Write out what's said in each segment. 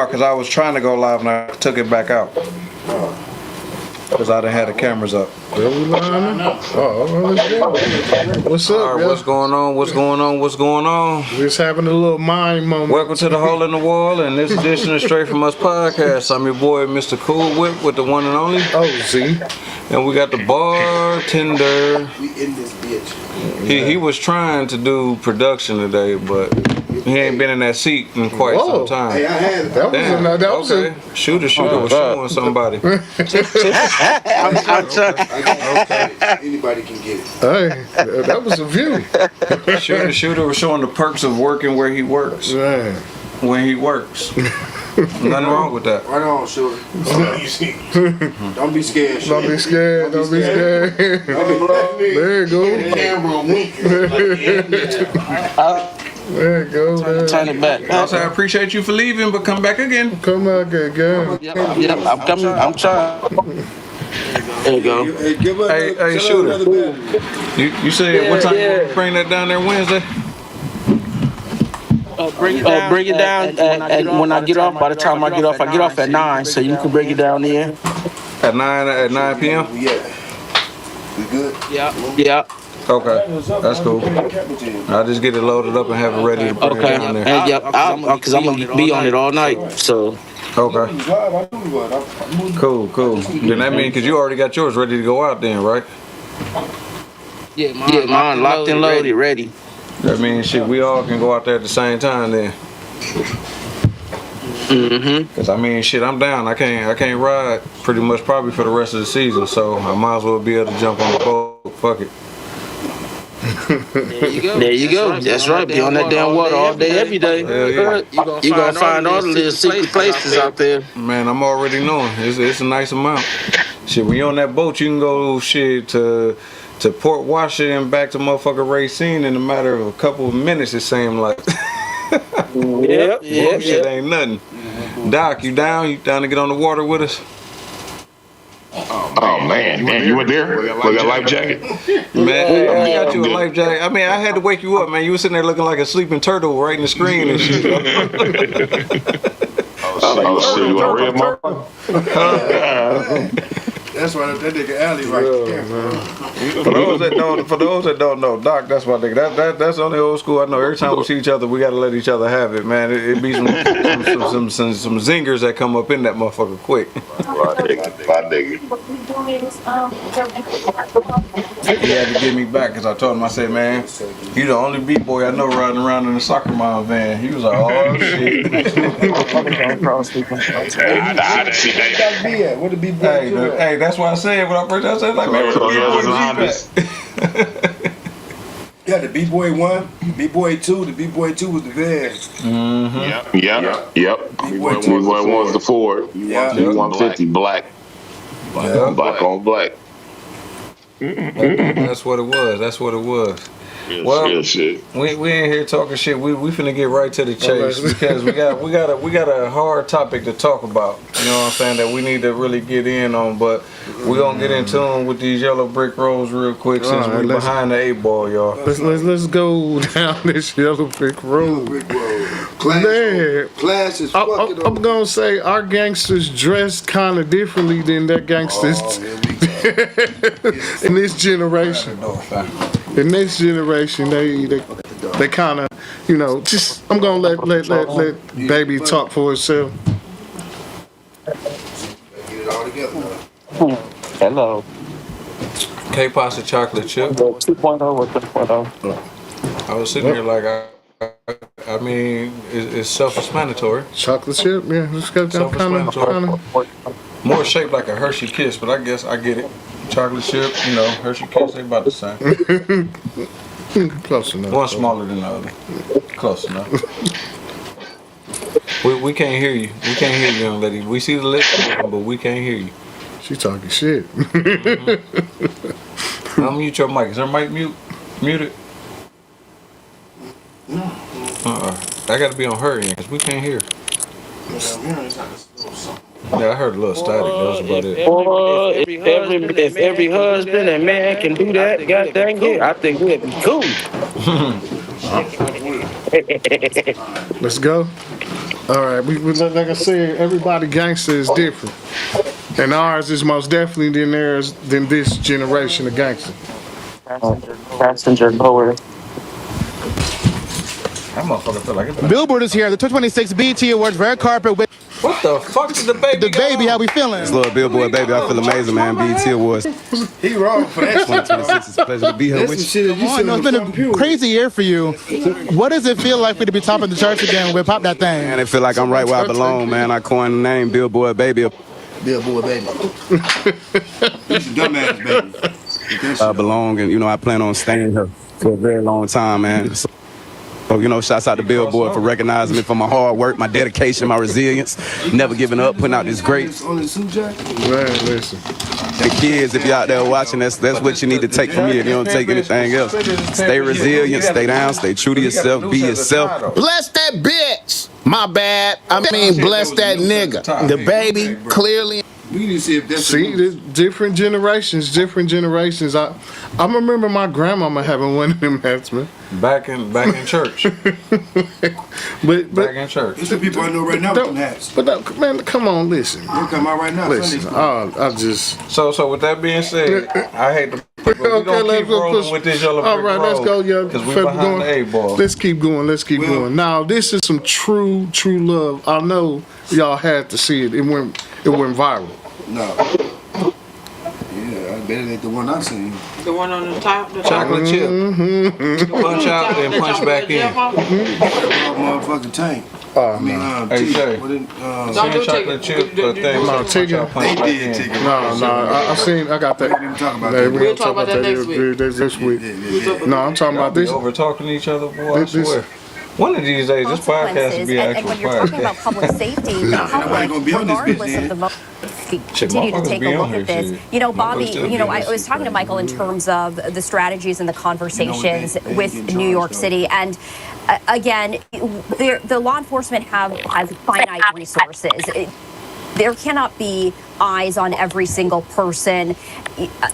because I was trying to go live and I took it back out. Because I done had the cameras up. Where we live now? Oh, let's go. What's up, All right, what's going on? What's going on? What's going on? We're just having a little mind moment. Welcome to the Hole in the Wall and this edition of Straight From Us podcast. I'm your boy, Mr. Kool Whipp, with the one and only OZ. And we got the bartender. We in this bitch. He was trying to do production today, but he ain't been in that seat in quite some time. Hey, I had it. That was okay. Shooter was showing somebody. I'm trying. Anybody can get it. Hey, that was a view. Shooter was showing the perks of working where he works. Man. When he works. Nothing wrong with that. Right on, Shooter. Don't be scared, Shooter. Don't be scared. Don't be scared. There you go. Camera winking. There you go. Man. Turn it back. Also, I appreciate you for leaving, but come back again. Come back again. Yep, I'm coming. I'm trying. There you go. Hey, Shooter. You said what time you bring that down there Wednesday? Bring it down when I get off. By the time I get off at 9, so you can bring it down there. At 9 p.m.? Yeah. We good? Yeah. Okay, that's cool. I'll just get it loaded up and have it ready to bring it down there. And because I'm gonna be on it all night. So. Okay. Cool. Then that means because you already got yours ready to go out then, right? Yeah, mine locked and loaded, ready. That means shit, we all can go out there at the same time then. Cause I mean shit, I'm down. I can't ride pretty much probably for the rest of the season, so I might as well be able to jump on the boat. Fuck it. There you go. That's right. Be on that damn water all day, every day. Yeah. You gonna find all the little secret places out there. Man, I'm already knowing. It's a nice amount. Shit, when you're on that boat, you can go shit to Port Washington back to motherfucking Racine in a matter of a couple of minutes. It seemed like. Yep. Shit ain't nothing. Doc, you down? You down to get on the water with us? Oh man, you went there with a life jacket? Man, I got you a life jacket. I mean, I had to wake you up, man. You were sitting there looking like a sleeping turtle right in the screen and shit. Oh shit, you want to read my? That's why that nigga Alley right there. For those that don't know, Doc, that's my nigga. That's on the old school. I know every time we see each other, we gotta let each other have it, man. It be some zingers that come up in that motherfucker quick. My nigga. He had to get me back because I told him, I said, man, you the only B-boy I know riding around in a soccer mom van. He was like, oh shit. Where the B-boy? Hey, that's what I said when I first I said, like, man, where the B-boy Yeah, the B-boy 1, B-boy 2. The B-boy 2 was the van. Yep. B-boy 1 was the Ford. Yeah. 150 black on black. That's what it was. Well, shit. We ain't here talking shit. We finna get right to the chase because we got a hard topic to talk about. You know what I'm saying, that we need to really get in on. But we gonna get into them with these yellow brick roads real quick since we behind the 8 ball, y'all. Let's go down this yellow brick road. Class is fucking. I'm gonna say our gangsters dress kind of differently than their gangsters in this generation. In this generation, they kind of, you know, just I'm gonna let baby talk for herself. Get it all together. Hello. K-pasta chocolate chip. 2.0 or 3.0? I was sitting here like I mean, it's self-explanatory. Chocolate chip, yeah. It's got that kind of more shaped like a Hershey Kiss, but I guess I get it. Chocolate chip, you know, Hershey Kiss, they about the same. Close enough. One smaller than the other. Close enough. We can't hear you. We can't hear you, young lady. We see the lips, but we can't hear you. She talking shit. Unmute your mic. Is her mic muted? No. I got to be on her end because we can't hear. Yeah, I heard a little static. That was about it. If every husband and man can do that, god dang it, I think we'd be cool. Let's go. All right, like I said, everybody gangster is different, and ours is most definitely than this generation of gangster. Passenger lower. That motherfucker feel like it's Billboard is here. The 2026 BET Awards red carpet with what the fuck is the baby? the baby. How we feeling? This little Billboard baby, I feel amazing, man. BET Awards. He wrong for that. 2026, it's a pleasure to be here with you. I know it's been a crazy year for you. What does it feel like for you to be topping the charts again with Pop That Thing? Man, it feel like I'm right where I belong, man. I coined the name Billboard baby. Billboard baby. He's a dumbass baby. I belong, and I plan on staying here for a very long time, man. So, shouts out to Billboard for recognizing me for my hard work, my dedication, my resilience, never giving up, putting out this great. Man, listen. The kids, if you're out there watching, that's what you need to take from me. If you don't take anything else, stay resilient, stay down, stay true to yourself, be yourself. Bless that bitch. My bad. I mean, bless that nigga. The baby clearly. We need to see if that's there's different generations. I remember my grandmama having one of them hats, man. Back in church. but Back in church. There's some people I know right now with them hats. But man, come on, listen. They come out right now. Listen, I just. So with that being said, I hate to. We gonna keep rolling with this yellow brick all right, let's go, young. Because we behind the 8 ball. Let's keep going. Going. Now, this is some true love. I know y'all had to see it. It went viral. No. Yeah, I bet it ain't the one I seen. The one on the top? The Chocolate chip. Punch out, then punch back in. Motherfucking tank. Hey, Jay. Seen chocolate chip, but thing. No, Tigger. They did Tigger. No, I got that. We didn't talk about We're that. gonna talk about that next week. No, I'm talking about this. Over talking to each other, boy. I swear. One of these days, this podcast will be an actual and when you're talking about public safety, the public, regardless of the vote, continue to take a look at this. Bobby, I was talking to Michael in terms of the strategies and the conversations with New York City, and again, the law enforcement has finite resources. There cannot be eyes on every single person.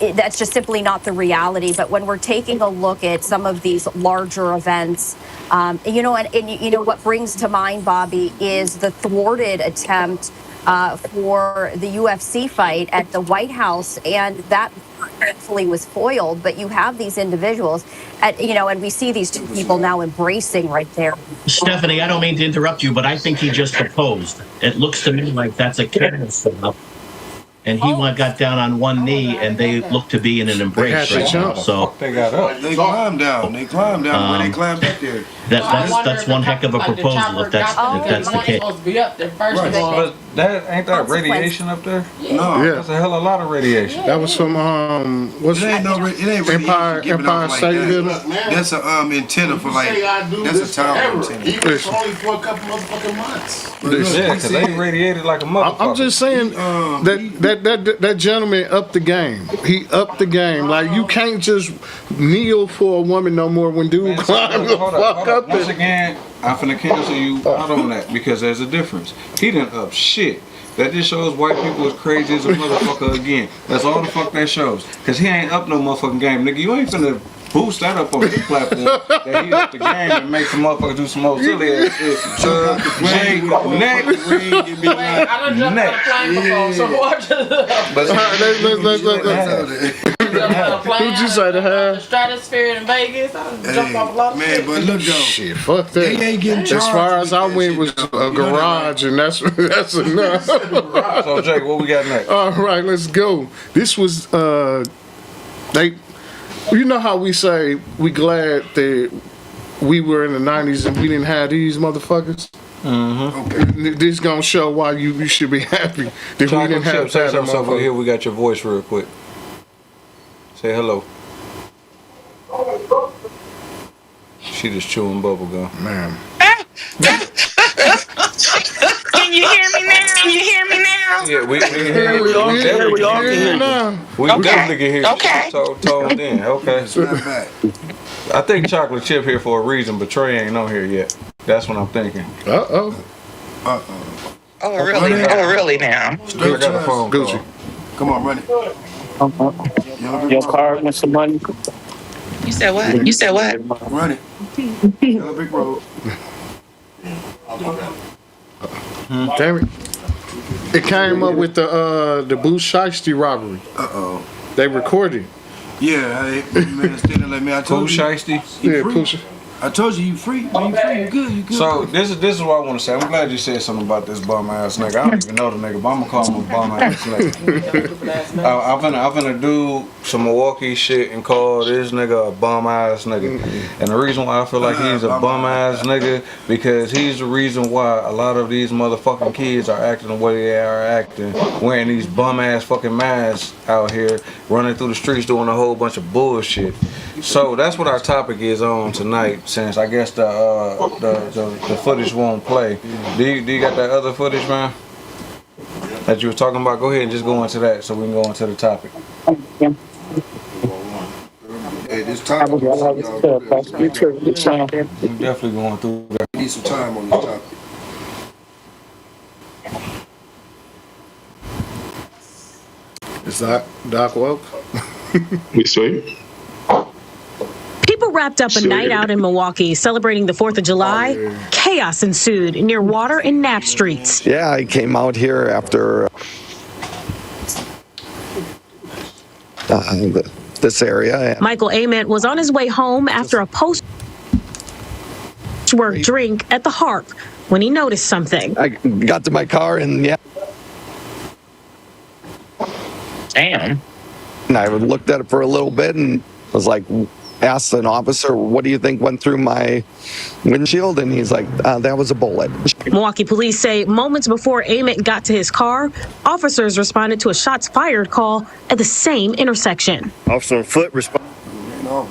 That's just simply not the reality. But when we're taking a look at some of these larger events, and what brings to mind, Bobby, is the thwarted attempt for the UFC fight at the White House, and that thankfully was foiled. But you have these individuals, and we see these two people now embracing right there. Stephanie, I don't mean to interrupt you, but I think he just proposed. It looks to me like that's a camera setup. And he got down on one knee, and they look to be in an embrace right now. So they got up. They climbed down. They climbed down. Where they climbed back there. That's one heck of a proposal if that's the case. But that ain't that radiation up there? No. Yeah. That's a hell of a lot of radiation. That was from what's It ain't radiation Empire State Building. That's a antenna for that's a tower antenna. Only for a couple motherfucking months. Yeah, because they radiated like a motherfucker. I'm just saying that gentleman upped the game. He upped the game. Like, you can't just kneel for a woman no more when dude climbs the fuck up Once there. again, I'm finna cancel you out on that because there's a difference. He didn't up shit. That just shows white people is crazy as a motherfucker again. That's all the fuck that shows. Because he ain't up no motherfucking game. Nigga, you ain't finna boost that up on this platform that he up the game and make some motherfuckers do some more silly ass shit. Next. I done jumped on a plane before, so watch it. But Who'd you say to have? The stratosphere in Vegas. I done jumped off a lot of Man, but look though. Shit, fuck that. They ain't getting charged. As far as I with that went shit, was though. a garage, and that's enough. So Jake, what we got next? All right, let's go. This was you know how we say we glad that we were in the 90s and we didn't have these motherfuckers? Okay. This gonna show why you should be happy that we didn't have Say that something over motherfucker. here. We got your voice real quick. Say hello. She just chewing bubble gum. Man. Can you hear me now? Yeah, we can hear you. We all can hear you. We definitely can hear you. Okay. So toned in. Okay. Snap back. I think Chocolate Chip here for a reason, but Trey ain't on here yet. That's what I'm thinking. Uh-oh. Oh, really? Oh, really now? I got a phone call. Gucci. Come on, run it. Your car wants some money. You said what? Run it. Yellow brick road. Damn it. It came up with the Boost Shiesty robbery. They recorded. Yeah, man, standing like me. I told you. Shiesty? Yeah, Pusha. I told you free. Man, you free. You good. You good. So this is what I want to say. I'm glad you said something about this bum ass nigga. I don't even know the nigga, but I'm gonna call him a bum ass nigga. I'm finna do some Milwaukee shit and call this nigga a bum ass nigga. And the reason why I feel like he's a bum ass nigga because he's the reason why a lot of these motherfucking kids are acting the way they are acting, wearing these bum ass fucking masks out here, running through the streets doing a whole bunch of bullshit. So that's what our topic is on tonight. Since I guess the footage won't play. Do you got that other footage, man? That you were talking about? Go ahead and just go into that so we can go into the topic. Hey, this time. We're definitely going through that. Need some time on this topic. Is that Doc Welp? We sweet. People wrapped up a night out in Milwaukee celebrating the 4th of July. Chaos ensued near Water and Knapp Streets. Yeah, I came out here after this area. Michael Ament was on his way home after a post-work drink at the Harp when he noticed something. I got to my car and Damn. And I looked at it for a little bit and was like, asked an officer, what do you think went through my windshield? And he's like, that was a bullet. Milwaukee police say moments before Ament got to his car, officers responded to a shots fired call at the same intersection. Officer on foot responded. Oh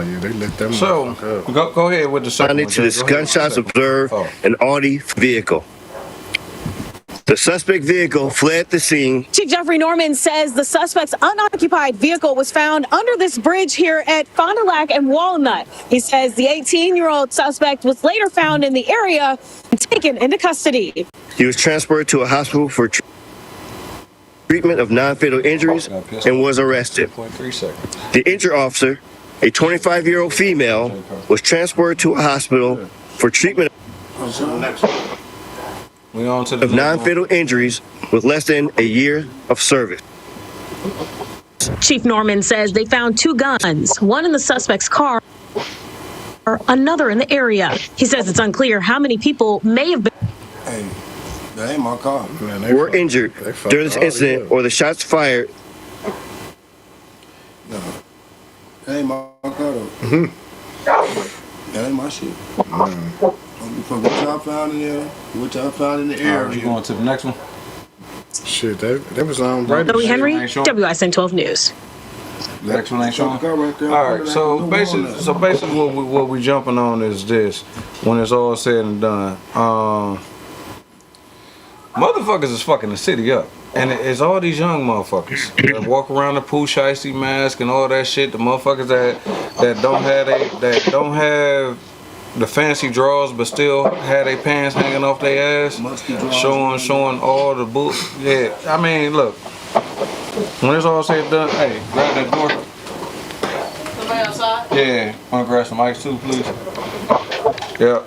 yeah, they let them. So go ahead with the second one. To this gunshots observed an Audi vehicle. The suspect vehicle fled the scene. Chief Jeffrey Norman says the suspect's unoccupied vehicle was found under this bridge here at Fond du Lac and Walnut. He says the 18-year-old suspect was later found in the area and taken into custody. He was transferred to a hospital for treatment of non-fatal injuries and was arrested. The injured officer, a 25-year-old female, was transferred to a hospital for treatment of non-fatal injuries with less than a year of service. Chief Norman says they found 2 guns, one in the suspect's car, another in the area. He says it's unclear how many people may have been. Hey, that ain't my car. Were injured during this incident or the shots fired. No, that ain't my car though. That ain't my shit. From what y'all found in there, what y'all found in the area. You going to the next one? Shit, that was on right. Louis Henry, WISN 12 News. The next one ain't showing? All right, so basically what we jumping on is this. When it's all said and done, motherfuckers is fucking the city up. And it's all these young motherfuckers that walk around the Pooh Shiesty mask and all that shit. The motherfuckers that don't have the fancy drawers, but still had their pants hanging off their ass, showing all the boot. Yeah, I mean, look, when it's all said and done, hey, grab that door. Somebody outside? Yeah, wanna grab some ice too, please? Yeah,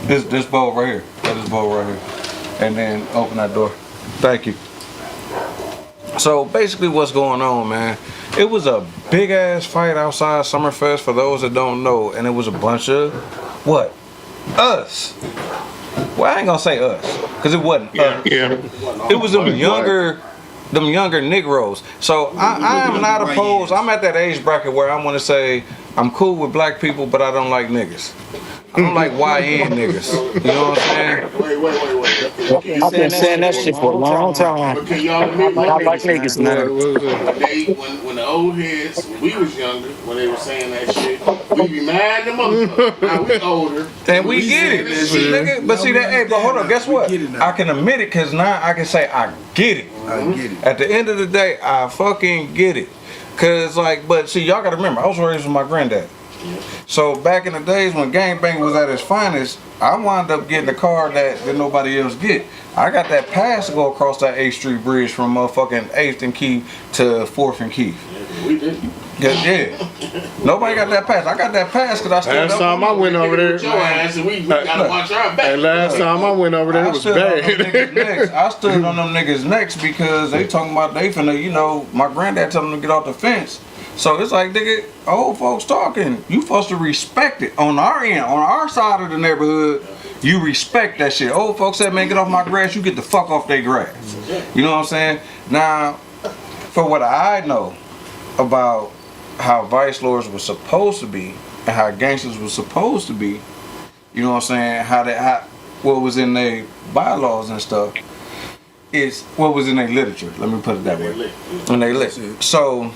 this bowl right here. Grab this bowl right here, and then open that door. Thank you. So basically, what's going on, man? It was a big ass fight outside Summerfest for those that don't know, and it was a bunch of what? Us. Well, I ain't gonna say us, cause it wasn't us. It was them younger Negroes. So I am not opposed. I'm at that age bracket where I want to say I'm cool with black people, but I don't like niggas. I don't like YN niggas. You know what I'm saying? Wait. I've been saying that shit for a long time. But can y'all admit I like niggas now. when the old heads, when we was younger, when they were saying that shit, we be mad at them motherfuckers. Now we older. And we get it. Nigga. But see that, hey, but hold on, guess what? I can admit it because now I can say I get it. I get it. At the end of the day, I fucking get it. Cause like, but see, y'all gotta remember, I was raised with my granddad. So back in the days when gangbang was at its finest, I wound up getting a car that nobody else get. I got that pass to go across that 8th Street Bridge from motherfucking 8th and Keith to 4th and Keith. We did. Yeah. Nobody got that pass. I got that pass because I stood last time I went over there. Your ass, and we gotta watch our back. And last time I went over there, it was bad. I stood on them niggas' necks because they talking about they finna, you know, my granddad telling them to get off the fence. So it's like, nigga, old folks talking. You supposed to respect it. On our end, on our side of the neighborhood, you respect that shit. Old folks said, man, get off my grass. You get the fuck off their grass. You know what I'm saying? Now, for what I know about how vice lords were supposed to be and how gangsters were supposed to be, you know what I'm saying? What was in their bylaws and stuff is what was in their literature. Let me put it that way. In their literature. So,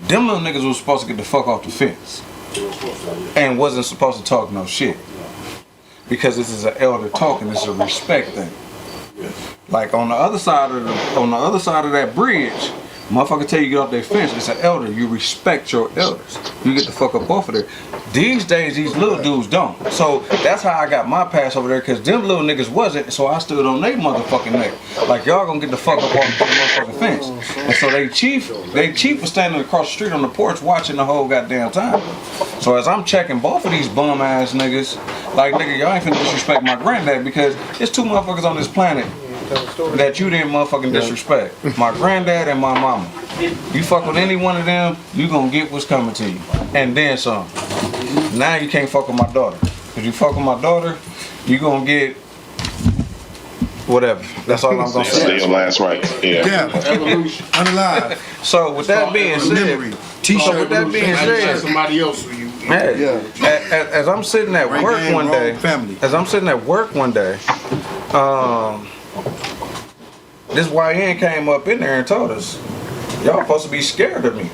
them little niggas was supposed to get the fuck off the fence and wasn't supposed to talk no shit because this is an elder talking. This is a respect thing. Like on the other side of that bridge, motherfucker tell you get off their fence. It's an elder. You respect your elders. You get the fuck up off of there. These days, these little dudes don't. So that's how I got my pass over there, because them little niggas wasn't. So I stood on their motherfucking neck. Like, y'all gonna get the fuck up off the motherfucking fence. And so they chief was standing across the street on the porch watching the whole goddamn time. So as I'm checking both of these bum ass niggas, like, nigga, y'all ain't finna disrespect my granddad, because there's two motherfuckers on this planet that you didn't motherfucking disrespect. My granddad and my mama. You fuck with any one of them, you gonna get what's coming to you. And then some. Now you can't fuck with my daughter. If you fuck with my daughter, you gonna get whatever. That's all I'm gonna say. Stay your last right. Yeah. Evolution. Unalive. So with that being said, somebody else for you. As I'm sitting at work one day, this YN came up in there and told us, y'all supposed to be scared of me.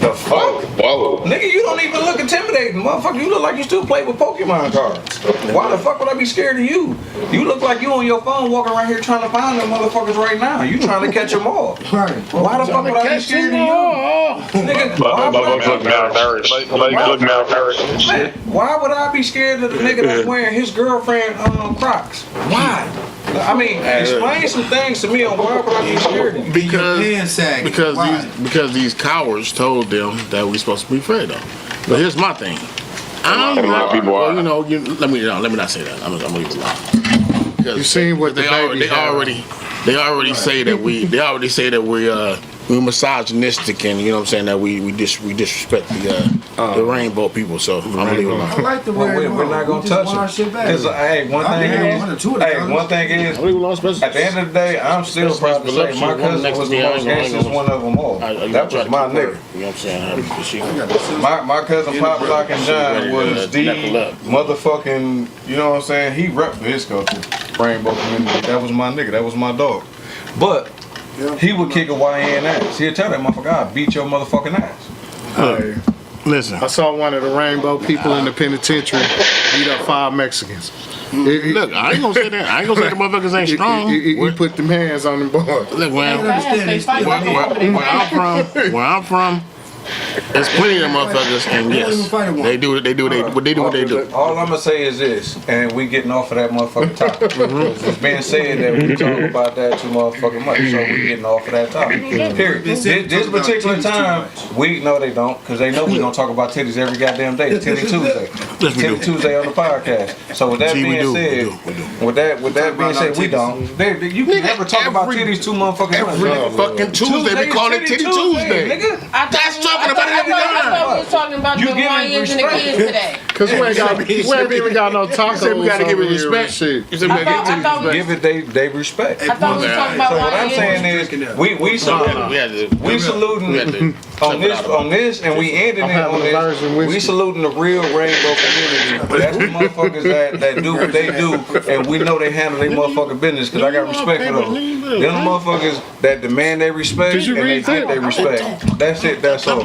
The fuck? Whoa. Nigga, you don't even look intimidating, motherfucker. You look like you still play with Pokemon cards. Why the fuck would I be scared of you? You look like you on your phone walking around here trying to find them motherfuckers right now. You trying to catch them all. Why the fuck would I be scared of you? Nigga, why would I be scared of the nigga that's wearing his girlfriend Crocs? Why? I mean, explain some things to me on why would I be scared of you? Because these cowards told them that we're supposed to be afraid of. But here's my thing. Let me not say that. I'm gonna leave it alone. You seen what they already say that we're misogynistic, and you know what I'm saying, that we disrespect the rainbow people. So I'm gonna leave it alone. I like the way we're not gonna touch it. Because one thing is, at the end of the day, I'm still proud to say my cousin was the most gangster one of them all. That was my nigga. You know what I'm saying? My cousin Pop Lock and John was the motherfucking, you know what I'm saying, he repped his culture, rainbow community. That was my nigga, that was my dog. But he would kick a YN ass. He'd tell that motherfucker, I'll beat your motherfucking ass. Hey, listen, I saw one of the rainbow people in the penitentiary beat up 5 Mexicans. Look, I ain't gonna say that. I ain't gonna say the motherfuckers ain't strong. He put them hands on them boys. Look, where I'm from, there's plenty of them motherfuckers, and yes, they do what they do. All I'm gonna say is this, and we getting off of that motherfucking topic. It's been said that we talk about that too motherfucking much, so we getting off of that topic. Period. This particular time, no, they don't, because they know we gonna talk about titties every goddamn day. It's Titty Tuesday. Titty Tuesday on the podcast. So with that being said, we don't. You can never talk about titties too motherfucking much. Every fucking Tuesday, we call it Titty Tuesday. Nigga. That's talking about it every I thought we was talking about the YNs and the kids today. Because we ain't even got no tacos. We gotta give it respect. Give it they respect. I thought we was talking about what I'm saying is we saluting on this, and we ending it on this. We saluting the real rainbow community. That's the motherfuckers that do what they do, and we know they handle their motherfucking business, because I got respect for those. Them the motherfuckers that demand their respect and they get their respect. That's it. That's all.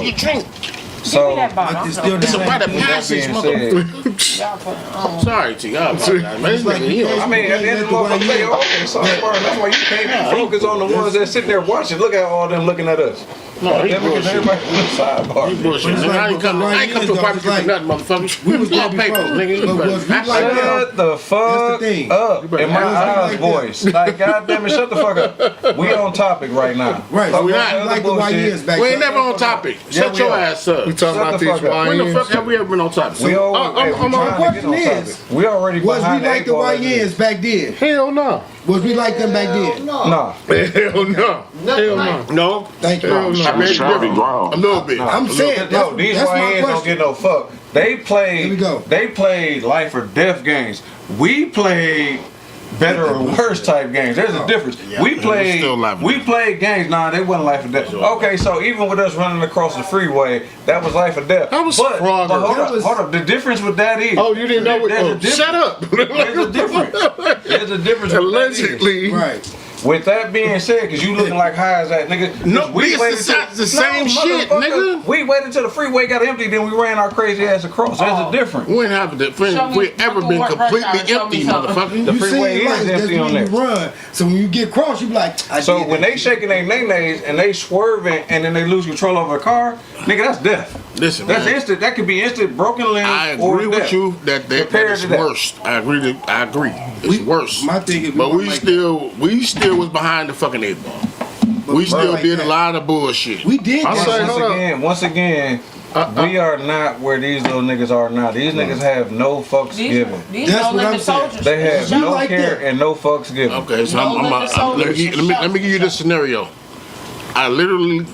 So it's still the It's a same. rite of passage, motherfucker. Sorry to y'all. I mean, at the end of the day, okay, so that's why you can't focus on the ones that sit there watching. Look at all them looking at us. No, he because everybody on the sidebar. He bullshit. I ain't come to a barbecue for nothing, motherfucker. We was all there papers, before. nigga. Shut the fuck up in my eyes voice. Like, goddamn it, shut the fuck up. We on topic right now. Right. So we not like the YNs back we ain't then. never on topic. Shut your ass up. We talking about these When the fuck YNs. have we ever been on topic? We always, My question is, we already was we behind like the YNs back then? Hell no. Was we like them back then? Nah. Hell no. Hell no. No. Thank you. Hell no. I mean, a little bit. I'm saying, No, these that's my YNs don't question. get no fuck. They played life or death games. We played better or worse type games. There's a difference. We played games. Nah, they wasn't life or death. Okay, so even with us running across the freeway, that was life or death. That was but Frogger. hold up. The difference with that is. Oh, you didn't know what? Oh, shut up. There's a difference. There's a difference. Allegedly. Right. With that being said, because you looking like high as that, nigga. No, it's the same shit, nigga. We waited till the freeway got empty, then we ran our crazy ass across. There's a difference. We ain't have we ever been completely empty, motherfucker. The freeway is that's empty on when there. you run. So when you get cross, you be like, So when they shaking their nays and they swerving and then they lose control of a car, nigga, that's death. Listen, that's man. instant. That could be instant broken limb. I or agree with death. you that is worse. I agree. It's worse. My thing is, but we still was behind the fucking 8 ball. We still did a lot of bullshit. We did. Once again, we are not where these little niggas are now. These niggas have no fucks given. That's what I'm saying. They have no care and no fucks given. Okay, so let me give you this scenario. I literally,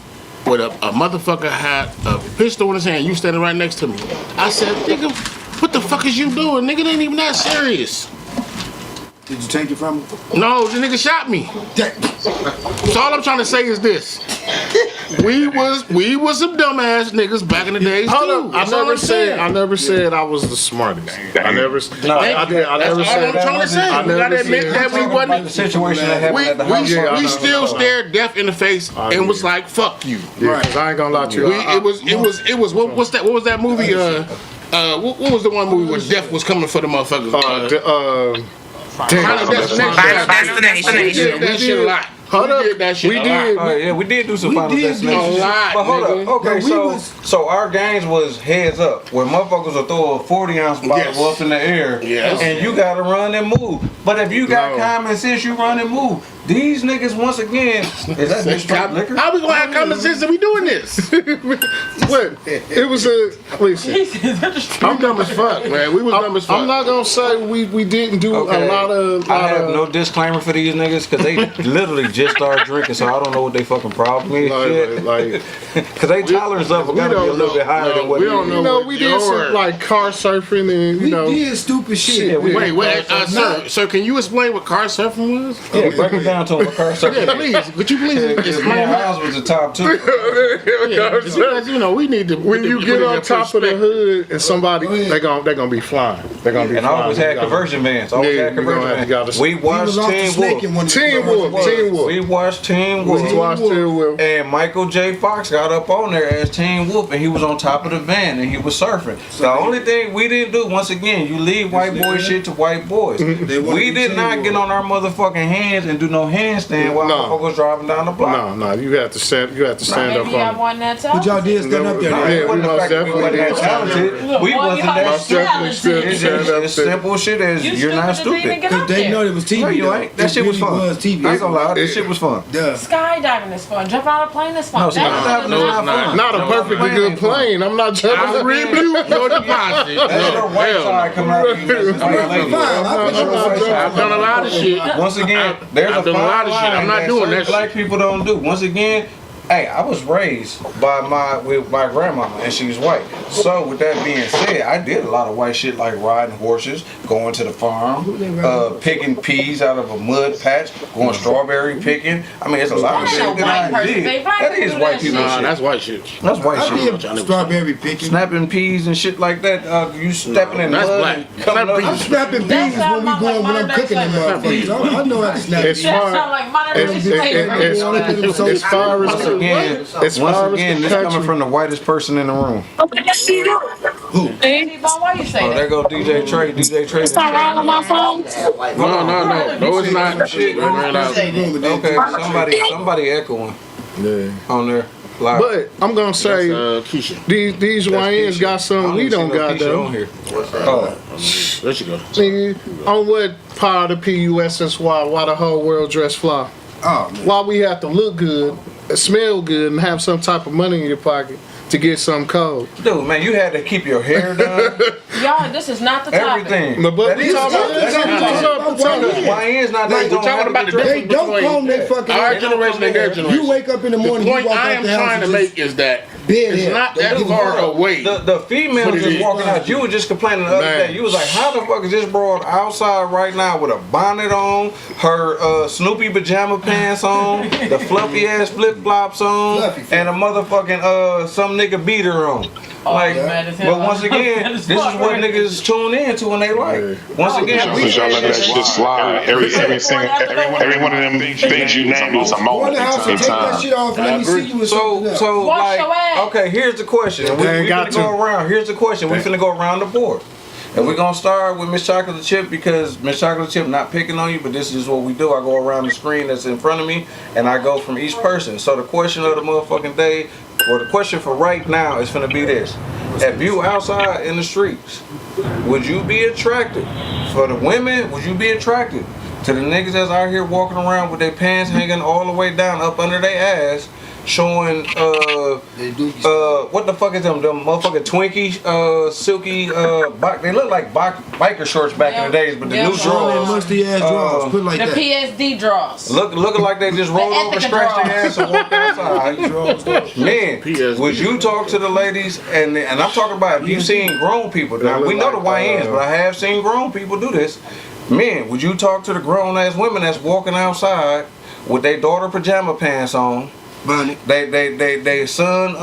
with a motherfucker had a pistol in his hand, you standing right next to me. I said, nigga, what the fuck is you doing? Nigga, it ain't even that serious. Did you take it from him? No, the nigga shot me. So all I'm trying to say is this. We was some dumbass niggas back in the days Hold too. up. I never said I was the smartest. I never said. I'm trying to say. We gotta admit that we wasn't. The situation that happened at the house. We still stared death in the face and was like, "Fuck you." Right. Cause I ain't gonna lie to you. It was. What was that movie? What was the one movie where death was coming for the motherfuckers? Final Destination. That shit a lot. Hold up. We did do some Final Destination. A lot. But hold up. Okay, so our games was heads up, where motherfuckers will throw a 40-ounce bottle up in the air, and you gotta run and move. But if you got common sense, you run and move. These niggas, once again, is that straight liquor? How we gonna have common sense if we doing this? What? It was a. Listen, I'm dumb as fuck, man. We was dumb as fuck. I'm not gonna say we didn't do a lot of. I have no disclaimer for these niggas because they literally just started drinking, so I don't know what they fucking problem is. Because they tolerance level gotta be a little bit higher than what we don't know. You know, we did some like car surfing and we did stupid shit. Wait, sir, can you explain what car surfing was? Yeah, break it down to a car surfing. Yeah, please. Could you please explain? Ours was the top two. Because we need to. When you get on top of the hood and somebody, they're gonna be flying. They're gonna be. And flying. always had conversion vans. Always had conversion vans. We watched Teen Wolf. We watched Teen Wolf. And Michael J. Fox got up on there as Teen Wolf, and he was on top of the van and he was surfing. The only thing we didn't do, once again, you leave white boy shit to white boys. We did not get on our motherfucking hands and do no handstand while motherfuckers driving down the block. No, you have to stand. You have to stand up on. But y'all did stand up there. Yeah, we most definitely did. We wasn't that stupid. It's simple shit as you're not stupid. Because they know it was TV. No, you ain't. That shit was fun. I ain't gonna lie. That shit was fun. Skydiving is fun. Jumping out of a plane is fun. No, skydiving is not fun. Not a perfectly good plane. I'm not jumping. I rebuke your deposit. That's the white side coming out of you. I've done a lot of shit. Once again, there's a fine line I'm not doing that shit. Black people don't do. Once again, hey, I was raised with my grandmama, and she's white. So with that being said, I did a lot of white shit like riding horses, going to the farm, picking peas out of a mud patch, going strawberry picking. I mean, it's a lot of shit that I did. That is white people shit. That's white shit. That's white shit. I did strawberry picking. Snapping peas and shit like that. You stepping in that's mud. Black. I'm snapping peas when I'm cooking them motherfuckers. I know how to snap peas. As far as again, this coming from the whitest person in the room. Who? Why you say that? There go DJ Trey. DJ Trey. It's not wrong on my phone? No, it's not. Okay, somebody echoing on there. Live. But I'm gonna say these YNs got something we don't got though. There you go. Nigga, on what part of the PUSSY why the whole world dress fly? Why we have to look good, smell good, and have some type of money in your pocket to get some cold? Dude, man, you had to keep your hair done. Y'all, this is not the topic. Everything. But we talking about YN's not that. We're talking about the They difference don't between comb their fucking our hair. generation and their generation. You wake up in the morning, The point you walk I out am the house trying to and make is that beard it's hair. not that far away. The female just walking out. You were just complaining the other day. You was like, how the fuck is this broad outside right now with a bonnet on, her Snoopy pajama pants on, the fluffy ass flip flops on, and a motherfucking some nigga beater on. Like, but once again, this is what niggas tune in to when they like. Once again, Since y'all let that shit slide, every one of them things you named was a moment in time. So like, okay, here's the question. We finna go around. Here's the question. We finna go around the board. And we're gonna start with Miss Chocolate Chip because Miss Chocolate Chip, not picking on you, but this is what we do. I go around the screen that's in front of me and I go from each person. So the question of the motherfucking day, or the question for right now is finna be this. If you outside in the streets, would you be attracted? For the women, would you be attracted to the niggas that's out here walking around with their pants hanging all the way down up under their ass, showing what the fuck is them motherfucking Twinkie silky they look like biker shorts back in the days, but the new drawers, musty ass drawers, put like the that. PSD drawers. Looking like they just rolled over, scratched their ass and walked outside. Man, would you talk to the ladies? And I'm talking about if you seen grown people. Now we know the YNs, but I have seen grown people do this. Men, would you talk to the grown ass women that's walking outside with their daughter pajama pants on? They son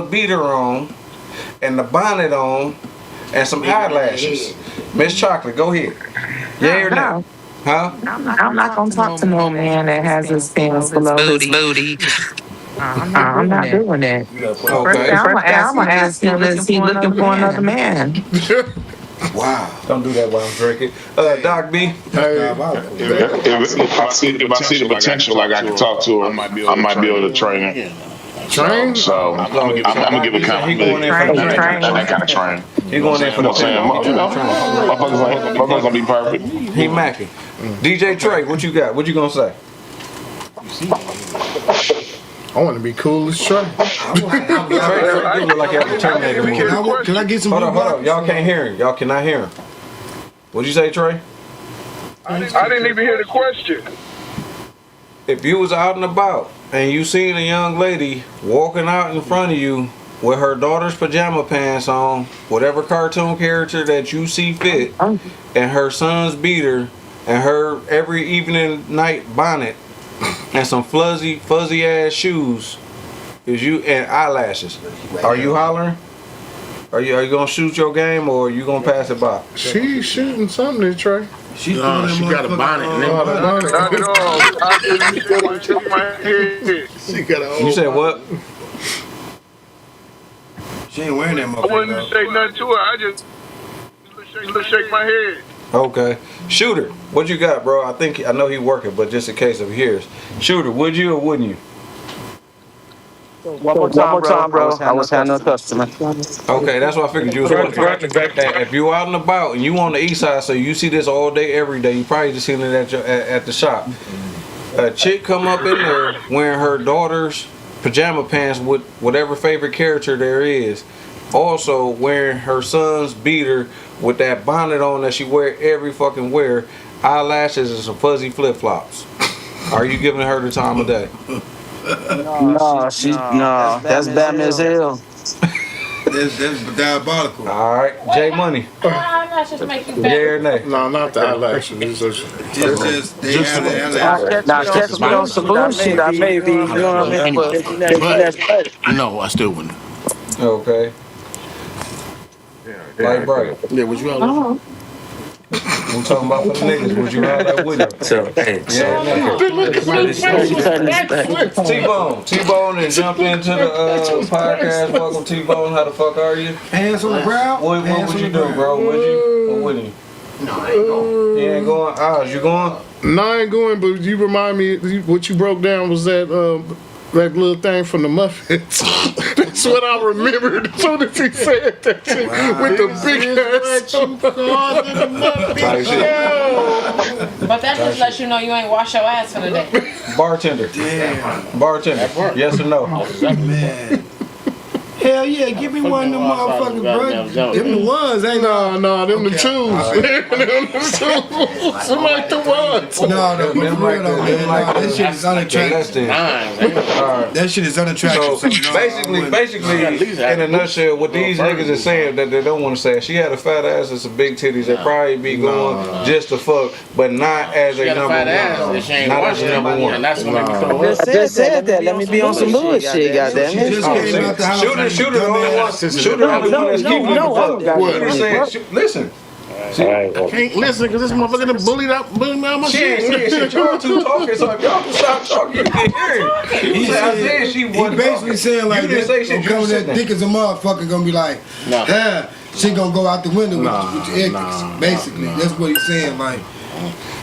beater on, and the bonnet on, and some eyelashes. Miss Chocolate, go ahead. Yeah or no? Huh? I'm not gonna talk to no man that has his pants below his booty. I'm not doing that. Okay. I'm gonna ask him, is he looking for another man? Wow. Don't do that while I'm drinking. Doc B. If I see the potential, like I can talk to her, I might be able to train her. Train? So I'm gonna give a compliment. That kind of train. He going in for the motherfuckers gonna be perfect. He macking. DJ Trey, what you got? What you gonna say? I want to be cool as Trey. Trey, you look like you have a Terminator movie. Can I get some? Hold on. Y'all can't hear him. Y'all cannot hear him. What'd you say, Trey? I didn't even hear the question. If you was out and about and you seen a young lady walking out in front of you with her daughter's pajama pants on, whatever cartoon character that you see fit, and her son's beater, and her every evening night bonnet, and some fuzzy ass shoes, and eyelashes, are you hollering? Are you gonna shoot your game or are you gonna pass it by? She's shooting something, Trey. She got a bonnet. You said what? She ain't wearing that motherfucker. I wouldn't say nothing to her. I just shake my head. Okay. Shooter, what you got, bro? I know he working, but just in case of hears. Shooter, would you or wouldn't you? One more time, bro. I was handling a customer. Okay, that's what I figured you was working. If you out and about and you on the east side, so you see this all day, every day, you probably just seen it at the shop. A chick come up in there wearing her daughter's pajama pants with whatever favorite character there is. Also wearing her son's beater with that bonnet on that she wear every fucking wear, eyelashes and some fuzzy flip flops. Are you giving her the time of day? No, that's Batman as hell. That's diabolical. All right, J Money. Eyelashes make you Yeah or nay? No, not the eyelashes. Now, catch me on some bullshit. I may be, you know what I mean? But no, I still wouldn't. Okay. Like bright. Yeah, would you have? We talking about for the niggas. Would you ride that with him? So, hey, T-Bone, and jump into the podcast. Welcome, T-Bone. How the fuck are you? Hands on the ground. What would you do, bro? Would you or wouldn't you? No, I ain't going. You ain't going? Oz, you going? No, I ain't going, but you remind me, what you broke down was that little thing from the Muffins. That's what I remembered as soon as he said that shit with the big ass. But that just lets you know you ain't wash your ass for the day. Bartender. Damn. Bartender. Yes or no? Man. Hell yeah, give me one of them motherfuckers, bro. Them the ones, ain't no, them the twos. Them the twos. Them like the ones. No, for real though, man. That shit is unattractive. That shit is unattractive. So basically, in a nutshell, what these niggas is saying that they don't want to say, she had a fat ass and some big titties that probably be going just to fuck, but not as a number one. Not as a number one. I just said that. Let me be on some bullshit, goddamn it. Shooter the only one that's keeping the fuck. Listen. I can't listen because this motherfucker done bullied me out my shit. Shit, y'all two talking, so if y'all can stop talking, you can hear it. He basically saying like, that dick is a motherfucker gonna be like, she gonna go out the window with your ex. Basically, that's what he's saying. Like,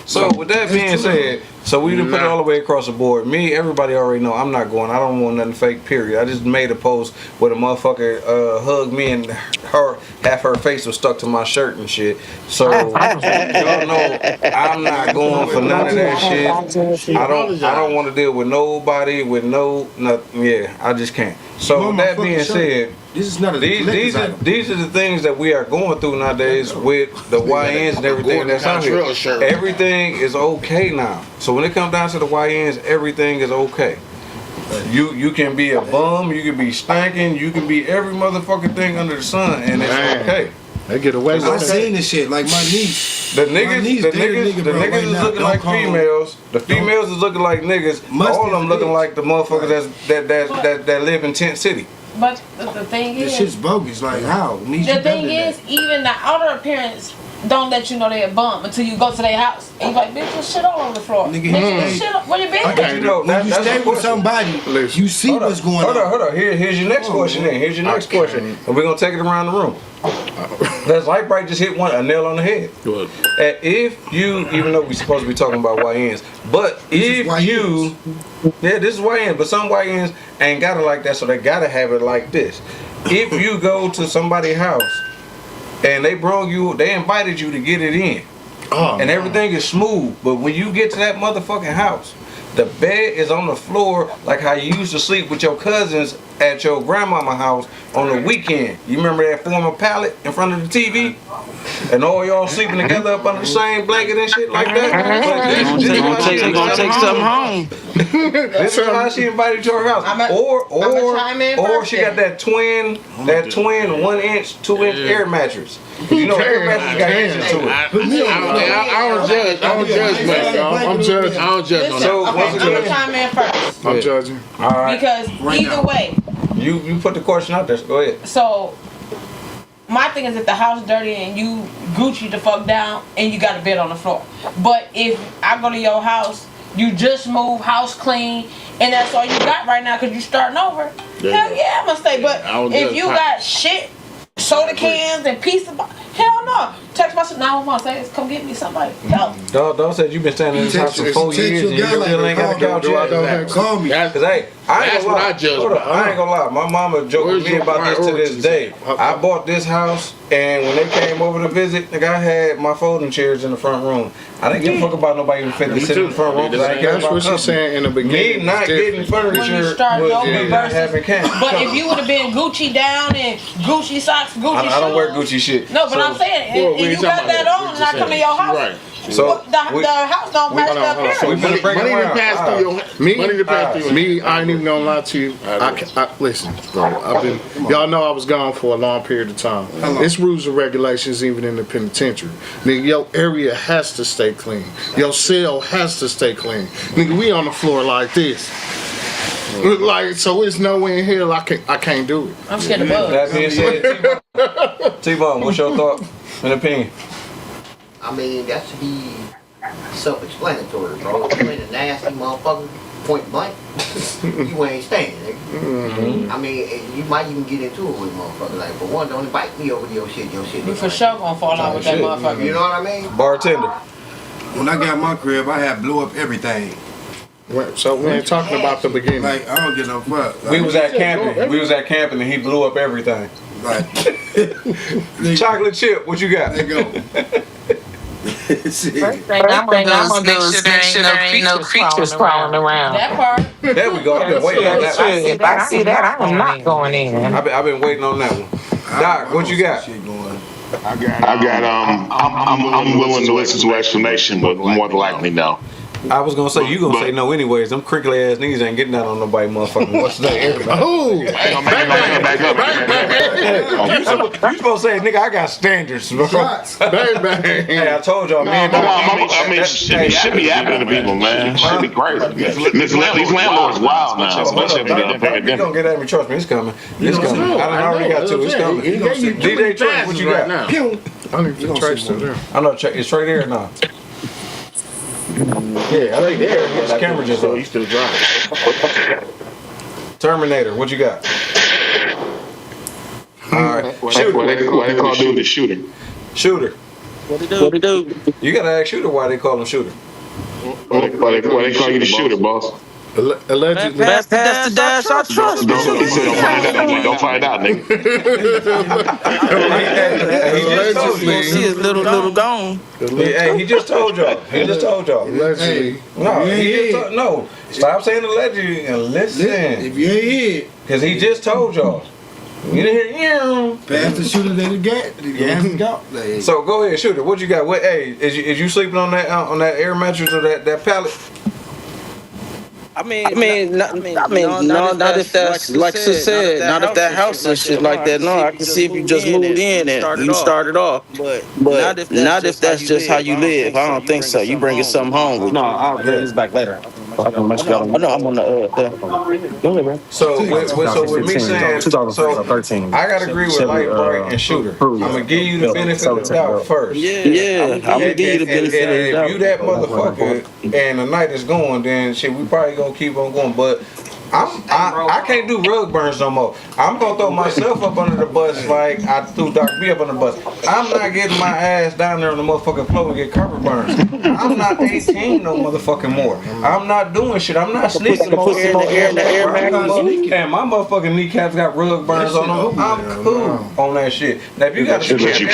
so with that being said, so we done put it all the way across the board. Me, everybody already know I'm not going. I don't want nothing fake, period. I just made a post where the motherfucker hugged me and half her face was stuck to my shirt and shit. So y'all know I'm not going for none of that shit. I don't want to deal with nobody with nothing. Yeah, I just can't. So with that being said, these are the things that we are going through nowadays with the YNs and everything that's out here. Everything is okay now. So when it comes down to the YNs, everything is okay. You can be a bum, you can be stinking, you can be every motherfucking thing under the sun, and it's okay. They get away with it. I seen this shit, like my niece. The niggas is looking like females. The females is looking like niggas. All of them looking like the motherfuckers that live in Tent City. But the thing is, this shit's bogus. Like how? The thing is, even the outer appearance don't let you know they're a bum until you go to their house. And you're like, bitch, there's shit all over the floor. Nigga, shit where you been? When you stay with somebody, you see what's going on. Hold on. Here's your next question then. Here's your next question. And we're going to take it around the room. That's like Bright just hit a nail on the head. And if you, even though we're supposed to be talking about YNs, but if you, this is YNs, but some YNs ain't got it like that, so they got to have it like this. If you go to somebody's house and they invited you to get it in, and everything is smooth, but when you get to that motherfucking house, the bed is on the floor like how you used to sleep with your cousins at your grandmama's house on the weekend. You remember that former pallet in front of the TV? And all y'all sleeping together up under the same blanket and shit like that? They gonna take something home. This is how she invited you to her house. Or she got that twin 1-inch, 2-inch air mattress. You know, air mattress got inches to it. I don't judge, man. I'm judging. I don't judge. So I'm gonna chime in first. I'm judging. All right. Because either way, you put the question out there. So go ahead. So my thing is, if the house dirty and you Gucci the fuck down and you got a bed on the floor. But if I go to your house, you just move, house clean, and that's all you got right now because you starting over. Hell yeah, I'm gonna stay. But if you got shit, soda cans and pieces of, hell no. Text my 911, say, come get me somebody. Help. Dog said you been standing in this house for 4 years and you still ain't got a couch yet. Call me. Cause hey, I ain't gonna lie. My mama joked with me about this to this day. I bought this house and when they came over to visit, nigga, I had my folding chairs in the front room. I didn't give a fuck about nobody even fit to sit in the front room. That's what she's saying in the beginning. Me not getting furniture was me not having cash. But if you would have been Gucci down and Gucci socks, Gucci shoes. I don't wear Gucci shit. No, but I'm saying, if you got that on and I come to your house, right. So the house don't match the appearance. So we better bring money to pass through your money to pass through. Me, I ain't even gonna lie to you. I listen, bro. Y'all know I was gone for a long period of time. It's rules and regulations even in the penitentiary. Nigga, your area has to stay clean. Your cell has to stay clean. Nigga, we on the floor like this. Like, so it's nowhere in here I can't do it. I'm scared of bugs. That being said, T-Bone, what's your thought and opinion? I mean, that should be self-explanatory, bro. You ain't a nasty motherfucker, point blank. You ain't staying, nigga. I mean, you might even get into it with motherfucker. Like, for one, don't invite me over to your shit. You for sure gonna fall out with that motherfucker. You know what I mean? Bartender. When I got my crib, I had blew up everything. So we ain't talking about the beginning. Like, I don't get no fuck. Like, We was at camping. We was at camping and he blew up everything. Like, chocolate chip, what you got? There you go. First thing I'm gonna do is make sure there ain't no creatures crawling around. That part. There we go. I've been waiting on that one. If I see that, I'm not going in. I've been waiting on that one. Doc, what you got? I'm willing to listen to explanation, but more than likely no. I was gonna say you gonna say no anyways. Them crinkly ass niggas ain't getting that on nobody, motherfucker. What's that? Everybody. Oh, you supposed to say, nigga, I got standards. Bang, bang. Hey, I told y'all, man. I mean, it should be happening to people, man. It should be crazy. These landlords wild now, especially if they're You pandemic. gonna get at me? Trust me, it's coming. It's coming. I already got two. It's coming. DJ Trace, what you got? I don't even Trace still there. I know it's straight there now. Yeah, right there. His camera just on. He's still driving. Terminator, what you got? All right, shooter. Why they call dude the shooter? Shooter. What it do? You gotta ask shooter why they call him shooter. Why they call you the shooter, boss? Allegedly. That's the dash I trust. Don't find out, nigga. Allegedly. See his little gone. Hey, he just told y'all. Allegedly. No. Stop saying allegedly and listen. If you ain't here, because he just told y'all. You didn't hear pass the shooter that he got. The gas is gone. So go ahead, shooter. What you got? What? Hey, is you sleeping on that air mattress or that pallet? I mean, not if that's like Sis said, not if that house and shit like that. No, I can see if you just moved in and you started off, but not if that's just how you live. I don't think so. You bringing something home with you. No, I'll bring this back later. I know I'm on the go ahead, bro. So with me saying, I gotta agree with Light Bright and Shooter. I'm gonna give you the benefit of the doubt first. Yeah, I'm gonna give you the benefit of the doubt. If you that motherfucker and the night is going, then shit, we probably gonna keep on going. But I can't do rug burns no more. I'm gonna throw myself up under the bus like I threw Dr. B up under the bus. I'm not getting my ass down there on the motherfucking floor and get carpet burns. I'm not 18 no motherfucking more. I'm not doing shit. I'm not sneaking no air in the air. And my motherfucking kneecaps got rug burns on them. I'm cool on that shit. Now if you got Unless you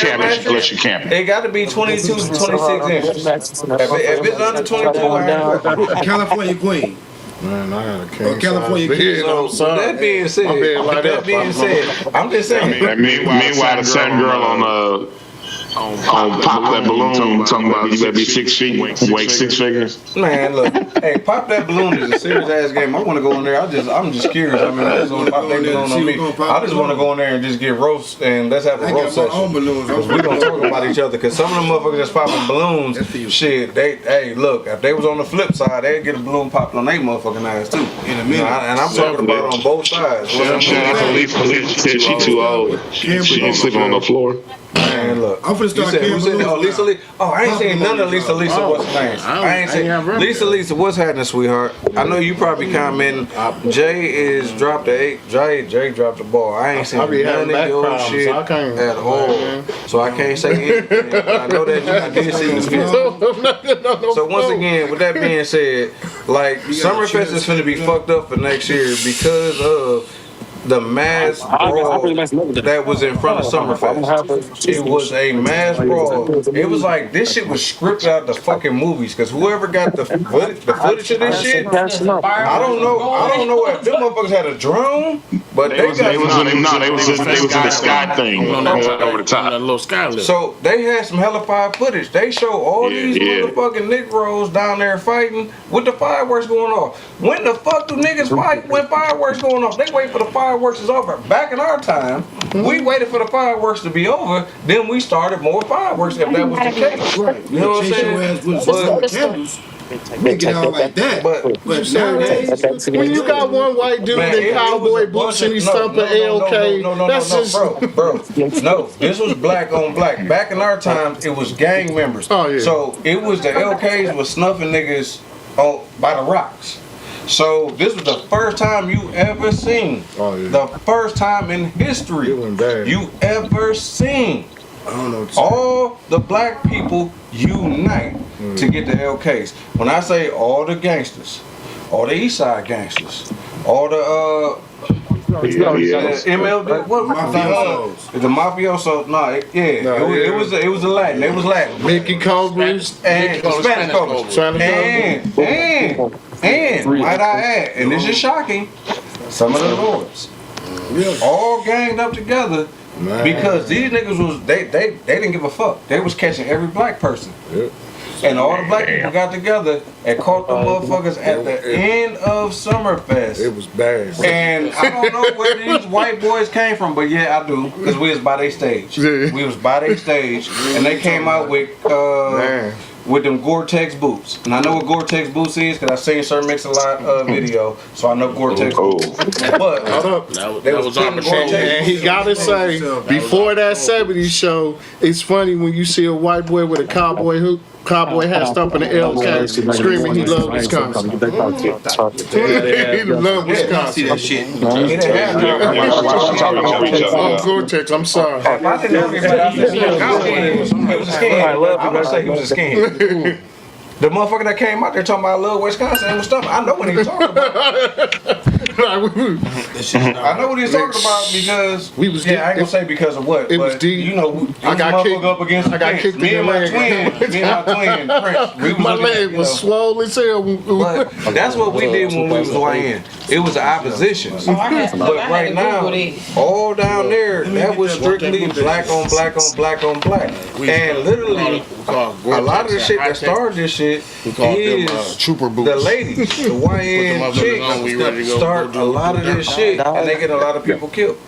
can't. it got to be 22 to 26 inches. If it's under 22, I ain't California Queen. Man, I had a king. California King. So that being said, I'm just saying. Meanwhile, the same girl on Pop That Balloon talking about you gotta be 6 feet, weigh 6 figures. Man, look, hey, Pop That Balloon is a serious ass game. I want to go in there. I'm just curious. I mean, I just want to pop that balloon on me. I just want to go in there and just get roast and let's have a roast session. Because we gonna talk about each other. Because some of them motherfuckers that's popping balloons, shit, hey, look, if they was on the flip side, they'd get a balloon popped on their motherfucking ass too. In a minute. And I'm talking about on both sides. Lisa said she too old. She ain't sleeping on the floor. Man, look. I'm finna start Lisa Lee. Oh, I ain't saying none of Lisa. What's her name? I ain't saying Lisa. What's happening, sweetheart? I know you probably commenting. Jay is dropped the 8. Jay dropped the ball. I ain't seen none of your shit at all. So I can't say anything. I know that I did see this video. So once again, with that being said, like Summerfest is finna be fucked up for next year because of the mass brawl that was in front of Summerfest. It was a mass brawl. It was like this shit was scripted out the fucking movies. Cause whoever got the footage of this shit, I don't know if them motherfuckers had a drone, but they was in the sky thing over the top. Little sky lift. So they had some hella fire footage. They show all these motherfucking Negroes down there fighting with the fireworks going off. When the fuck do niggas fight when fireworks going off? They wait for the fireworks is over. Back in our time, we waited for the fireworks to be over, then we started more fireworks if that was the case. You know what I'm saying? Make it out like that. But nowadays, when you got one white dude in cowboy boots and he's thumping LK, that's just bro. No, this was black on black. Back in our times, it was gang members. Oh yeah. So it was the LKs was snuffing niggas by the rocks. So this was the first time you ever seen. Oh yeah. The first time in history you ever seen. I don't know. All the black people unite to get the LKs. When I say all the gangsters, all the East Side gangsters, all the MLB, what the mafiosos? It was the Latin. It was Latin. Mickey Cobras and Spanish Cobras. And might I add, and this is shocking, some of the lords all ganged up together. Because these niggas was they didn't give a fuck. They was catching every black person. And all the black people got together and caught the motherfuckers at the end of Summerfest. It was bad. And I don't know where these white boys came from, but yeah, I do. Because we was by their stage. We was by their stage. And they came out with them Gore-Tex boots. And I know what Gore-Tex boots is because I seen Sir Mix-a-Lot video, so I know Gore-Tex boots. But that was on the show. And he gotta say, before that 70s show, it's funny when you see a white boy with a cowboy hat stumping the LK screaming he loved Wisconsin. He loved Wisconsin. See that shit. Oh, Gore-Tex, I'm sorry. I didn't know he was a skinhead. I would say he was a skinhead. The motherfucker that came out there talking about I love Wisconsin and was stuff. I know what he's talking about. I know what he's talking about because I ain't gonna say because of what. It was deep. You know, I got kicked up against. I got kicked in the leg. Me and my twin, my leg was swollen as hell. But that's what we did when we was YN. It was the opposition. But right now, all down there, that was strictly black on black on black on black. And literally, a lot of the shit that started this shit is trooper boots. The ladies, the YN chicks start a lot of this shit, and they get a lot of people killed.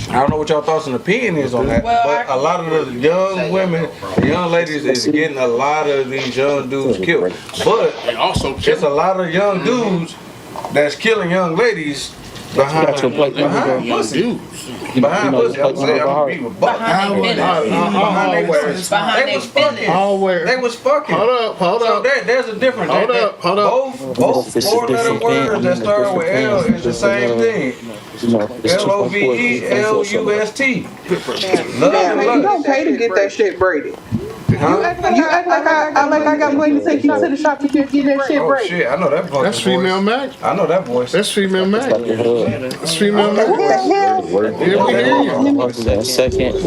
I don't know what y'all thoughts and opinion is on that, but a lot of the young women, the young ladies is getting a lot of these young dudes killed. But it's a lot of young dudes that's killing young ladies behind pussy. Behind pussy. I'm saying I'm beating a buck. Behind they was fucking. They was fucking. Hold up. So there's a difference. Hold up. Both four-letter words that start with L is the same thing. LOVELUST. You don't pay to get that shit braided. You act like I got money to take you to the shop to get that shit braided. Shit, I know that voice. That's female Mac. I know that voice. That's female Mac. That's female Mac. Yeah, we hear you. Second.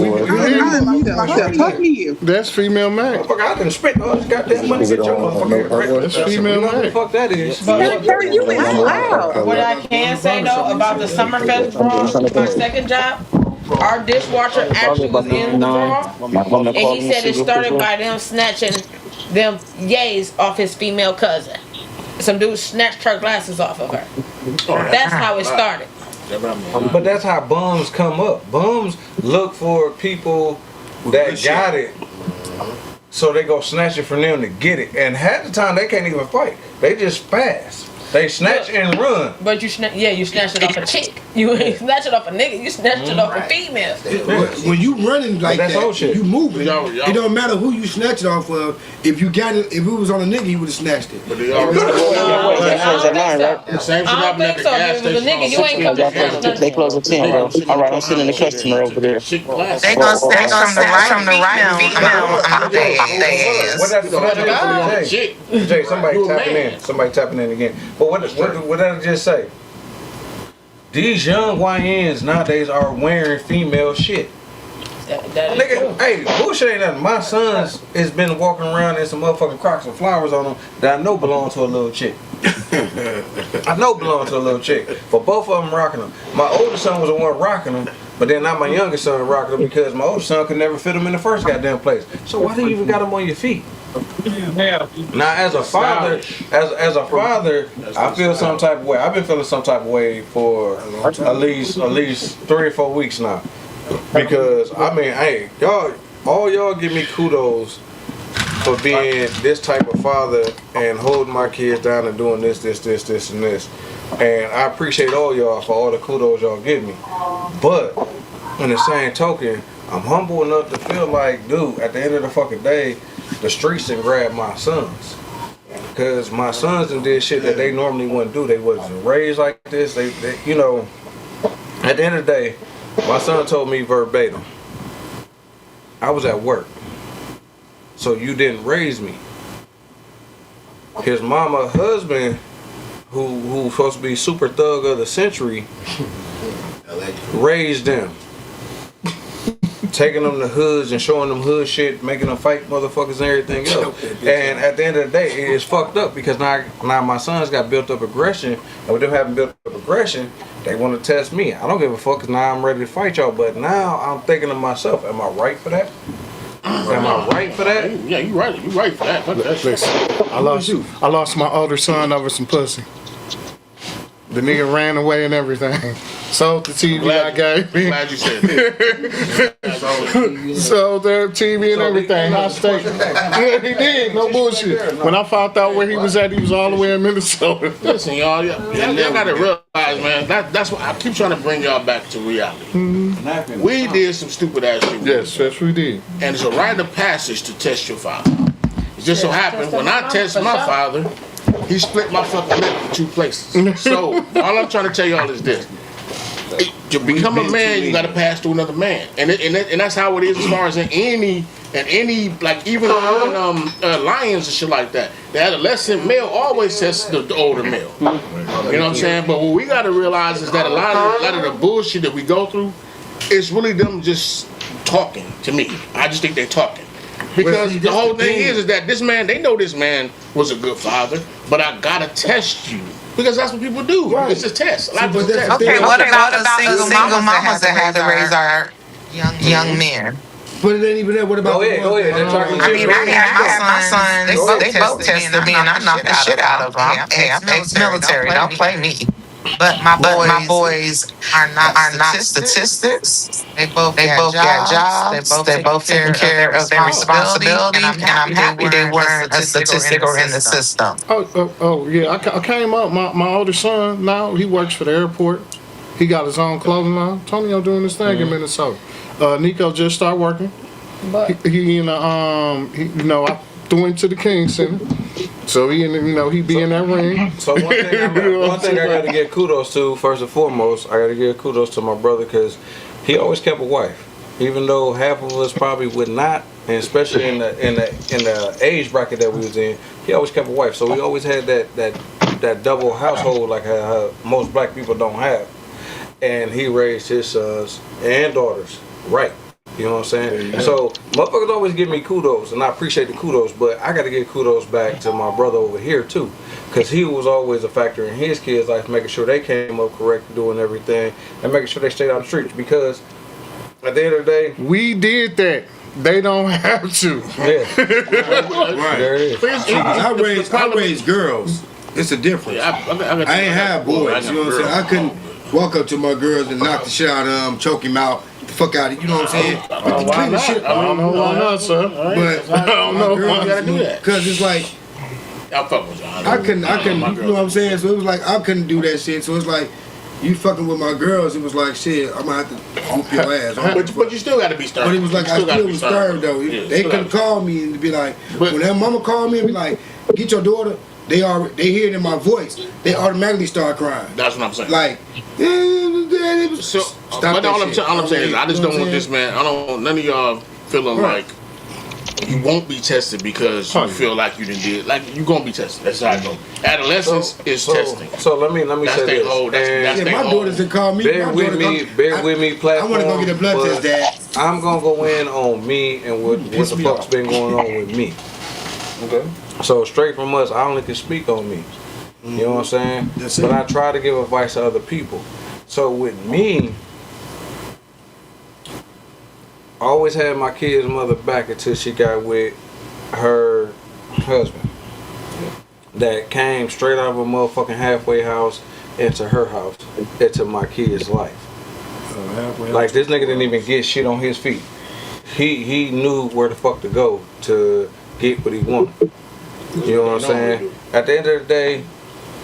Talk to you. That's female Mac. Motherfucker, I done spent all this goddamn money to get your motherfucker. That's female Mac. What the fuck that is? Terry, you is loud. What I can say though about the Summerfest brawl, my second job, our dishwasher actually was in the brawl, and he said it started by them snatching them yays off his female cousin. Some dude snatched her glasses off of her. That's how it started. But that's how bums come up. Bums look for people that got it, so they go snatch it from them to get it. And half the time they can't even fight. They just fast. They snatch and run. But you snatch it off a chick. You ain't snatch it off a nigga. You snatch it off a female. When you running like that, you moving. It don't matter who you snatch it off of. If you got it, if it was on a nigga, you would have snatched it. But they already Same shit happened at the gas station. They close at 10, bro. All right, I'm sending the customer over there. They gonna snatch from the right female. Jay, somebody tapping in again. But what did I just say? These young YNs nowadays are wearing female shit. Nigga, hey, bullshit ain't nothing. My sons has been walking around in some motherfucking Crocs with flowers on them that I know belong to a little chick. I know belong to a little chick. But both of them rocking them. My oldest son was the one rocking them, but then not my youngest son rocking them because my oldest son could never fit them in the first goddamn place. So why do you even got them on your feet? Now, as a father, I feel some type of way. I've been feeling some type of way for at least 3 or 4 weeks now. Because I mean, hey, all y'all give me kudos for being this type of father and holding my kids down and doing this, and this. And I appreciate all y'all for all the kudos y'all give me. But in the same token, I'm humble enough to feel like, dude, at the end of the fucking day, the streets done grabbed my sons. Because my sons done did shit that they normally wouldn't do. They wasn't raised like this. They, you know, at the end of the day, my son told me verbatim, I was at work, so you didn't raise me. His mama husband, who supposed to be super thug of the century, raised them. Taking them to hoods and showing them hood shit, making them fight motherfuckers and everything else. And at the end of the day, it is fucked up because now my sons got built up aggression, and with them having built up aggression, they want to test me. I don't give a fuck because now I'm ready to fight y'all, but now I'm thinking to myself, am I right for that? Am I right for that? Yeah, you right. You right for that. Listen, I lost my older son over some pussy. The nigga ran away and everything. Sold the TV I gave me. Glad you said that. Sold their TV and everything. High state. Yeah, he did. No bullshit. When I found out where he was at, he was all the way in Minnesota. Listen, y'all gotta realize, man, that's what I keep trying to bring y'all back to reality. Mm-hmm. We did some stupid ass shit. Yes, we did. And it's a rite of passage to test your father. It just so happened when I test my father, he split my fucking lip in 2 places. So all I'm trying to tell y'all is this: to become a man, you got to pass through another man, and that's how it is as far as in any like even lions and shit like that. The adolescent male always tests the older male. You know what I'm saying? But what we got to realize is that a lot of the bullshit that we go through, it's really them just talking to me. I just think they're talking. Because the whole thing is that this man, they know this man was a good father, but I gotta test you. Because that's what people do. Right. It's a test. Okay, what about the single mamas that had to raise our young men? But it ain't even that. What about? Go ahead. I mean, I had my sons. They both tested me, and I knocked the shit out of them. Hey, I'm ex-military. Don't play me. But my boys are not statistics. They both got jobs. They both taking care of their responsibility, and I'm happy they weren't a statistic or in the system. Oh yeah. I came up. My older son now he works for the airport. He got his own clothing line. Antonio doing this thing in Minnesota. Nico just started working. He I threw him to the King Center. So he be in that ring. So one thing I gotta give kudos to first and foremost, I gotta give kudos to my brother because he always kept a wife, even though half of us probably would not, and especially in the age bracket that we was in, he always kept a wife. So we always had that double household like how most black people don't have, and he raised his sons and daughters right. You know what I'm saying? So motherfuckers always give me kudos, and I appreciate the kudos, but I got to give kudos back to my brother over here too, because he was always a factor in his kids' life, making sure they came up correct, doing everything, and making sure they stayed out of the streets. Because at the end of the day, we did that. They don't have to. Yeah, right. There it is. I raised girls. It's a difference. I ain't have boys. You know what I'm saying? I couldn't walk up to my girls and knock the shit out of them, choke him out. Fuck out of you know what I'm saying? Why not? I don't know why not, sir. But I don't know why you gotta do that. Because it's like I'll fuck with y'all. I couldn't, you know what I'm saying? So it was like I couldn't do that shit. So it's like you fucking with my girls. It was like shit. I'm gonna have to whoop your ass. But you still gotta be stern. But it was like I still was stern though. Yeah, they couldn't call me and be like, when that mama called me and be like, get your daughter. They hear it in my voice. They automatically start crying. That's what I'm saying. Like, but all I'm saying is, I just don't want this man. I don't want none of y'all feeling like you won't be tested because you feel like you didn't did. Like you gonna be tested. That's how I go. Adolescence is testing. So let me say this. My daughters didn't call me. Bear with me. Platform. I want to go get a blood test, Dad. I'm gonna go in on me and what the fuck's been going on with me. Okay. So straight from us, I only can speak on me. You know what I'm saying? But I try to give advice to other people. So with me, I always had my kid's mother back until she got with her husband. That came straight out of a motherfucking halfway house into her house, into my kid's life. Like this nigga didn't even get shit on his feet. He knew where the fuck to go to get what he want. You know what I'm saying? At the end of the day,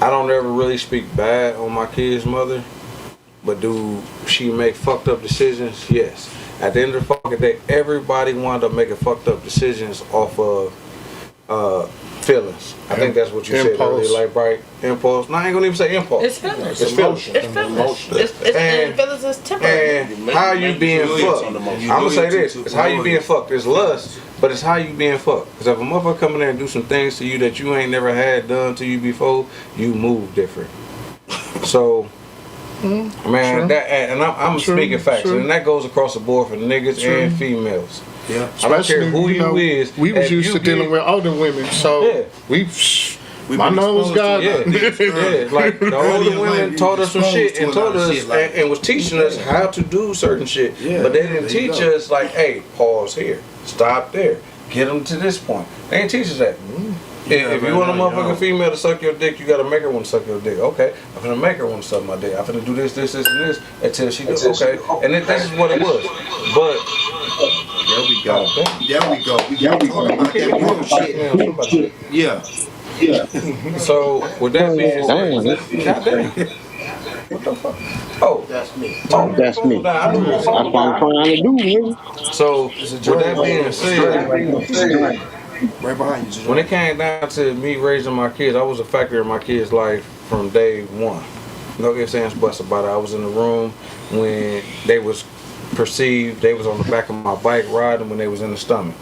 I don't ever really speak bad on my kid's mother, but do she make fucked up decisions? Yes. At the end of the fucking day, everybody wound up making fucked up decisions off of feelings. I think that's what you said earlier, like, right? Impulse. No, I ain't gonna even say impulse. It's feelings. It's feelings. It's feelings. And feelings is temporary. And how you being fucked. I'm gonna say this. It's how you being fucked. It's lust, but it's how you being fucked. Because if a motherfucker come in there and do some things to you that you ain't never had done to you before, you move different. So, man, that, and I'm speaking facts. And that goes across the board for niggas and females. Yeah, I don't care who you is. We was used to dealing with older women, so my nose got like the older women taught us some shit and told us and was teaching us how to do certain shit, but they didn't teach us like, hey, pause here, stop there, get them to this point. They didn't teach us that. If you want a motherfucking female to suck your dick, you gotta make her want to suck your dick. Okay, I'm gonna make her want to suck my dick. I'm gonna do this, and this until she does. Okay, and this is what it was. But there we go. There we go. We got to talk about that bullshit. Yeah. So with that being said, goddamn. What the fuck? Oh, that's me. Oh, that's me. That's what I'm trying to do, nigga. So with that being said, right behind you. When it came down to me raising my kids, I was a factor in my kids' life from day one. No ifs, ands, buts about it. I was in the room when they was perceived, they was on the back of my bike riding when they was in the stomach.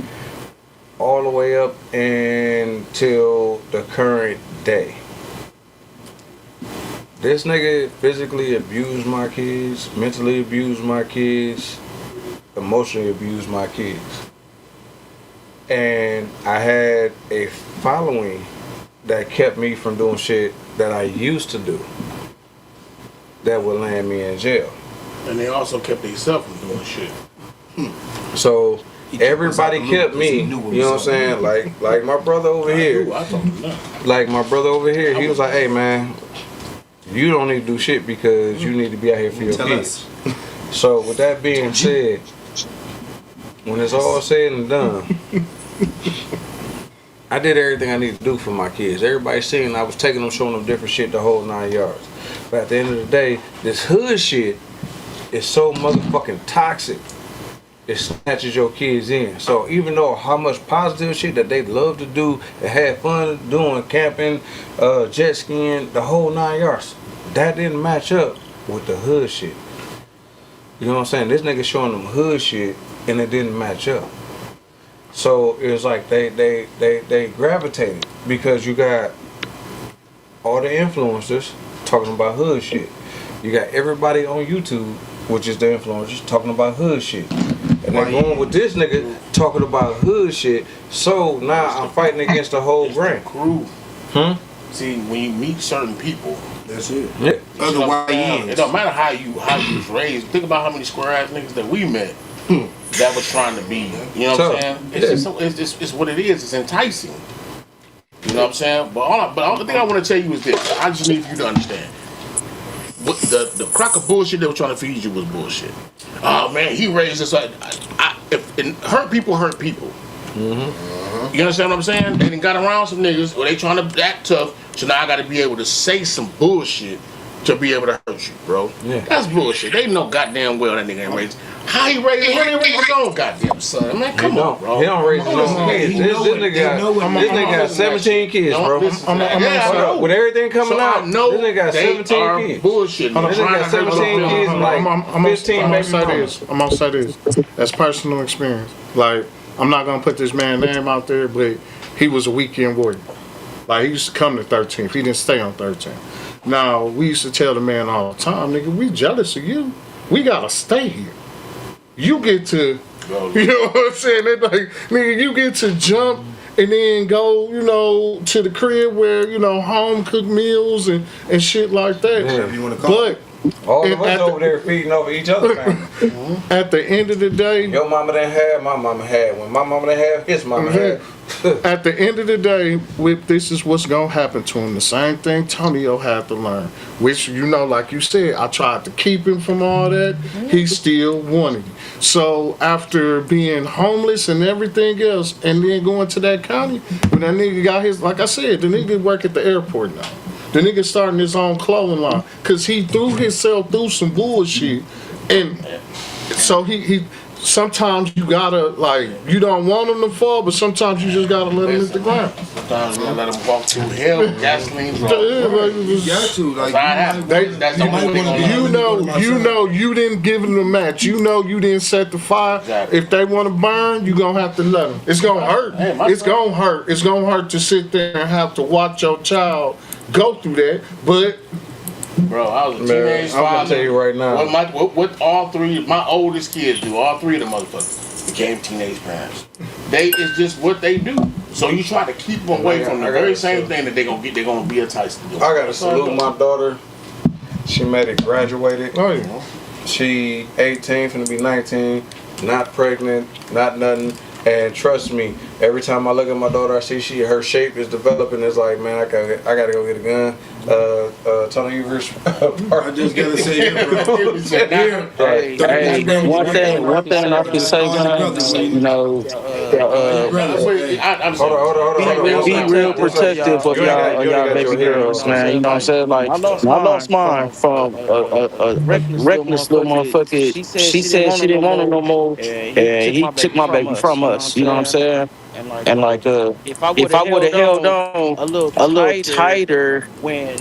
All the way up until the current day. This nigga physically abused my kids, mentally abused my kids, emotionally abused my kids. And I had a following that kept me from doing shit that I used to do that would land me in jail. And they also kept themselves from doing shit. So everybody kept me, you know what I'm saying? Like my brother over here. Like my brother over here, he was like, hey man, you don't need to do shit because you need to be out here for your kids. So with that being said, when it's all said and done, I did everything I needed to do for my kids. Everybody seen I was taking them, showing them different shit the whole 9 yards. But at the end of the day, this hood shit is so motherfucking toxic. It snatches your kids in. So even though how much positive shit that they love to do and have fun doing, camping, jet skiing, the whole 9 yards, that didn't match up with the hood shit. You know what I'm saying? This nigga showing them hood shit and it didn't match up. So it was like they gravitated because you got all the influencers talking about hood shit. You got everybody on YouTube, which is the influencers, talking about hood shit. And they're going with this nigga talking about hood shit. So now I'm fighting against the whole grain. See, when you meet certain people, that's it. Yeah. Otherwise, it don't matter how you was raised. Think about how many square ass niggas that we met that was trying to be. You know what I'm saying? It's what it is. It's enticing. You know what I'm saying? But the only thing I want to tell you is this. I just need you to understand. What the crock of bullshit they were trying to feed you was bullshit. Oh man, he raised us. Hurt people hurt people. You understand what I'm saying? They done got around some niggas where they trying to act tough, so now I got to be able to say some bullshit to be able to hurt you, bro. Yeah. That's bullshit. They know goddamn well that nigga ain't raised. How he raised his own goddamn son? Man, come on, bro. He don't raise his own kids. This nigga got 17 kids, bro. With everything coming out, this nigga got 17 kids. Bullshit. This nigga got 17 kids and like 15 baby mamas. I'm gonna say this. That's personal experience. Like, I'm not gonna put this man's name out there, but he was a weekend warrior. Like, he used to come to 13th. He didn't stay on 13th. Now, we used to tell the man all the time, nigga, we jealous of you. We gotta stay here. You get to, you know what I'm saying? They like, nigga, you get to jump and then go, you know, to the crib where, you know, home cooked meals and shit like that. Yeah, you wanna call but All of us over there feeding over each other. At the end of the day, your mama didn't have, my mama had. When my mama didn't have, his mama had. At the end of the day, this is what's gonna happen to him. The same thing Tonio had to learn. Which, you know, like you said, I tried to keep him from all that. He still wanted it. So after being homeless and everything else, and then going to that county, when that nigga got his, like I said, the nigga work at the airport now. The nigga starting his own clothing line. Cause he threw himself through some bullshit. And so he sometimes you gotta, like, you don't want them to fall, but sometimes you just gotta let them hit the ground. Sometimes you gotta let them walk through hell, gasoline. You got to, like, you know, you didn't give them the match. You know, you didn't set the fire. Exactly. If they want to burn, you gonna have to let them. It's gonna hurt. It's gonna hurt. It's gonna hurt to sit there and have to watch your child go through that. But bro, I was a teenage father. I'm gonna tell you right now. What all three, my oldest kids do, all three of the motherfuckers became teenage parents. It's just what they do. So you try to keep them away from the very same thing that they're gonna be enticed to do. I gotta salute my daughter. She made it, graduated. Oh yeah. She 18, finna be 19, not pregnant, not nothing. And trust me, every time I look at my daughter, I see her shape is developing. It's like, man, I gotta go get a gun. Tony, you I just gotta say it, bro. Hey, one thing I can say, you know, be real protective of y'all baby girls, man. You know what I'm saying? Like, I lost mine from a reckless little motherfucker. She said she didn't want it no more, and he took my baby from us. You know what I'm saying? And like, if I would have held on a little tighter when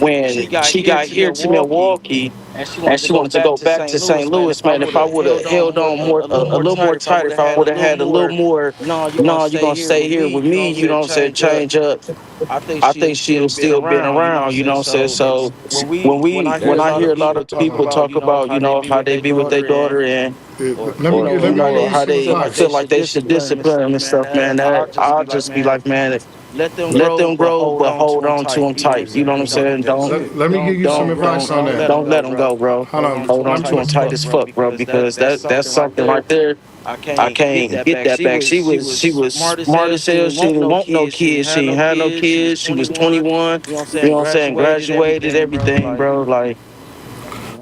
she got here to Milwaukee and she wanted to go back to St. Louis, man, if I would have held on a little more tighter, if I would have had a little more, no, you're gonna stay here with me, you know what I'm saying, change up, I think she'd have still been around, you know what I'm saying? So when I hear a lot of people talk about, you know, how they be with their daughter and how they feel like they should discipline them and stuff, man, I'll just be like, man, let them grow, but hold on to them tight. You know what I'm saying? Let me give you some advice on that. Don't let them go, bro. Hold on to them tight as fuck, bro, because that's something right there. I can't get that back. She was smart as hell. She didn't want no kids. She didn't have no kids. She was 21. You know what I'm saying? Graduated, everything, bro. Like,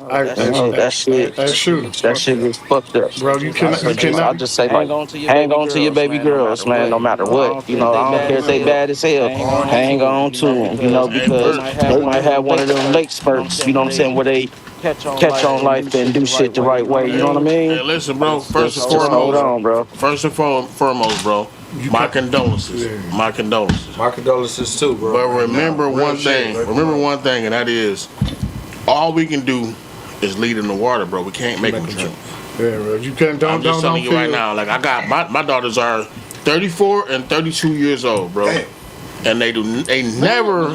that shit was fucked up, bro. You cannot. I just say, like, hang on to your baby girls, man. No matter what, you know. I don't care if they bad as hell. Hang on to them, you know, because they might have one of them late spurts. You know what I'm saying? Where they catch on life and do shit the right way. You know what I mean? Hey, listen, bro. First and foremost, hold on, bro. First and foremost, bro. My condolences. My condolences. My condolences too, bro. But remember one thing. Remember one thing, and that is, all we can do is lead in the water, bro. We can't make them drink. Yeah, bro. You can't. I'm just telling you right now. Like, I got my daughters are 34 and 32 years old, bro. Damn. And they never,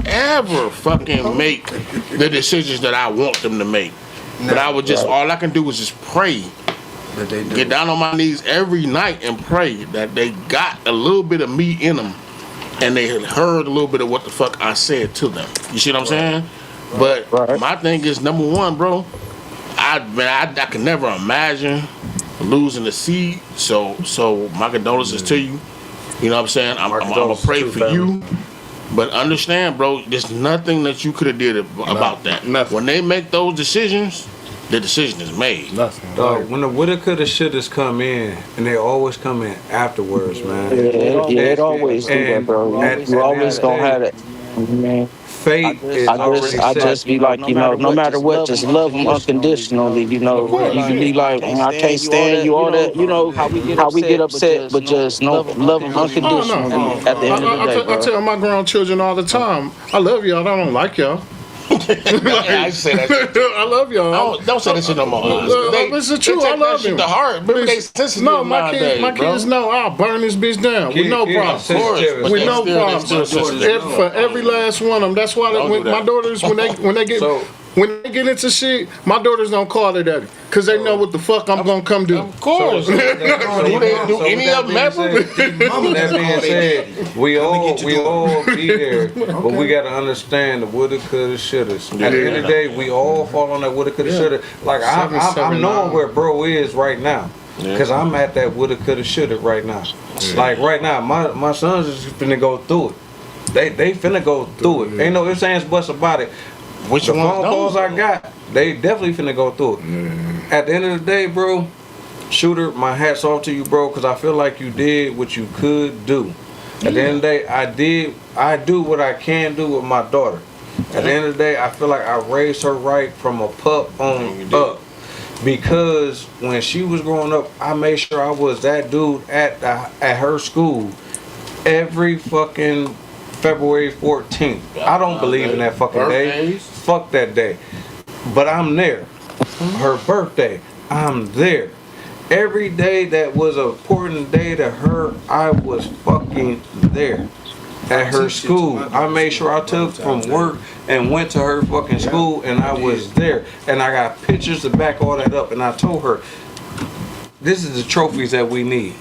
ever fucking make the decisions that I want them to make. But I would just, all I can do is just pray. Get down on my knees every night and pray that they got a little bit of me in them, and they had heard a little bit of what the fuck I said to them. You see what I'm saying? But my thing is, number one, bro, I can never imagine losing the seed. So my condolences to you. You know what I'm saying? I'm gonna pray for you. But understand, bro, there's nothing that you could have did about that. Nothing. When they make those decisions, the decision is made. Nothing. When the woulda, coulda, shouldas come in, and they always come in afterwards, man. It always do that, bro. You always gonna have it. Man. Fate is I just be like, you know, no matter what, just love them unconditionally. You know, you can be like, I can't stand you, all that. You know how we get upset, but just love them unconditionally. At the end of the day, I tell my grown children all the time, I love y'all. I don't like y'all. I say that shit. I love y'all. Don't say that shit no more. This is true. I love them. The heart. Remember they sensitive. No, my kids know I'll burn this bitch down with no problem. With no problem. For every last one of them. That's why when my daughters when they get when they get into shit, my daughters don't call their daddy because they know what the fuck I'm gonna come do. Of course. Do any of them ever? That being said, we all be there, but we gotta understand the woulda, coulda, shouldas. At the end of the day, we all fall on that woulda, coulda, shoulda. Like I'm knowing where bro is right now. Cause I'm at that woulda, coulda, shoulda right now. Like right now, my sons is finna go through it. They finna go through it. Ain't no ifs, ands, buts about it. The phone calls I got, they definitely finna go through it. At the end of the day, bro, Shooter, my hat's off to you, bro, because I feel like you did what you could do. At the end of the day, I do what I can do with my daughter. At the end of the day, I feel like I raised her right from a pup on up. Because when she was growing up, I made sure I was that dude at her school every fucking February 14th. I don't believe in that fucking day. Fuck that day. But I'm there. Her birthday, I'm there. Every day that was an important day to her, I was fucking there. At her school, I made sure I took from work and went to her fucking school, and I was there. And I got pictures to back all that up, and I told her, this is the trophies that we need.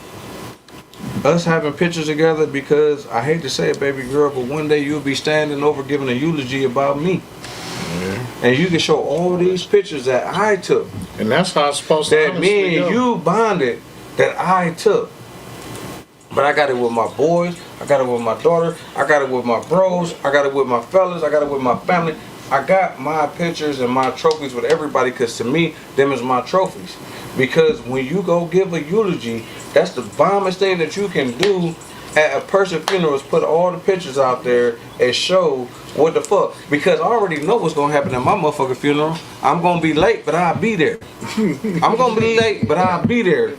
Us having pictures together, because I hate to say it, baby girl, but one day you'll be standing over giving a eulogy about me. And you can show all these pictures that I took. And that's how it's supposed to be. That me and you bonded, that I took. But I got it with my boys, I got it with my daughter, I got it with my bros, I got it with my fellas, I got it with my family. I got my pictures and my trophies with everybody, because to me, them is my trophies. Because when you go give a eulogy, that's the bombest thing that you can do at a person's funeral, is put all the pictures out there and show what the fuck. Because I already know what's gonna happen at my motherfucking funeral. I'm gonna be late, but I'll be there. I'm gonna be late, but I'll be there.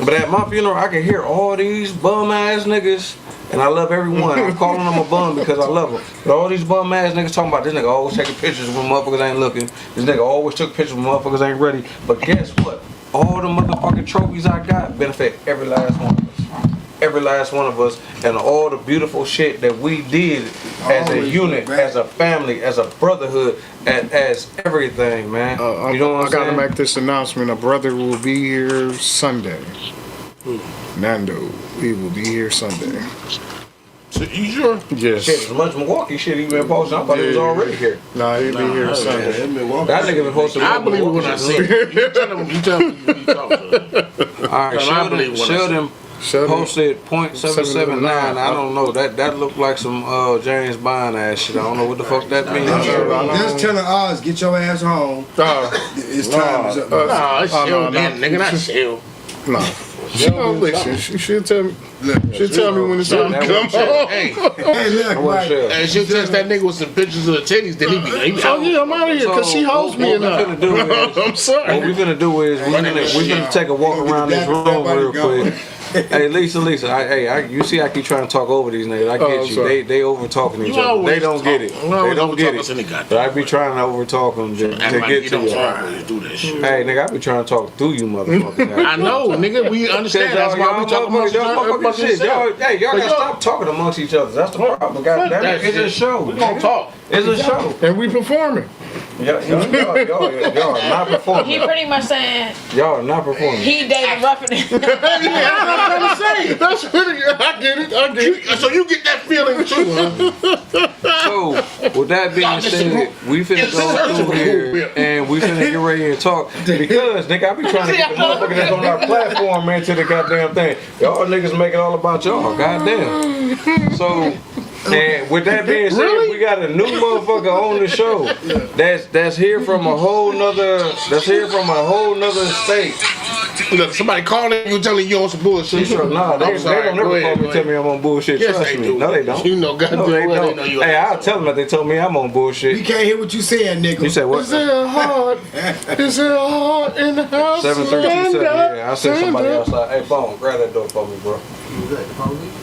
But at my funeral, I can hear all these bum ass niggas, and I love everyone. I'm calling them a bum because I love them. But all these bum ass niggas talking about this nigga always taking pictures when motherfuckers ain't looking. This nigga always took pictures when motherfuckers ain't ready. But guess what? All the motherfucking trophies I got benefit every last one of us. Every last one of us, and all the beautiful shit that we did as a unit, as a family, as a brotherhood, as everything, man. You know what I'm saying? I gotta make this announcement. A brother will be here Sunday. Nando, he will be here Sunday. So you sure? Yes. Shit, as much Milwaukee shit he been posting, I thought he was already here. Nah, he'll be here Sunday. That nigga been posting. I believe it when I see it. You tell him when you talk to him. Alright, Sheldon posted .779. I don't know. That looked like some James Bond ass shit. I don't know what the fuck that means. Just telling Oz, get your ass home. It's time. No, it's chill, nigga, not chill. No. She don't listen. She'll tell me. She'll tell me when it's time to come home. Hey, and she'll text that nigga with some pictures of the titties. Then he be oh yeah, I'm out of here because she holds me enough. I'm sorry. What we finna do is we finna take a walk around this room real quick. Hey, Lisa, you see I keep trying to talk over these niggas. I get you. They over talking each other. They don't get it. They don't get it. But I be trying to over talk them to get to you. Hey, nigga, I be trying to talk through you motherfuckers. I know, nigga. We understand. That's why we talk amongst each other. Hey, y'all gotta stop talking amongst each other. That's the problem. Goddamn, it's a show. We gonna talk. It's a show. And we performing. Y'all are not performing. He pretty much saying y'all are not performing. he dated roughing it. I'm trying to say. That's really, I get it. So you get that feeling too, huh? So, with that being said, we finna go through here and we finna get ready and talk. Because, nigga, I be trying to get the motherfucker that's on our platform, man, to the goddamn thing. Y'all niggas make it all about y'all. Goddamn. So, and with that being said, we got a new motherfucker on the show that's here from a whole nother state. Look, somebody calling you telling you on some bullshit. Nah, they don't ever call me and tell me I'm on bullshit. Yes, Trust they me. do. No, they don't. You know, goddamn no, they well don't. they know you. Hey, I'll tell them that they told me I'm on bullshit. We can't hear what you saying, nigga. You said what? Is there a heart? Is there a heart in the house? 7:37. Yeah, I sent somebody outside. Hey, Bone, grab that door for me, bro.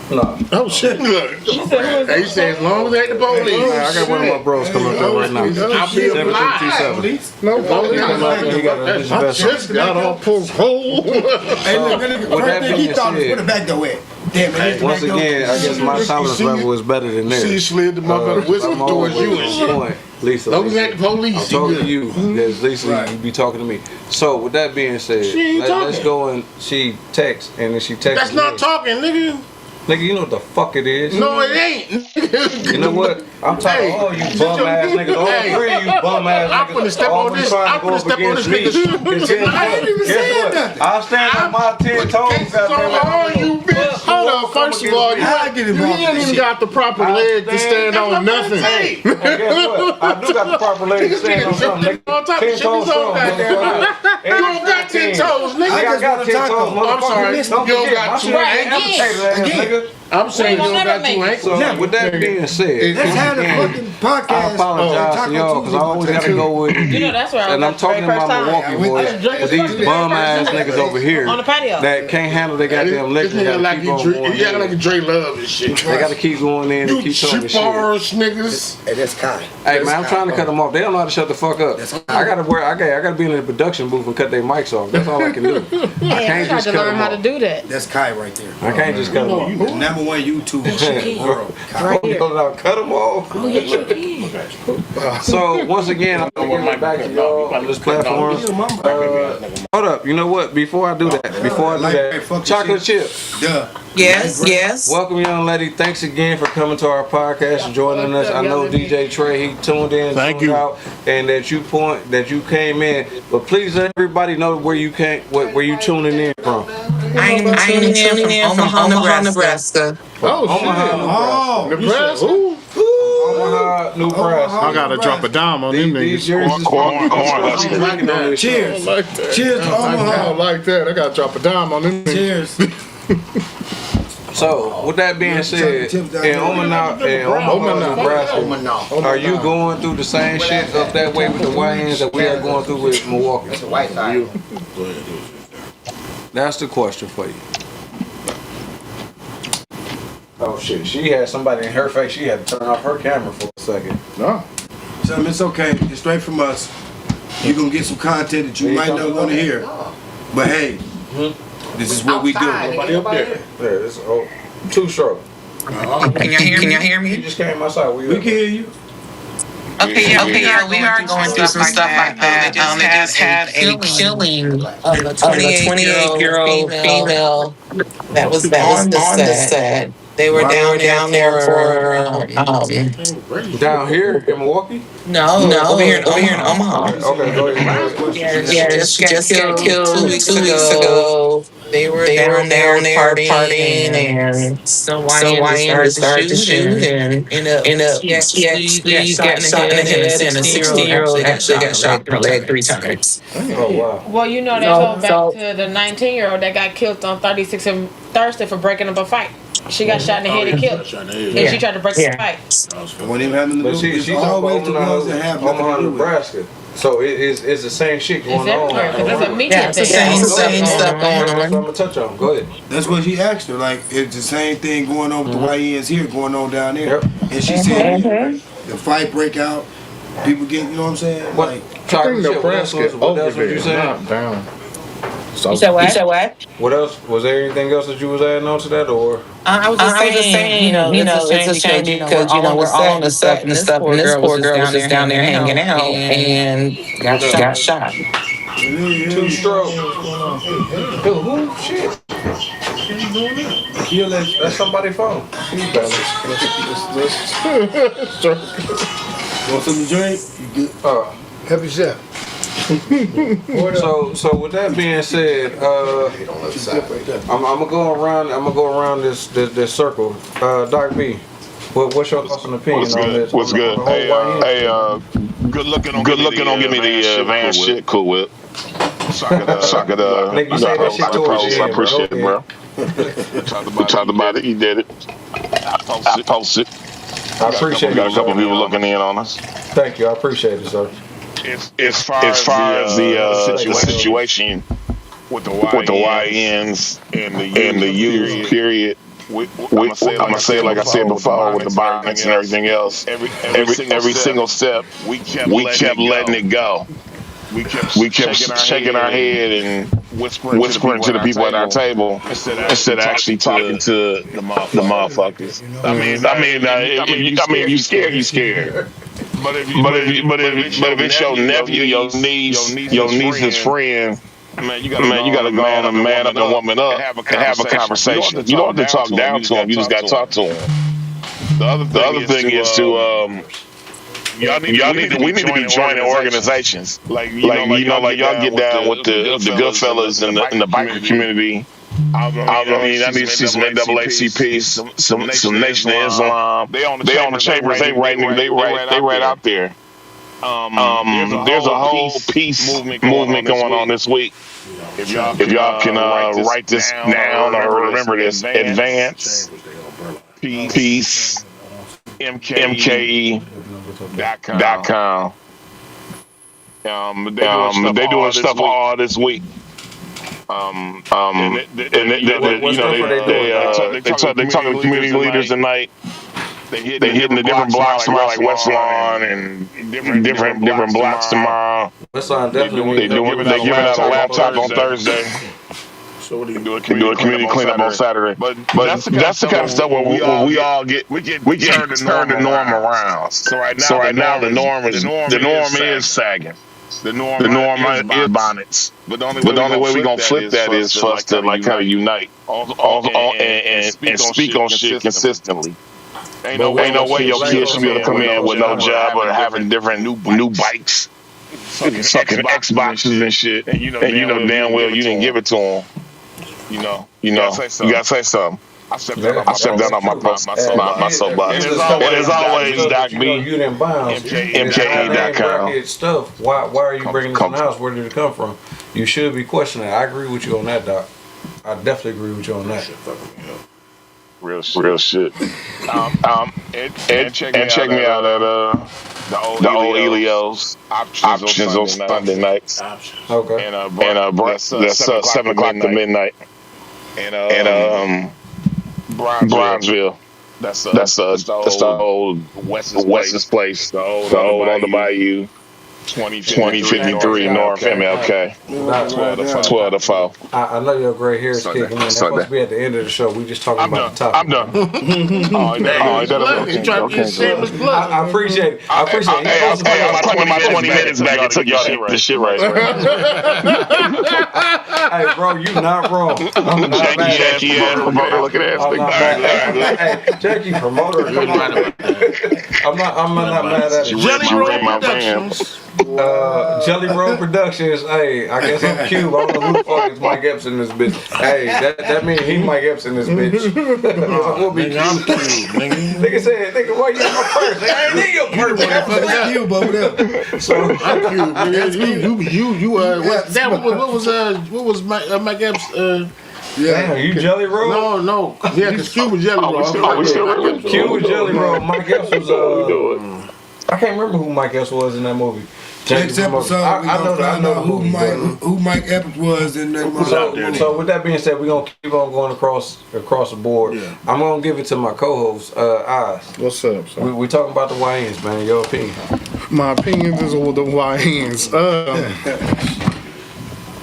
No. Oh shit! Look, he said as long as they ain't the police. I got one of my bros coming up there right now. I'll be 7:37. No police. I just got off his hole. Hey, look, first thing he thought was where the back door at. Damn it. Once again, I guess my tolerance level is better than theirs. She slid the motherfucker whistle towards you and shit. Lisa. Don't be at the police. I'm talking to you. Yes, Lisa, you be talking to me. So with that being said, let's go and she texts and then she texts. That's not talking, nigga. Nigga, you know what the fuck it is? No, it ain't. You know what? I'm talking all you bum ass niggas. All three of you bum ass niggas. I'm gonna step on this. I'm gonna step on this nigga. I ain't even saying nothing. I'll stand on my 10 toes. You bitch. Hold on. First of all, you ain't even got the proper leg to stand on nothing. Hey, guess what? I do got the proper leg to stand on something. On top of shit, you don't got 10 toes, nigga. I got 10 toes, motherfucker. I'm sorry. You don't got 2 ankles. I'm saying you don't got 2 ankles. So with that being said, let's have a fucking podcast. I apologize to y'all because I always got to go with You know, that's where and I'm talking about Milwaukee boys with these bum ass niggas over here on the patio that can't handle their goddamn liquor. They gotta keep on going. You act like Dre Love and shit. They gotta keep going in and keep talking shit. Niggas. Hey, that's Kai. Hey man, I'm trying to cut them off. They don't know how to shut the fuck up. I gotta be in the production booth and cut their mics off. That's all I can do. I can't just cut them off. to do that. That's Kai right there. I can't just cut them off. Number one YouTube. Right here. Cut them off. Oh, yes, you can. So once again, I'm gonna get back to y'all on this platform. Hold up, you know what? Before I do that, chocolate chip. Yes. Welcome, young lady. Thanks again for coming to our podcast and joining us. I know DJ Trey, he tuned in, tuned out, and that you came in. But please let everybody know where you tuning in from. I'm tuning in from Omaha, Nebraska. Omaha, Nebraska. Omaha, Nebraska. I gotta drop a dime on them niggas. Cheers. Cheers to I Omaha. don't like that. I gotta drop a dime on them niggas. Cheers. So, with that being said, in Omaha, Nebraska, are you going through the same shit up that way with the YNs that we are going through with Milwaukee? That's the white side. That's the question for you. Oh shit, she had somebody in her face. She had to turn off her camera for a second. No. So it's okay. It's straight from us. You're going to get some content that you might not want to hear. But hey, this is what we do. Nobody up there. Yeah, it's too short. Can y'all hear me? You just came outside. We can hear you. Okay, yeah, we are going through some stuff like that. They just had a killing of a 28-year-old female that was on the set. They were down there for down here in Milwaukee? No, over here in Omaha. Okay, go ahead. Yeah, she just got killed 2 weeks ago. They were down there partying and some YN started to shoot and she actually got shot in the head and a 60-year-old actually got shot in her leg 3 times. Oh wow. Well, you know, that goes back to the 19-year-old that got killed on 36 and Thursday for breaking up a fight. She got shot in the head and killed. And she tried to break the fight. But she's always the ones that have Omaha, Nebraska. So it's the same shit going on. It's a media thing. It's the same stuff going on. I'm gonna touch on. Go ahead. That's what she asked her. Like, it's the same thing going on with the YNs here, going on down there. And she said, the fight break out, people get, you know what I'm saying? I think Nebraska over there, not down. You said what? What else? Was there anything else that you was adding on to that, or? I was just saying, you know, it's a shame because we're all on the set and this poor girl was just down there hanging out and got shot. Two strokes. Who? Shit. That's somebody's phone. Want something to drink? You good? Happy chef. So with that being said, I'm gonna go around this circle. Doc B, what's your thoughts and opinion on this? What's good? Hey, good looking on give me the van shit, Cool Whip. So I could I appreciate it, bro. We talked about it. You did it. I posted. I appreciate it. Got a couple people looking in on us. Thank you. I appreciate it, sir. As far as the situation with the YNs and the youth period, I'm gonna say like I said before with the bikes and everything else. Every single step, we kept letting it go. We kept shaking our head and whispering to the people at our table instead of actually talking to the motherfuckers. I mean, you scared. But if it's your nephew, your niece, your niece's friend, man, you gotta go on and man up and woman up and have a conversation. You don't have to talk down to them. You just gotta talk to them. The other thing is to we need to be joining organizations. Like y'all get down with the good fellas in the biker community. I need to see some NAACP, some Nation of Islam. They on the chambers. They right out there. There's a whole peace movement going on this week. If y'all can write this down or remember this, advance peace mke.com. They doing stuff all this week. They talking to community leaders tonight. They hitting the different blocks tomorrow, like West Lawn and different blocks tomorrow. West Lawn definitely. They giving out a laptop on Thursday. So what do you Do a community cleanup on Saturday. But that's the kind of stuff where we all get turned the norm around. So right now the norm is sagging. The norm is bonnets. But the only way we gonna flip that is for us to like kind of unite and speak on shit consistently. Ain't no way your kids should be able to come in with no job or having different new bikes, sucking Xboxes and shit, and you know damn well you didn't give it to them. You gotta say something. I stepped down on my soapbox. And as always, Doc B, MKE.com. Stuff. Why are you bringing this in the house? Where did it come from? You should be questioning it. I agree with you on that, Doc. I definitely agree with you on that. Real shit. And check me out at the old Elio's options on Sunday nights. Okay. And that's 7 o'clock to midnight. And Bronzeville. That's the old West's place. The old on the Bayou. 2053 North MLK. 12 to 4. I know your gray hair is kicking in. That's supposed to be at the end of the show. We just talking about the topic. I'm done. I appreciate it. Hey, I was claiming my 20 minutes back. It took y'all the shit right. Hey, bro, you not wrong. I'm not mad. Jackie, promoter looking ass. Hey, Jackie, promoter. Come on. I'm not mad at it. Jelly Roll Productions. Jelly Roll Productions. Hey, I guess I'm Cube. I don't know who the fuck is Mike Epps in this bitch. Hey, that means he Mike Epps in this bitch. We'll be Cube. Nigga said, nigga, why you in my purse? Nigga, I ain't in your purse. That's Cube over there. So I'm Cube. What was Mike Epps? Yeah, you Jelly Roll? No. Yeah, because Cube was Jelly Roll. Cube was Jelly Roll. Mike Epps was I can't remember who Mike Epps was in that movie. Next episode, I know who Mike Epps was in that movie. So with that being said, we're going to keep on going across the board. Yeah. I'm going to give it to my co-host, Oz. What's up, son? We talking about the YNs, man. Your opinion. My opinion is with the YNs.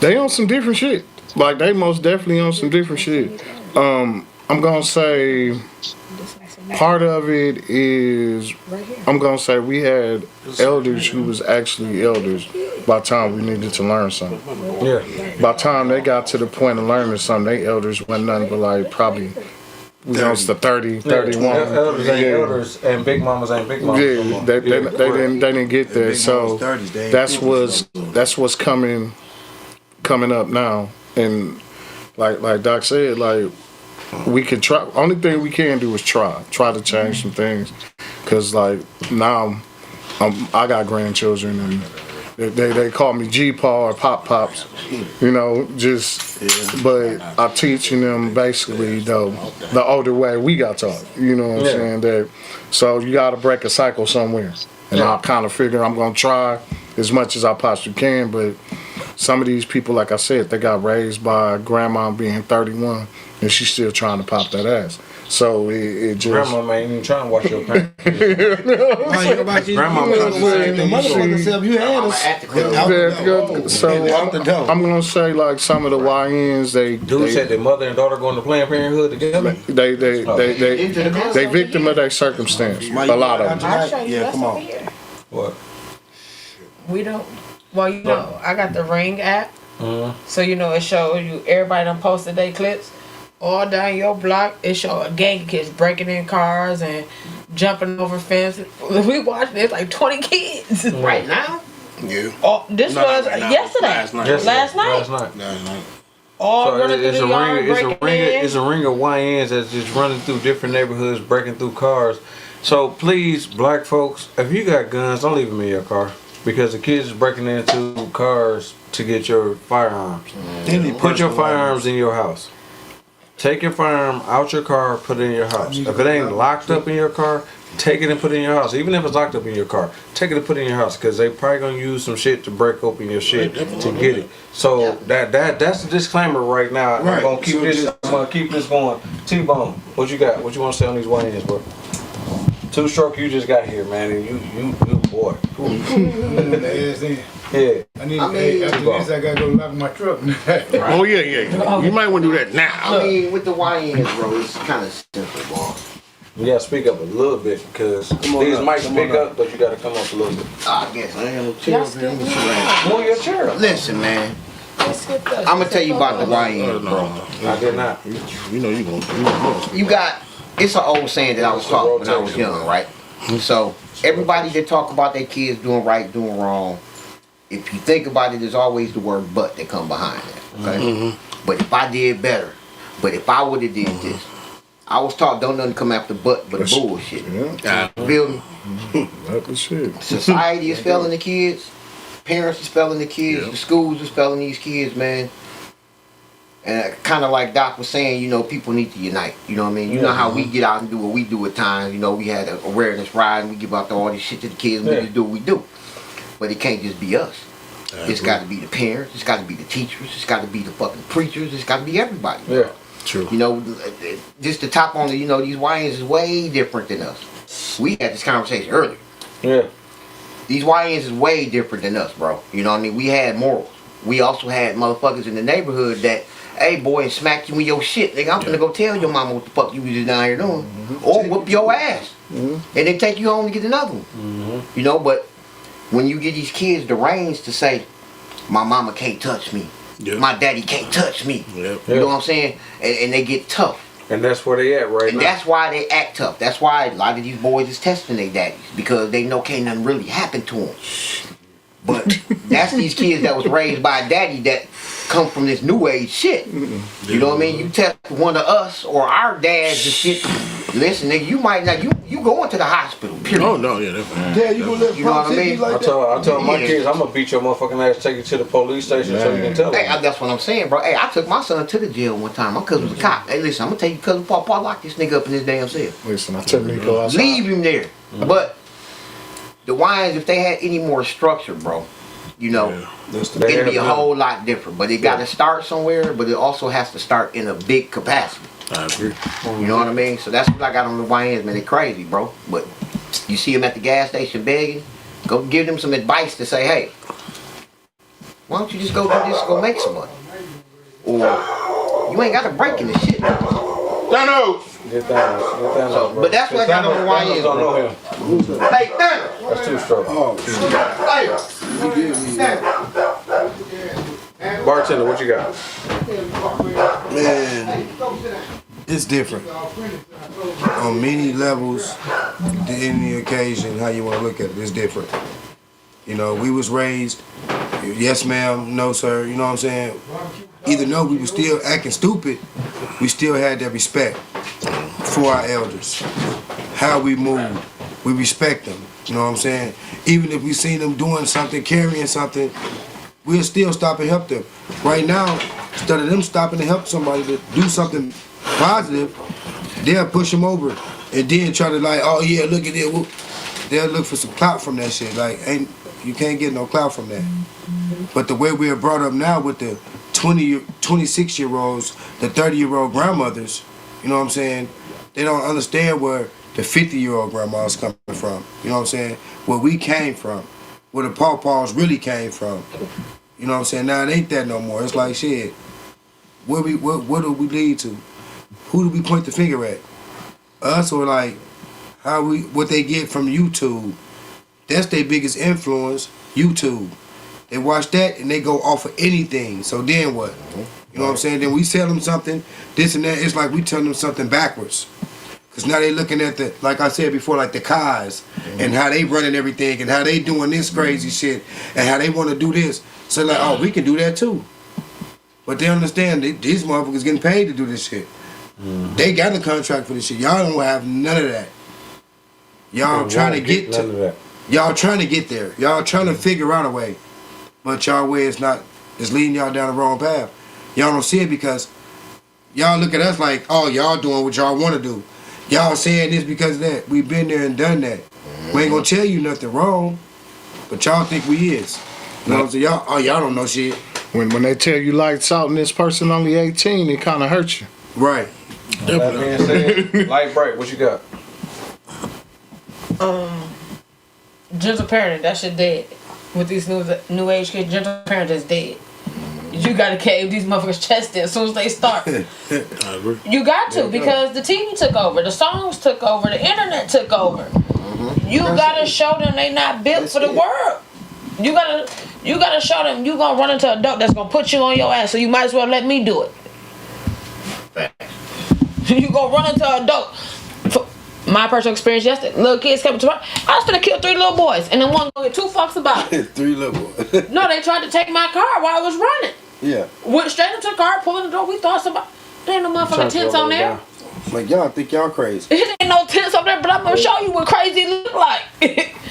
They on some different shit. Like, they most definitely on some different shit. I'm going to say part of it is, I'm going to say we had elders who was actually elders by the time we needed to learn something. Yeah. By the time they got to the point of learning something, they elders wasn't nothing but like probably, the 30, 31. Elders ain't elders and big mamas ain't big mamas. Yeah, they didn't get there. So that's what's coming up now. And like Doc said, like, we can try. Only thing we can do is try to change some things, cause like now, I got grandchildren and they call me G-Paw or Pops, but I'm teaching them basically the older way we got taught. You know what I'm saying? That so you got to break a cycle somewhere, and I kind of figure I'm gonna try as much as I possibly can, but some of these people, like I said, they got raised by grandma being 31. And she's still trying to pop that ass. So it just... Grandma ain't even trying to wash your pants. Grandma trying to say the motherfucker self you had us. So I'm going to say, like, some of the YNs, Dude said their mother and daughter going to Planned Parenthood together? They victim of their circumstance. A lot of them. Yeah, come on. What? We don't. Well, you know, I got the Ring app, so you know it shows you everybody done posted their clips. All down your block, it show a gang of kids breaking in cars and jumping over fences. We watched it, it's like 20 kids right now. Yeah. Oh, this was yesterday. Last night. All So running through the yard, breaking in. it's a ring of YNs that's just running through different neighborhoods, breaking through cars. So please, black folks, if you got guns, don't leave them in your car. Because the kids is breaking into cars to get your firearms. Put your firearms in your house. Take your firearm out your car, put it in your house. If it ain't locked up in your car, take it and put it in your house. Even if it's locked up in your car, take it and put it in your house. Because they probably going to use some shit to break open your shit to get it. So that's the disclaimer right now. I'm going to keep this going. T-Bone, what you got? What you want to say on these YNs, bro? Two stroke you just got here, man, and you boy. Yeah. After this, I gotta go lock my truck. Oh yeah. You might want to do that now. I mean, with the YNs, bro, it's kind of simple, bro. You gotta speak up a little bit because these might speak up, but you gotta come up a little bit. I guess I ain't got no chair up here. Move your chair up. Listen, man. I'm gonna tell you about the YNs, bro. I did not. You know you gonna. You got. It's an old saying that I was taught when I was young, right? So everybody that talk about their kids doing right, doing wrong, if you think about it, there's always the word "but" that come behind it. Okay. But if I did better, but if I would have did this, I was taught don't nothing come after but bullshit. Feel me? Society is failing the kids. Parents is failing the kids. The schools is failing these kids, man. And kind of like Doc was saying, you know, people need to unite. You know what I mean? You know how we get out and do what we do at times. You know, we had an awareness ride and we give out all this shit to the kids and we just do what we do. But it can't just be us. It's got to be the parents. It's got to be the teachers. It's got to be the fucking preachers. It's got to be everybody. Yeah, true. You know, just to top on the, you know, these YNs is way different than us. We had this conversation earlier. Yeah. These YNs is way different than us, bro. You know what I mean? We had morals. We also had motherfuckers in the neighborhood that, hey boy, and smack you with your shit. Nigga, I'm finna go tell your mama what the fuck you was just down here doing. Or whoop your ass. And then take you home to get another one. You know, but when you get these kids the reins to say, my mama can't touch me. My daddy can't touch me. You know what I'm saying? And they get tough. And that's where they at right now. And that's why they act tough. That's why a lot of these boys is testing their daddies. Because they know can't nothing really happen to them. But that's these kids that was raised by a daddy that come from this new age shit. You know what I mean? You test one of us or our dads and shit. Listen, nigga, you might not. You going to the hospital. Period. Oh no, yeah. Dad, you gonna let you know what I mean? Like I told my kids, I'm gonna beat your motherfucking ass, take you to the police station so you can tell them. Hey, that's what I'm saying, bro. Hey, I took my son to the jail one time. My cousin was a cop. Hey, listen, I'm gonna take you cousin Paul lock this nigga up in his damn cell. Listen, I took Nico outside. Leave him there. But the Wines, if they had any more structure, bro, you know, it'd be a whole lot different. But it got to start somewhere, but it also has to start in a big capacity. I agree. You know what I mean? So that's what I got on the YNs, man. They crazy, bro. But you see them at the gas station begging, go give them some advice to say, hey, why don't you just go do this and go make some money? Or you ain't got to break in this shit. No. Get down, so, but that's what I got on the YNs. Don't know him. Hey, Thanos. That's too strong. Bartender, what you got? Man, it's different. On many levels, any occasion, how you want to look at it, it's different. You know, we was raised, yes ma'am, no sir, you know what I'm saying? Even though we were still acting stupid, we still had that respect for our elders. How we move, we respect them, you know what I'm saying? Even if we seen them doing something, carrying something, we'll still stop and help them. Right now, instead of them stopping to help somebody to do something positive, they'll push them over and then try to like, oh yeah, look at it. They'll look for some clout from that shit. Like, you can't get no clout from that. But the way we're brought up now with the 26-year-olds, the 30-year-old grandmothers, you know what I'm saying? They don't understand where the 50-year-old grandma's coming from. You know what I'm saying? Where we came from. Where the pawpaws really came from. You know what I'm saying? Now it ain't that no more. It's like shit. What do we lead to? Who do we point the finger at? Us or like what they get from YouTube That's their biggest influence, YouTube. They watch that and they go off of anything. So then what? You know what I'm saying? Then we tell them something, this and that. It's like we tell them something backwards. Because now they looking at the, like I said before, like the cars and how they running everything and how they doing this crazy shit and how they want to do this. So like, oh, we can do that too. But they understand these motherfuckers getting paid to do this shit. They got a contract for this shit. Y'all don't have none of that. Y'all trying to get to, y'all trying to get there. Y'all trying to figure out a way. But y'all way is not, is leading y'all down the wrong path. Y'all don't see it because y'all look at us like, oh, y'all doing what y'all want to do. Y'all saying this because of that. We've been there and done that. We ain't gonna tell you nothing wrong, but y'all think we is. You know what I'm saying? Y'all, oh, y'all don't know shit. When they tell you lights out and this person only 18, it kind of hurts you. Right. That being said, light bright, what you got? Gentle parenting, that shit dead. With these new age kids, gentle parenting is dead. You gotta cave these motherfuckers' chest in as soon as they start. I agree. You got to, because the TV took over, the songs took over, the internet took over. You gotta show them they not built for the world. You gotta show them you gonna run into an adult that's gonna put you on your ass, so you might as well let me do it. You gonna run into an adult. My personal experience yesterday, little kids coming to my, I was gonna kill 3 little boys, and then one gonna get 2 fucks about it. 3 little boys. No, they tried to take my car while I was running. Yeah. Went straight into the car, pulling the door. We thought somebody, there ain't no motherfucking tents on there. Like, y'all think y'all crazy. It ain't no tents up there, but I'm gonna show you what crazy look like.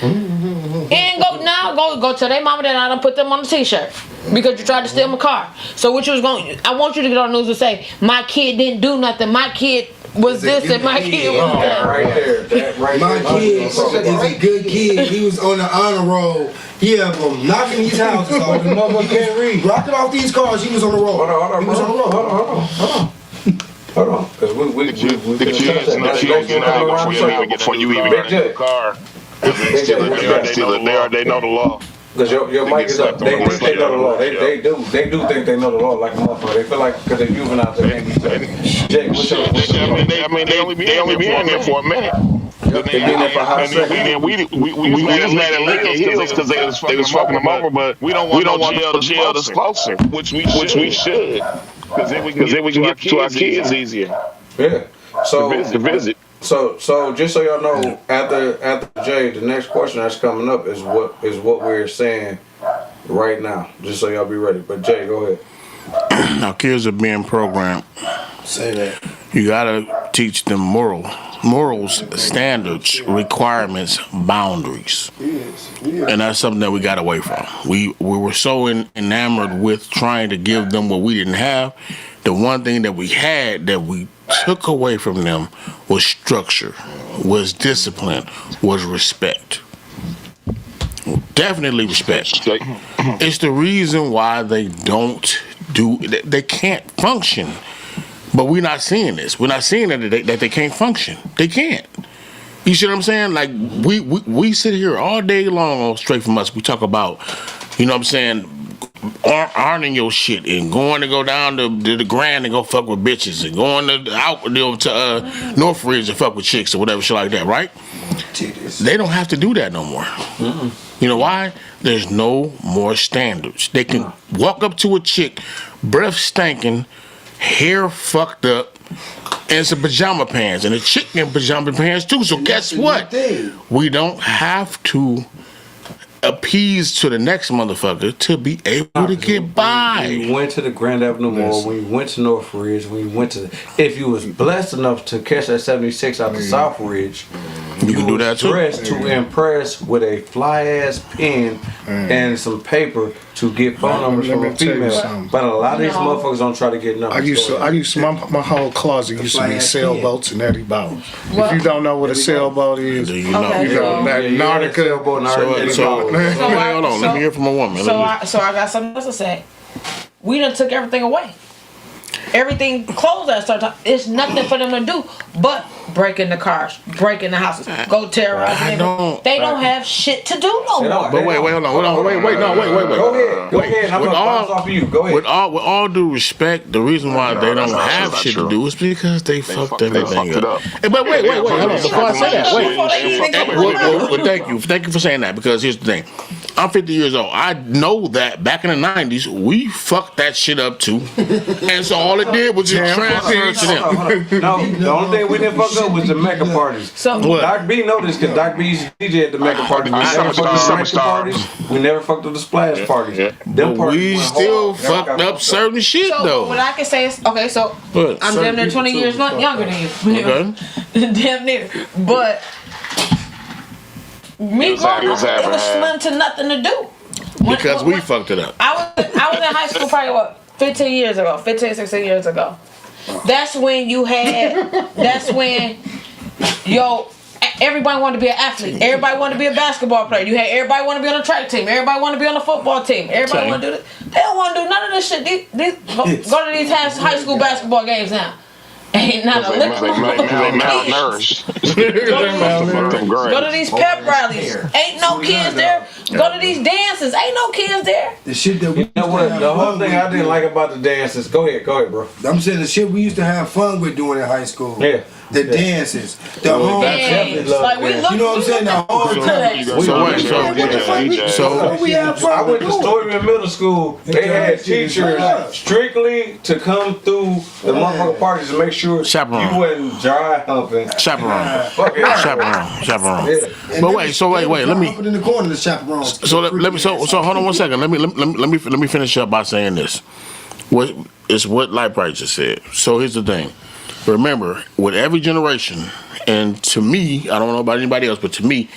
And go now, go tell their mama that I done put them on the t-shirt because you tried to steal my car. So what you was going? I want you to get on the news and say my kid didn't do nothing. My kid was this and my kid was that. Right there, that right my there. kid is a good kid. He was on the honor roll. Yeah, from knocking these houses off. The motherfucker can't read. Rocking off these cars. He was on the roll. Hold on. Because the kids know before you even get in the car. They know the law. Because your mic is up. They think they know the law. They do think they know the law like a motherfucker. They feel like because they're juveniles they can't be touched. Jake, what's your they only be in there for a minute. They been there for a hot second. We just mad at Lincoln Hills because they was fucking them over, but we don't want jail that's closer, which we should. Because then we can get to our kids easier. Yeah. So to visit. So just so y'all know, after Jay, the next question that's coming up is what we're saying right now. Just so y'all be ready. But Jay, go ahead. Now kids are being programmed. Say that. You gotta teach them morals, standards, requirements, boundaries. And that's something that we got away from. We were so enamored with trying to give them what we didn't have. The one thing that we had that we took away from them was structure, was discipline, was respect. Definitely respect. It's the reason why they can't function. But we're not seeing this. We're not seeing that they can't function. They can't. You see what I'm saying? Like, we sit here all day long on Straight From Us. We talk about, you know what I'm saying, ironing your shit and going to go down to the Grand and go fuck with bitches and going to Northridge and fuck with chicks or whatever shit like that, right? They don't have to do that no more. You know why? There's no more standards. They can walk up to a chick, breath stinking, hair fucked up, and some pajama pants, and a chick in pajama pants too. So guess what? We don't have to appease to the next motherfucker to be able to get by. We went to the Grand Avenue Mall, we went to Northridge, we went to, if you was blessed enough to catch that 76 out the Southridge, you can do that too. Dressed to impress with a fly ass pen and some paper to get phone numbers from a female. But a lot of these motherfuckers don't try to get numbers. I used to my whole closet used to be sailboats and Eddie Bows. If you don't know what a sailboat is, you know Nautica. Hold on, let me hear from a woman. So I got something else to say. We done took everything away. everything closed at a certain time. It's nothing for them to do but break in the cars, break in the houses, go terrorize. They don't have shit to do no more. But wait, hold on. Wait. Go ahead. I'm gonna bounce off of you. Go ahead. With all due respect, the reason why they don't have shit to do is because they fucked everything up. But wait, hold on. Before I say that, well, thank you for saying that, because here's the thing. I'm 50 years old. I know that back in the 90s, we fucked that shit up too. And so all it did was just transfer to them. No, the only thing we didn't fuck up was the Mecca parties. So Doc B noticed, because Doc B used to DJ at the Mecca parties. We never fucked up the Mecca parties. We never fucked up the splash parties. But we still fucked up certain shit though. What I can say is, okay, so I'm damn near 20 years younger than you. Okay. Damn near. But me growing up, it was slim to nothing to do. Because we fucked it up. I was in high school probably 16 years ago. That's when everybody wanted to be an athlete. Everybody wanted to be a basketball player. Everybody wanted to be on a track team. Everybody wanted to be on a football team. Everybody wanted to do this. They don't want to do none of this shit. Go to these high school basketball games now. Ain't not a lick. Go to these pep rallies. Ain't no kids there. Go to these dances. Ain't no kids there. The shit that we You know what? The whole thing I didn't like about the dances. Go ahead, bro. I'm saying the shit we used to have fun with doing in high school. Yeah. The dances, the home games. Like we look, you know what I'm saying? The home I went to Storyman Middle School. They had teachers strictly to come through the motherfucking parties to make sure you wasn't dry humping. Chaperone. But wait. Let me. in the corner, the chaperone. So let me. So hold on one second. Let me finish up by saying this. What Light Bright just said. So here's the thing. Remember, with every generation, and to me, I don't know about anybody else, but to me,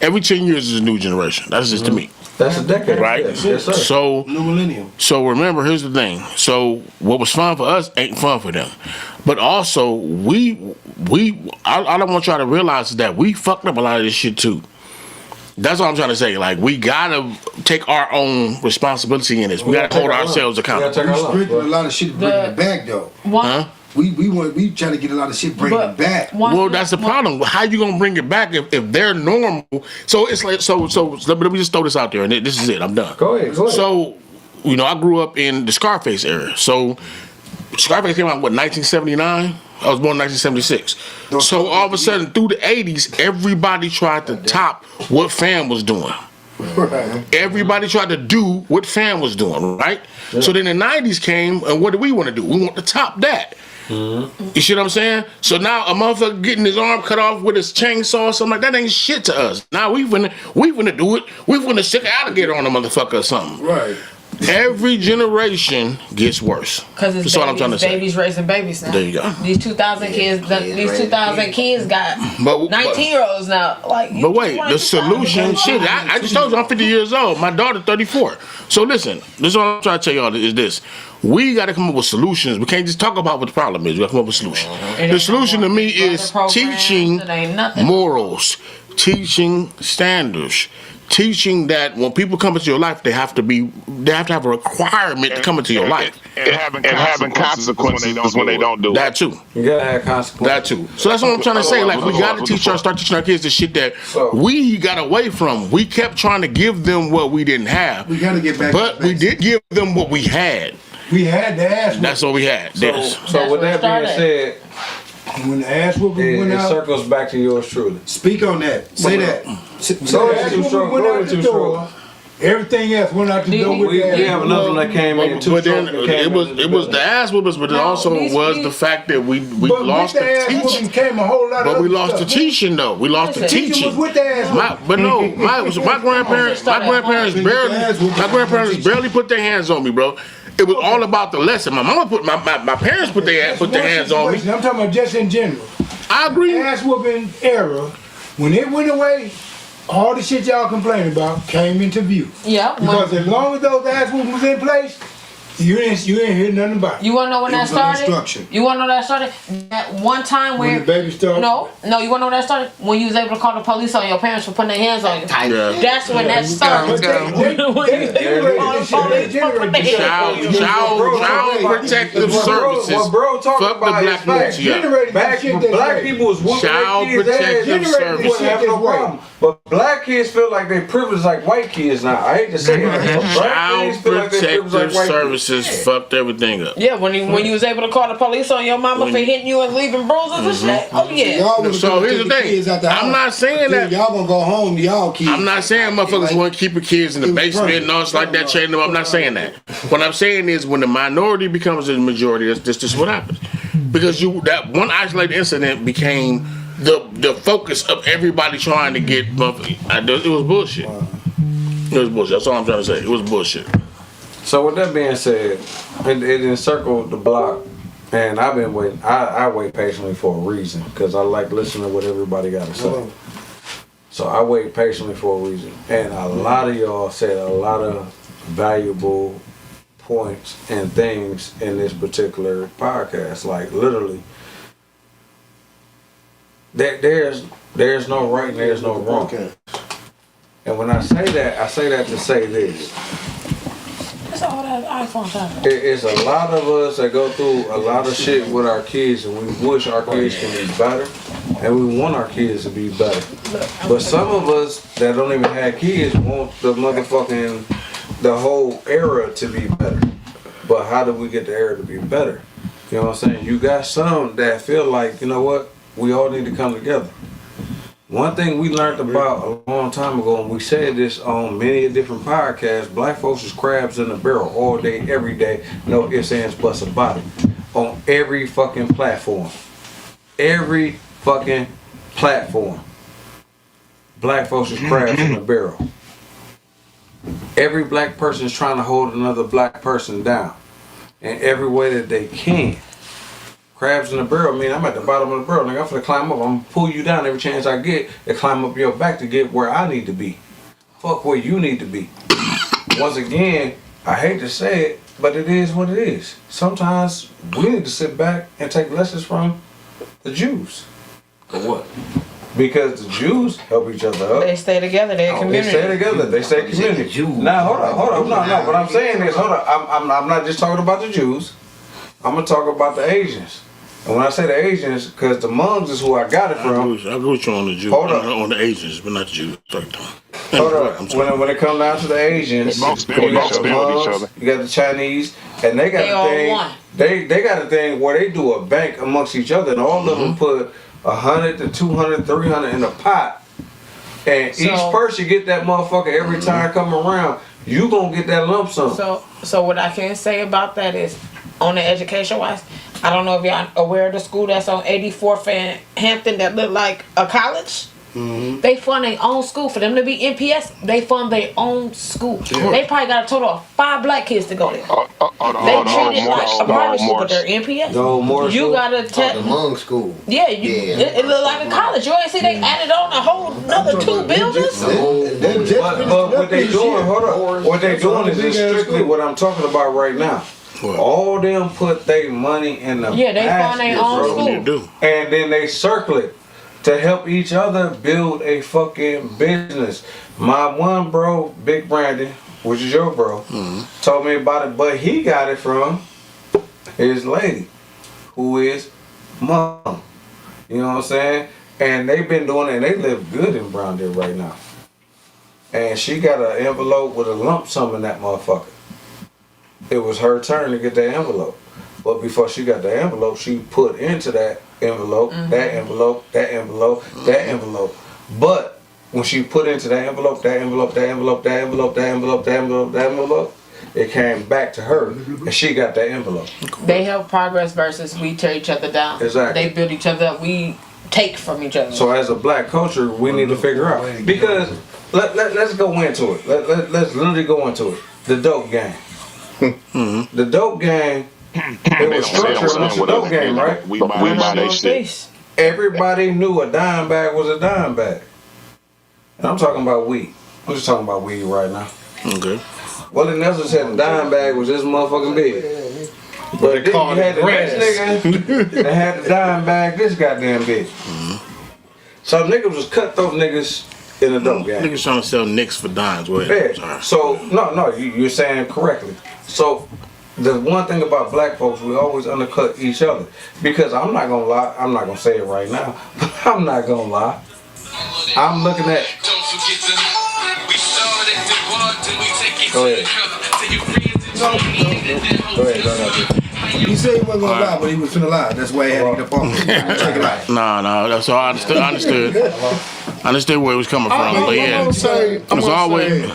every 10 years is a new generation. That's just to me. That's a decade, right? Yes, sir. So new millennium. So remember, here's the thing. So what was fun for us ain't fun for them. But also, I don't want y'all to realize is that we fucked up a lot of this shit too. That's what I'm trying to say. Like, we gotta take our own responsibility in this. We gotta hold ourselves accountable. We sprinkle a lot of shit to bring it back though. Huh? We trying to get a lot of shit bringing it back. Well, that's the problem. How you gonna bring it back if they're normal? So it's like so. Let me just throw this out there, and this is it. I'm done. Go ahead. So, I grew up in the Scarface era. So, Scarface came out 1979. I was born in 1976. So all of a sudden, through the 80s, everybody tried to top what Fam was doing. Right. Everybody tried to do what Fam was doing, right? Yeah. So then the 90s came, and what do we want to do? We want to top that. Mm-hmm. You see what I'm saying? So now a motherfucker getting his arm cut off with his chainsaw or something like that ain't shit to us. Now we finna do it. We finna stick an alligator on a motherfucker or something. Right. Every generation gets worse. Because it's what I'm trying to say. Babies raising babies now. There you go. These 2,000 kids, got 19-year-olds now. Like, but wait, the solution, shit. I just told you I'm 50 years old. My daughter 34. So listen, this is what I'm trying to tell y'all is this. We got to come up with solutions. We can't just talk about what the problem is. We got to come up with solutions. The solution to me is teaching morals, teaching standards. Teaching that when people come into your life, they have to have a requirement to come into your life, and having consequences when they don't do that too. You gotta have consequences. That too. So that's what I'm trying to say. Like, we gotta start teaching our kids the shit that we got away from. We kept trying to give them what we didn't have. We gotta get back. But we did give them what we had. We had the ass. That's what we had. So with that being said, when the ass whooping went out, it circles back to yours truly. Speak on that. Say that. Everything else went out the door with the ass. We have another one that came in. But then it was the ass whoopers, but it also was the fact that we lost the teaching. Came a whole lot but we lost the teaching though. We lost the teaching. Was with the ass my grandparents barely put their hands on me, bro. It was all about the lesson. My mama my parents put their hands on me. I'm talking about just in general. I agree. The ass whooping era, when it went away, all the shit y'all complaining about came into view. Yeah. Because as long as those ass whoopings was in place, You ain't hear nothing about it. You wanna know when that started? You wanna know that started? That one time when the baby started? No, you wanna know when that started? When you was able to call the police on your parents for putting their hands on you. Yeah. That's when that started. Child protective services. What bro talking Fuck about the black is black people was whooping Child their kids' ass. protective services. Have no problem. But black kids feel like they privileged like white kids now. I hate to say it. But black kids feel like they privileged like Protective white services fucked everything up. Yeah, when you was able to call the police on your mama for hitting you and leaving bruises and shit. Oh yeah. So here's the thing. I'm not saying that y'all gonna go home to y'all kids. I'm not saying motherfuckers want to keep your kids in the basement and all like that, chain them up. I'm not saying that. What I'm saying is when the minority becomes a majority, that's just what happens. Because that one isolated incident became the focus of everybody trying to get monthly. It was bullshit. It was bullshit. That's all I'm trying to say. It was bullshit. So with that being said, it encircled the block, and I've been waiting. I wait patiently for a reason because I like listening to what everybody got to say. So I wait patiently for a reason, and a lot of y'all said a lot of valuable points and things in this particular podcast. Like literally, there's no right and there's no wrong. And when I say that to say this. That's all that iPhone time. It's a lot of us that go through a lot of shit with our kids, and we wish our kids can be better, and we want our kids to be better. But some of us that don't even have kids want the whole era to be better. But how do we get the era to be better? You know what I'm saying? You got some that feel like, you know what, we all need to come together. One thing we learned about a long time ago, and we said this on many different podcasts, black folks is crabs in the barrel all day, every day, no ifs, ands, buts about it. On every fucking platform. Every fucking platform. Black folks is crabs in the barrel. Every black person is trying to hold another black person down in every way that they can. Crabs in the barrel, I'm at the bottom of the barrel. Nigga, I'm finna climb up. I'm gonna pull you down every chance I get to climb up your back to get where I need to be. Fuck where you need to be. Once again, I hate to say it, but it is what it is. Sometimes we need to sit back and take lessons from the Jews. For what? Because the Jews help each other up. They stay together. They're a community. They stay together. They stay a community. Now, hold on. No. What I'm saying is, hold on. I'm not just talking about the Jews. I'm gonna talk about the Asians. And when I say the Asians, because the Hmong's is who I got it from. I agree with you on the Jews. Hold up. On the Asians, but not the Jews. Hold up. When it comes down to the Asians, you got the Hmong's, you got the Chinese, and they got a thing. They got a thing where they do a bank amongst each other, and all of them put 100 to 200, 300 in a pot, and each person get that motherfucker every time come around. You gonna get that lump sum. So what I can say about that is, on the education wise, I don't know if y'all aware of the school that's on 84th and Hampton that look like a college. Mm-hmm. They fund their own school. For them to be NPS, they fund their own school. Yeah. They probably got a total of 5 black kids to go there. They treat it like a private school, but they're NPS. You got to tell the Hmong school. Yeah, it look like a college. You ain't see they added on a whole another 2 buildings. But what they doing? Hold on. What they doing is strictly what I'm talking about right now. All them put their money in the they fund their own school, and then they circle it to help each other build a fucking business. My one bro, Big Brandon, which is your bro, told me about it, but he got it from his lady, who is Mom. You know what I'm saying? And they've been doing it, and they live good in Browndale right now. And she got an envelope with a lump sum in that motherfucker. It was her turn to get that envelope. But before she got the envelope, she put into that envelope, that envelope, that envelope, that envelope. But when she put into that envelope, that envelope, that envelope, that envelope, that envelope, that envelope, that envelope, it came back to her, and she got that envelope. They help progress versus we tear each other down. Exactly. They build each other up. We take from each other. So as a black culture, we need to figure out. Because let's go into it. Let's literally go into it. The dope gang. The dope gang, it was structured amongst the dope gang, right? We buy their shit. Everybody knew a dime bag was a dime bag. And I'm talking about weed. I'm just talking about weed right now. Okay. Willie Nelson said the dime bag was this motherfucking big. But then you had the next nigga that had the dime bag this goddamn big. So niggas was cutthroat niggas in the dope game. Niggas trying to sell nicks for dimes. Yeah. So no, you're saying correctly. So the one thing about black folks, we always undercut each other. Because I'm not gonna lie, I'm not gonna say it right now, but I'm not gonna lie. I'm looking at. Go ahead. Go ahead. He said he wasn't gonna lie, but he was finna lie. That's why he had to get up on it. No, that's all I understood. I understood where it was coming from, but yeah, it's always.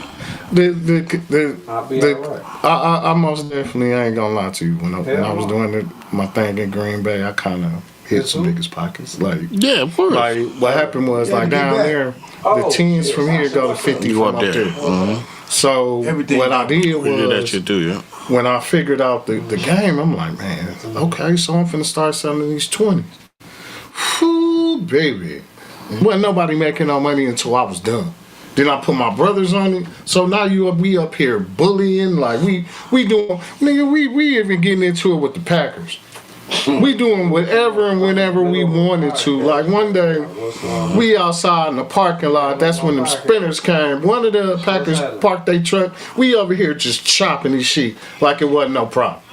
I most definitely ain't gonna lie to you. When I was doing my thing in Green Bay, I kind of hit some niggas' pockets. Like, yeah, of course. Like what happened was like down there, the 10s from here go to 50 from up there. So what I did was that shit too, yeah. When I figured out the game, I'm like, man, okay, so I'm finna start selling these 20s. Whoo, baby. Wasn't nobody making no money until I was done. Then I put my brothers on it. So now we up here bullying, like we doing, nigga, we even getting into it with the Packers. We doing whatever and whenever we wanted to. Like one day, we outside in the parking lot. That's when them spinners came. One of the Packers parked their truck. We over here just chopping these shit like it wasn't no problem.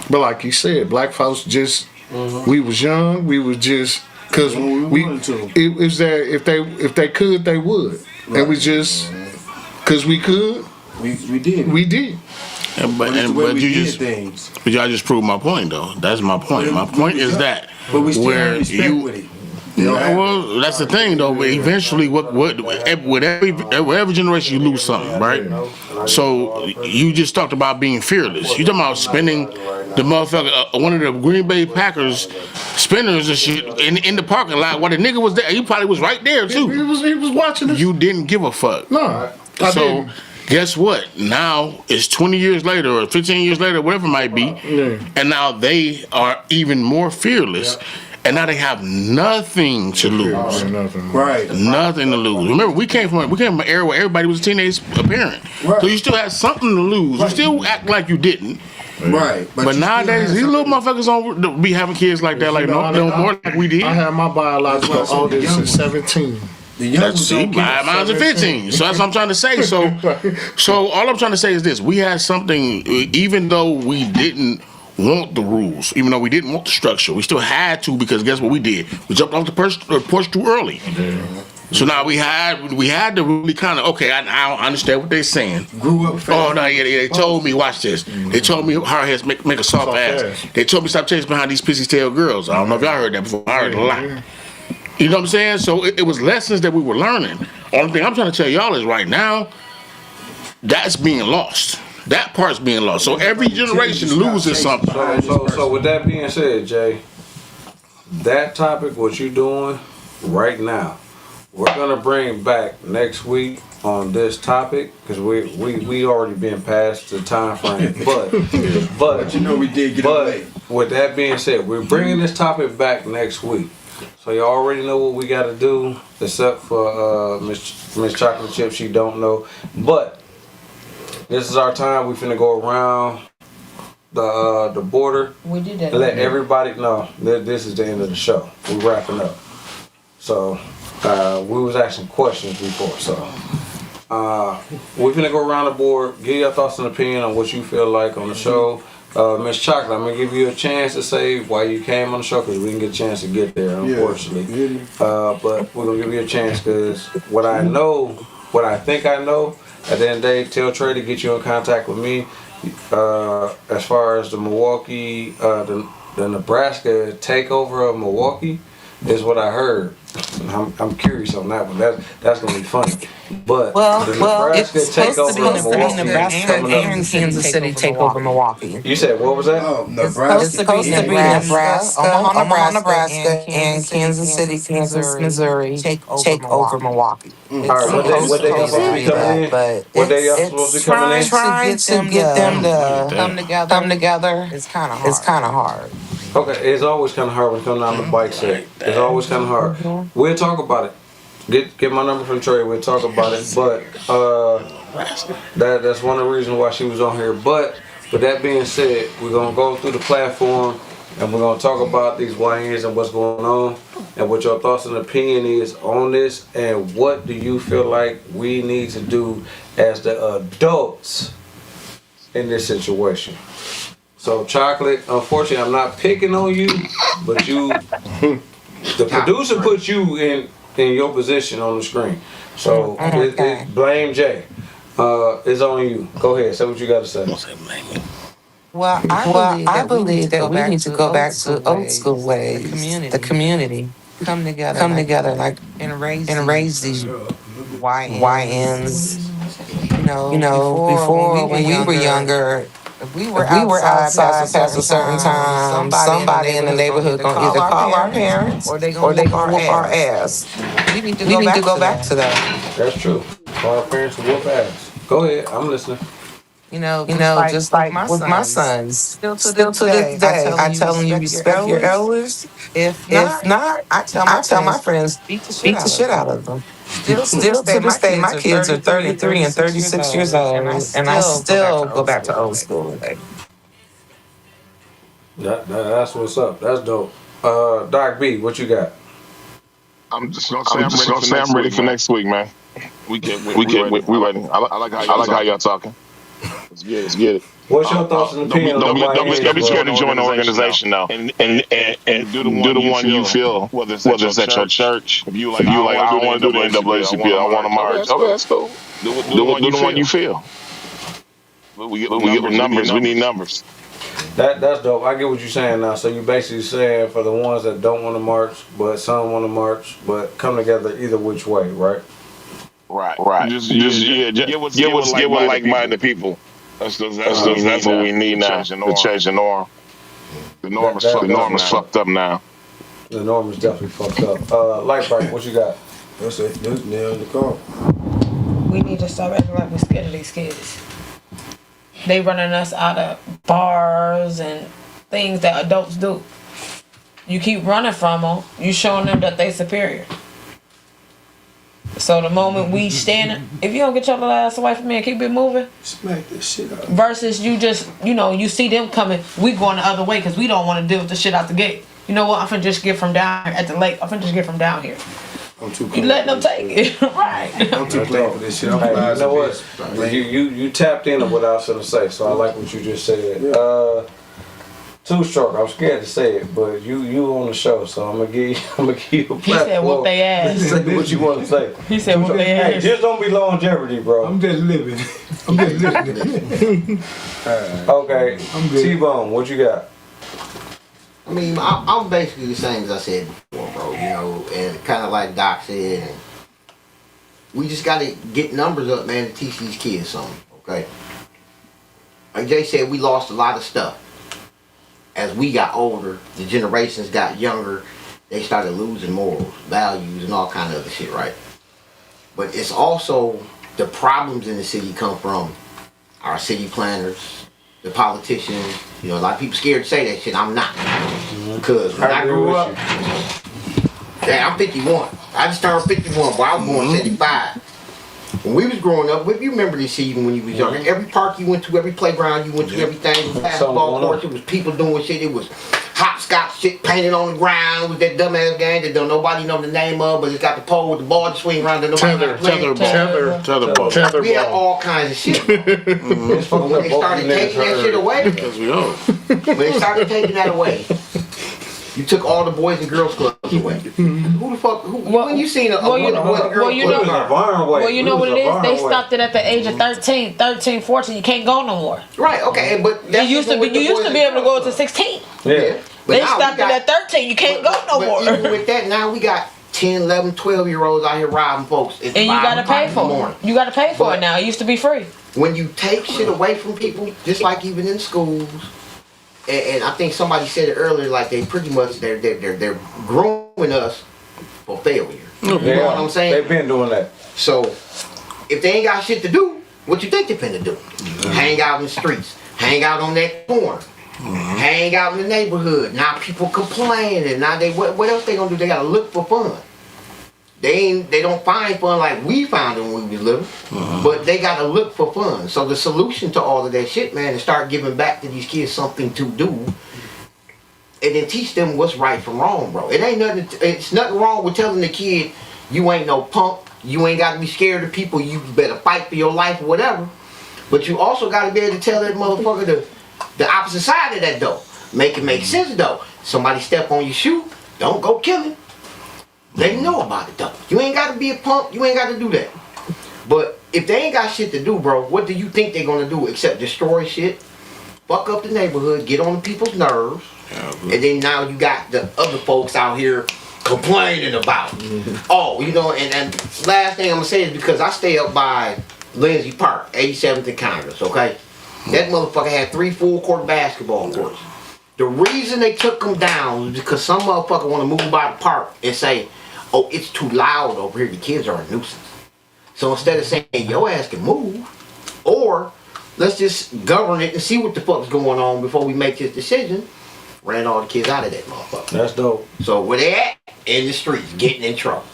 But like you said, black folks just, we was young. We was just, cause it was that if they could, they would. And we just, cause we could, we did. But y'all just proved my point though. That's my point. My point is that where you. Well, that's the thing though. But eventually, with every generation, you lose something, right? So you just talked about being fearless. You talking about spending the motherfucker, one of the Green Bay Packers spinners and shit in the parking lot while the nigga was there. He probably was right there too. He was watching us. You didn't give a fuck. No, I didn't. Guess what? Now it's 20 years later or 15 years later, whatever it might be, and now they are even more fearless. And now they have nothing to lose. Right. Nothing to lose. Remember, we came from an era where everybody was a teenage parent. Right. So you still had something to lose. You still act like you didn't. Right. But nowadays, these little motherfuckers don't be having kids like that, like no more like we did. I had my biological oldest at 17. Mine's at 15. So that's what I'm trying to say. So all I'm trying to say is this: we had something, even though we didn't want the rules, even though we didn't want the structure, we still had to, because guess what we did? We jumped off the porch too early. So now we had to really kind of, okay, I understand what they're saying. Grew up fast. Oh no, yeah, they told me, watch this. They told me hard heads make a soft ass. They told me stop chasing behind these pissy tail girls. I don't know if y'all heard that before. I heard it a lot. You know what I'm saying? So it was lessons that we were learning. Only thing I'm trying to tell y'all is right now, that's being lost. That part's being lost. So every generation loses something. So with that being said, Jay, that topic, what you doing right now, we're gonna bring back next week on this topic, because we already been past the time frame. But you know we did get away. With that being said, we're bringing this topic back next week. So you already know what we got to do, except for Miss Chocolate Chip. She don't know, but this is our time. We finna go around the border. We did that. Let everybody know that this is the end of the show. We're wrapping up. So we was asking questions before. So we're finna go around the board. Give your thoughts and opinion on what you feel like on the show. Miss Chocolate, I'm gonna give you a chance to say why you came on the show, because we didn't get a chance to get there, unfortunately. But we're gonna give you a chance, because what I think I know, at the end of the day, tell Trey to get you in contact with me. As far as the Milwaukee, the Nebraska takeover of Milwaukee is what I heard. I'm curious on that one. That's gonna be funny. But the Nebraska it's supposed to be Nebraska and Kansas City take over Milwaukee. You said what was that? Oh, Nebraska. It's supposed to be Omaha, Nebraska, and Kansas City, Missouri take over Milwaukee. All right, what they supposed to be coming in? But what they supposed to be coming in? Trying to get them to come together. It's kind of hard. Okay, it's always kind of hard when it comes down to bike set. It's always kind of hard. We'll talk about it Get my number from Trey. We'll talk about it. But that's one of the reasons why she was on here. But with that being said, we're gonna go through the platform and we're gonna talk about these YNs and what's going on and what your thoughts and opinion is on this and what do you feel like we need to do as the adults in this situation. So Chocolate, unfortunately I'm not picking on you, but the producer put you in your position on the screen. So blame Jay. It's on you. Go ahead, say what you got to say. Well, I believe that we need to go back to old school ways. The community come together like and raise these YNs. You know, before when we were younger. If we were outside past a certain time, somebody in the neighborhood gonna either call our parents or they gonna whoop our ass. We need to go back to that. That's true. Call our parents and whoop ass. Go ahead, I'm listening. You know, just like with my sons. Still to this day, I tell them you respect your elders. If not, I tell my friends beat the shit out of them. Still to this day, my kids are 33 and 36 years old, and I still go back to old school. That's what's up. That's dope. Doc B, what you got? I'm just gonna say I'm ready for next week, man. We ready. I like how y'all talking. Let's get it. What's your thoughts and opinions? Don't be scared to join the organization now, and do the one you feel. Whether it's at your church, if you like, I don't want to do the NAACP, I want to march. Okay, that's cool. Do the one you feel. We get numbers. We need numbers. That's dope. I get what you're saying now. So you basically saying for the ones that don't want to march, but some want to march, but come together either which way, right? Right. Just get with like-minded people. That's what we need now to change the norm. The norm is fucked up now. The norm is definitely fucked up. Lightbright, what you got? That's nail in the car. We need to stop acting like we're scared of these kids. They running us out of bars and things that adults do. You keep running from them, you showing them that they superior. So the moment we stand, if you don't get your little ass away from me and keep it moving, smack this shit out. Versus you just, you see them coming, we going the other way because we don't want to deal with the shit out the gate. You know what? I'm finna just get from down here at the lake. I'm finna just get from down here. I'm too You letting them take it, right? I'm too clean for this shit. I'm you know what? You tapped in on what I was gonna say, so I like what you just said. Yeah. Two Stroke. I'm scared to say it, but you on the show, so I'm gonna give you a platform. He said whoop they ass. Say what you want to say. He said whoop they ass. Hey, just don't be longevity, bro. I'm just living. I'm just living. Okay. T-Bone, what you got? I mean, I'm basically the same as I said before, bro. And kind of like Doc said, and we just gotta get numbers up, man, to teach these kids something. Okay. Like Jay said, we lost a lot of stuff. As we got older, the generations got younger, they started losing morals, values, and all kind of other shit, right? But it's also the problems in the city come from our city planners, the politicians. A lot of people scared to say that shit. I'm not. Because when I grew up, I'm 51. I just turned 51, but I was born 75. When we was growing up, you remember this shit even when you was younger. Every park you went to, every playground you went to, everything was basketball courts. It was people doing shit. It was hopscotch shit painted on the ground. It was that dumbass game that don't nobody know the name of, but it's got the pole with the ball to swing around that nobody Tetherball. We had all kinds of shit. When they started taking that shit away, when they started taking that away, you took all the boys and girls clubs away. Who the fuck? When you seen a boys and girls club? Well, you know what it is? They stopped it at the age of 13, 14. You can't go no more. Right. Okay. But you used to be able to go to 16. Yeah. They stopped it at 13. You can't go no more. Even with that, now we got 10, 11, 12-year-olds out here robbing folks. And you gotta pay for it. You gotta pay for it now. It used to be free. When you take shit away from people, just like even in schools. And I think somebody said it earlier, like they pretty much they're growing us for failure. You know what I'm saying? They've been doing that. So if they ain't got shit to do, what you think they're finna do? Hang out in the streets, hang out on that corner, hang out in the neighborhood. Now people complaining. Now what else they gonna do? They gotta look for fun. They don't find fun like we found it when we was little, but they gotta look for fun. So the solution to all of that shit, man, is start giving back to these kids something to do, and then teach them what's right from wrong, bro. It ain't nothing. It's nothing wrong with telling the kid you ain't no punk, you ain't got to be scared of people, you better fight for your life or whatever. But you also got to be able to tell that motherfucker the opposite side of that though. Make it make sense though. Somebody step on your shoe, don't go kill him. Let him know about it though. You ain't got to be a punk, you ain't got to do that. But if they ain't got shit to do, bro, what do you think they're gonna do except destroy shit, fuck up the neighborhood, get on the people's nerves, and then now you got the other folks out here complaining about. Oh, you know, and last thing I'm gonna say is because I stay up by Lindsay Park, 87th and Congress, okay? That motherfucker had 3 full-court basketball courts. The reason they took them down was because some motherfucker want to move by the park and say, oh, it's too loud over here, the kids are a nuisance. So instead of saying, hey, your ass can move, or let's just govern it and see what the fuck's going on before we make this decision, ran all the kids out of that motherfucker. That's dope. So where they at? In the streets, getting in trouble.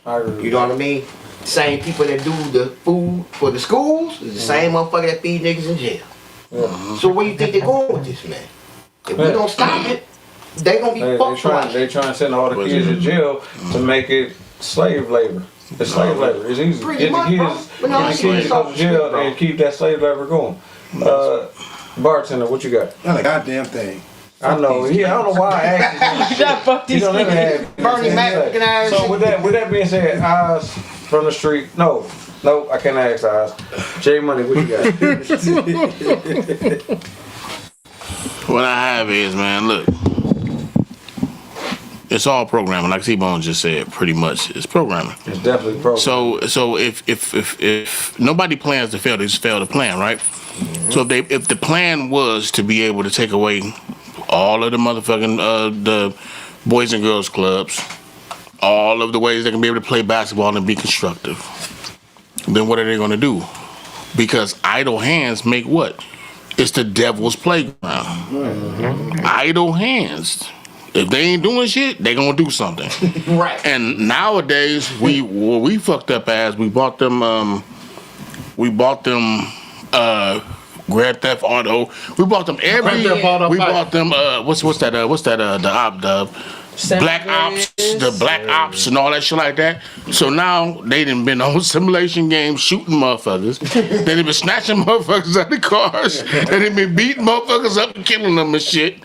You know what I mean? Same people that do the food for the schools is the same motherfucker that feed niggas in jail. So where you think they're going with this, man? If we don't stop it, they gonna be fucked up. They trying to send all the kids to jail to make it slave labor. It's slave labor. It's easy. Get the kids to go to jail and keep that slave labor going. Bartender, what you got? Not a goddamn thing. I know. I don't know why I asked you. Fuck these Bernie Mac looking ass. So with that being said, eyes from the street. No, I can't ask eyes. J Money, what you got? What I have is, man, look, it's all programming. Like T-Bone just said, pretty much, it's programming. It's definitely programming. So if nobody plans to fail, they just fail to plan, right? So if the plan was to be able to take away all of the motherfucking the boys and girls clubs, all of the ways they can be able to play basketball and be constructive, then what are they going to do? Because idle hands make what? It's the devil's playground. Idle hands. If they ain't doing shit, they gonna do something. Right. And nowadays, we fucked up as we bought them Grand Theft Auto. We bought them bought them Black Ops, the Black Ops and all that shit like that. So now they done been on simulation games shooting motherfuckers. They done been snatching motherfuckers out of cars. They done been beating motherfuckers up and killing them and shit.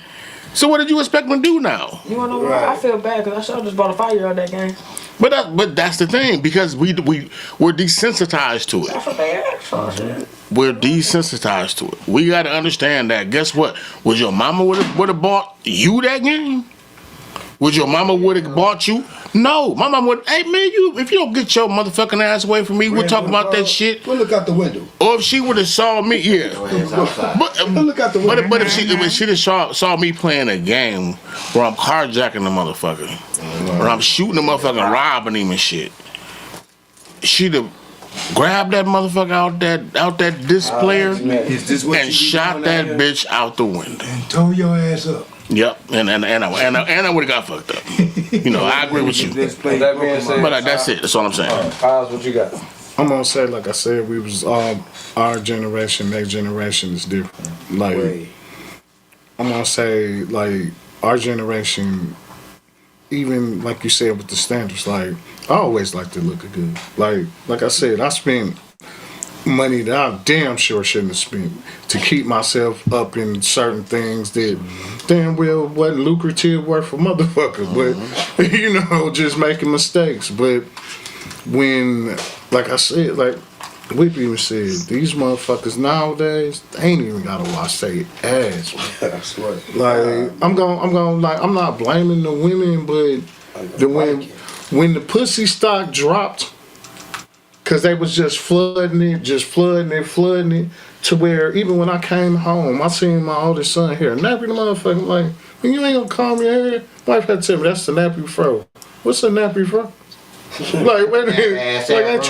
So what did you expect them to do now? You wanna know why? I feel bad because I sure just bought a 5-year-old that game. But that's the thing, because we're desensitized to it. We're desensitized to it. We got to understand that. Guess what? Would your mama would have bought you that game? Would your mama would have bought you? No, my mama would. Hey man, if you don't get your motherfucking ass away from me, we'll talk about that shit. We'll look out the window. Or if she would have saw me, yeah. We'll look out the window. But if she'd have saw me playing a game where I'm carjacking the motherfucker, or I'm shooting the motherfucker, and robbing him and shit, she'd have grabbed that motherfucker out that disc player and shot that bitch out the window and tore your ass up. Yep, and I would have got fucked up. You know, I agree with you. But that's it. That's all I'm saying. Oz, what you got? I'm gonna say, like I said, we was our generation, next generation is different. Like I'm gonna say, like our generation, even like you said with the standards, like I always like to look good. Like I said, I spent money that I damn sure shouldn't have spent to keep myself up in certain things that damn well wasn't lucrative worth for motherfuckers, but you know, just making mistakes. But when, like I said, like Whipp even said, these motherfuckers nowadays, they ain't even gotta watch their ass. That's right. Like I'm not blaming the women, but when the pussy stock dropped, cause they was just flooding it to where even when I came home, I seen my oldest son here napping the motherfucker. Like, you ain't gonna comb your hair. Wife had to tell me that's the nappy fro. What's a nappy fro? Like, wait a minute. Like, ain't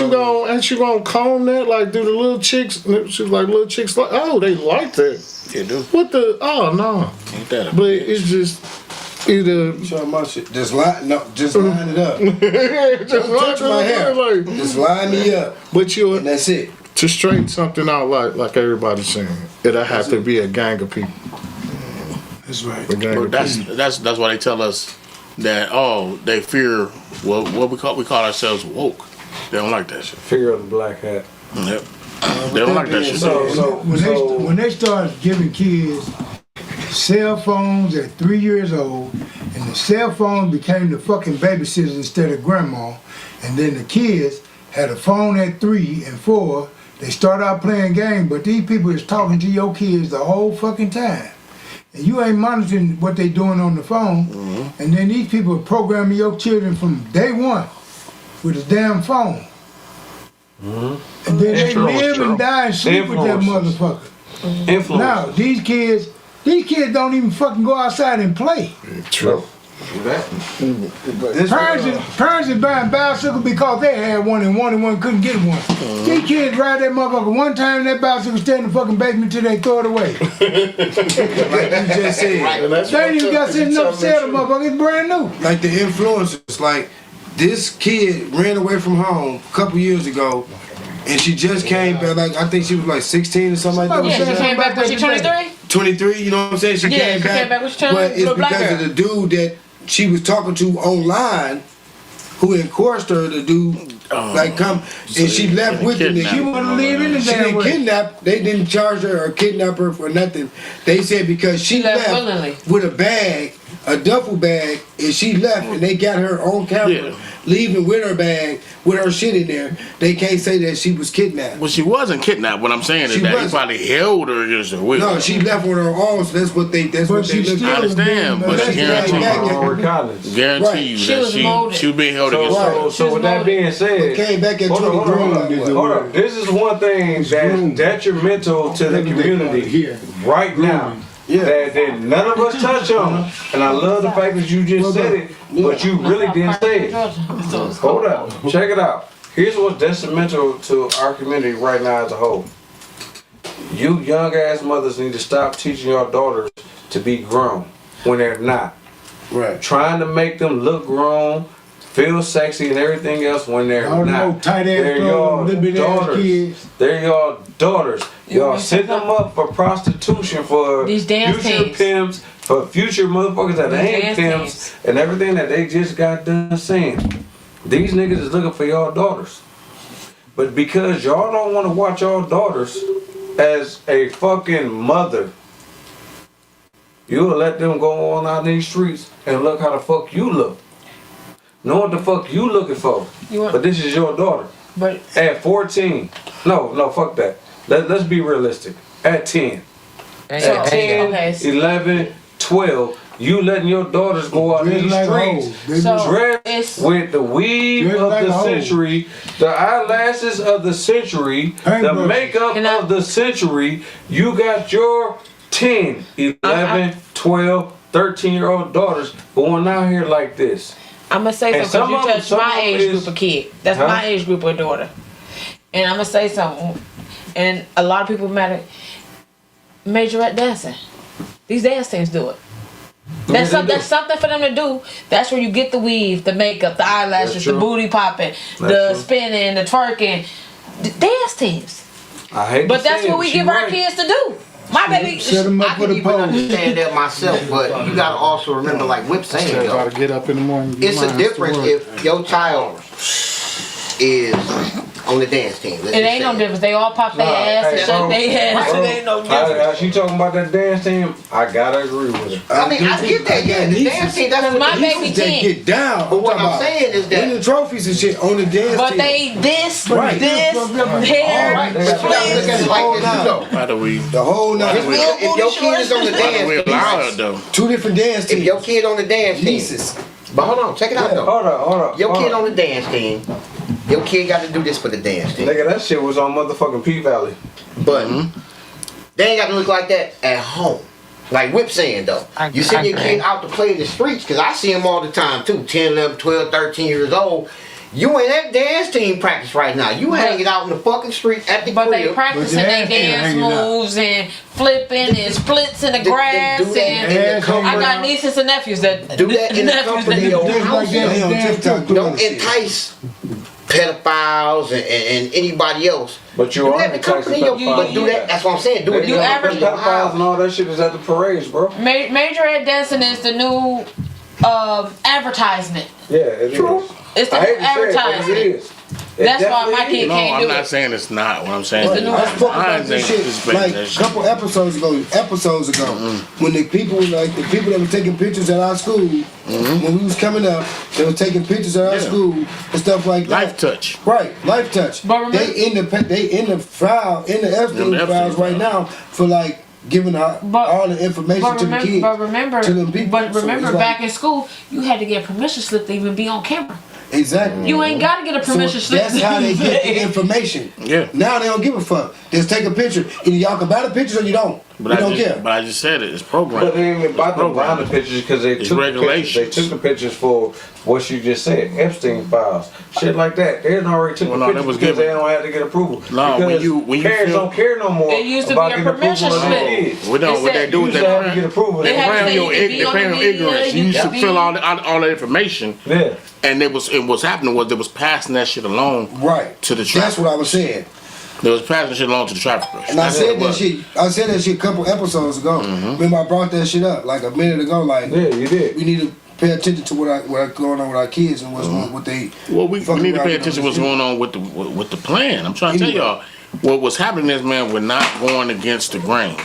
you gonna comb that? Like, do the little chicks? She was like, little chicks like, oh, they like that. They do. What the? Oh no. Ain't that a but it's just Either just line it up. Just touch my hair. Just line me up. But you, and that's it. To straighten something out, like everybody's saying, it'll have to be a gang of people. That's right. That's why they tell us that they fear what we call ourselves woke. They don't like that shit. Fear of the black hat. Yep. They don't like that shit. When they start giving kids cell phones at 3 years old, and the cell phone became the fucking babysitters instead of grandma, and then the kids had a phone at 3 and 4, they start out playing games, but these people is talking to your kids the whole fucking time. And you ain't monitoring what they doing on the phone, and then these people are programming your children from day one with a damn phone. And then they live and die and sleep with that motherfucker. Now, these kids don't even fucking go outside and play. True. Parents are buying bicycles because they had one and one couldn't get one. These kids ride that motherfucker one time and that bicycle stay in the fucking basement till they throw it away. Like you just said. They ain't even got sitting up to sell the motherfucker. It's brand new. Like the influencers, like this kid ran away from home a couple years ago, and she just came back. Like I think she was like 16 or something like that. Yeah, she came back when she 23. 23, you know what I'm saying? She came back. When she turned But it's black because of the dude that she was talking to online, who encouraged her to do come, and she left with the nigga. She wanted to leave in the She damn didn't way. kidnap. They didn't charge her or kidnap her for nothing. They said because she left willingly with a bag, a duffel bag, and she left, and they got her on camera leaving with her bag, with her shit in there. They can't say that she was kidnapped. Well, she wasn't kidnapped. What I'm saying is that he probably held her against her will. No, she left with her arms. That's what they looked I at. understand, but she guarantee you that she was being held against her. So with that being said, came back at hold on. This is one thing that's detrimental to the community right now. That none of us touch on, and I love the fact that you just said it, but you really didn't say it. Hold up, check it out. Here's what's detrimental to our community right now as a whole. You young ass mothers need to stop teaching your daughters to be grown when they're not. Right. Trying to make them look grown, feel sexy and everything else when they're not. They're your daughters. They're your daughters. Y'all set them up for prostitution, for future pimps, for future motherfuckers that ain't pimps, and everything that they just got done saying. These niggas is looking for y'all daughters. But because y'all don't want to watch y'all daughters as a fucking mother, you'll let them go on out in these streets and look how the fuck you look. Know what the fuck you looking for. But this is your daughter. But at 14. No, fuck that. Let's be realistic. At 10. At 10, 11, 12, you letting your daughters go out in these streets dressed with the weave of the century, the eyelashes of the century, the makeup of the century. You got your 10, 11, 12, 13-year-old daughters going out here like this. I'm going to say something because you touched my age group of kid. That's my age group of daughter. And I'm going to say something. And a lot of people majorette dancing. These dance teams do it. That's something for them to do. That's where you get the weave, the makeup, the eyelashes, the booty popping, the spinning, the twerking. The dance teams. But that's what we give our kids to do. My baby, I can even understand that myself, but you gotta also remember, like Whipp saying, gotta get up in the morning. It's a difference if your child is on the dance team. It ain't no difference. They all pop their ass and shake their ass. It ain't no difference. As she talking about that dance team, I gotta agree with her. I mean, I get that. Yeah, the dance team. That's what my baby team get down. But what I'm saying is that winning trophies and shit on the dance team. But they hair, split. The whole night. If your kid is on the dance team, two different dance teams. If your kid on the dance team, but hold on, check it out though. Hold on. Your kid on the dance team. Your kid got to do this for the dance team. Nigga, that shit was on motherfucking P-Valley. But they ain't got to look like that at home. Like Whipp saying though. You send your kid out to play in the streets, because I see them all the time too. 10, 11, 12, 13 years old. You ain't at dance team practice right now. You hanging out in the fucking street at the But crib. they practicing their dance moves and flipping and splits in the grass. I got nieces and nephews that do that in the company of your house. Don't entice pedophiles and anybody else. But you are enticing pedophiles. But do that. That's what I'm saying. Do it. You average pedophiles and all that shit is at the parades, bro. Majorette dancing is the new advertisement. Yeah, it is. It's the new advertisement. It is. That's why my kid can't do it. I'm not saying it's not. What I'm saying is I spoke about this shit like a couple episodes ago. When the people that were taking pictures at our school, when we was coming up, they were taking pictures at our school and stuff like that. Life touch. Right, life touch. They in the file in the Epstein files right now for like giving all the information to the kids. But remember, to them people. But remember, back in school, you had to get permission slip to even be on camera. Exactly. You ain't got to get a permission slip. That's how they get the information. Yeah. Now they don't give a fuck. Just take a picture. Either y'all can buy the pictures or you don't. But we don't care. But I just said it. It's programmed. But they didn't even buy the pictures because they took regulations. They took the pictures for what you just said, Epstein files, shit like that. They had already took the pictures because they don't have to get approval. No, because when you parents don't care no more. It used to be a permission slip. What they do is they have to get approval. They play on your ignorance. You used to fill all that information. Yeah. And what's happening was they was passing that shit along to the traffickers. That's what I was saying. They was passing shit along to the traffickers. And I said that shit. I said that shit a couple episodes ago. Remember, I brought that shit up like a minute ago. Like, yeah, you did. We need to pay attention to what's going on with our kids and what they. Well, we need to pay attention to what's going on with the plan. I'm trying to tell y'all. What was happening is, man, we're not going against the grain,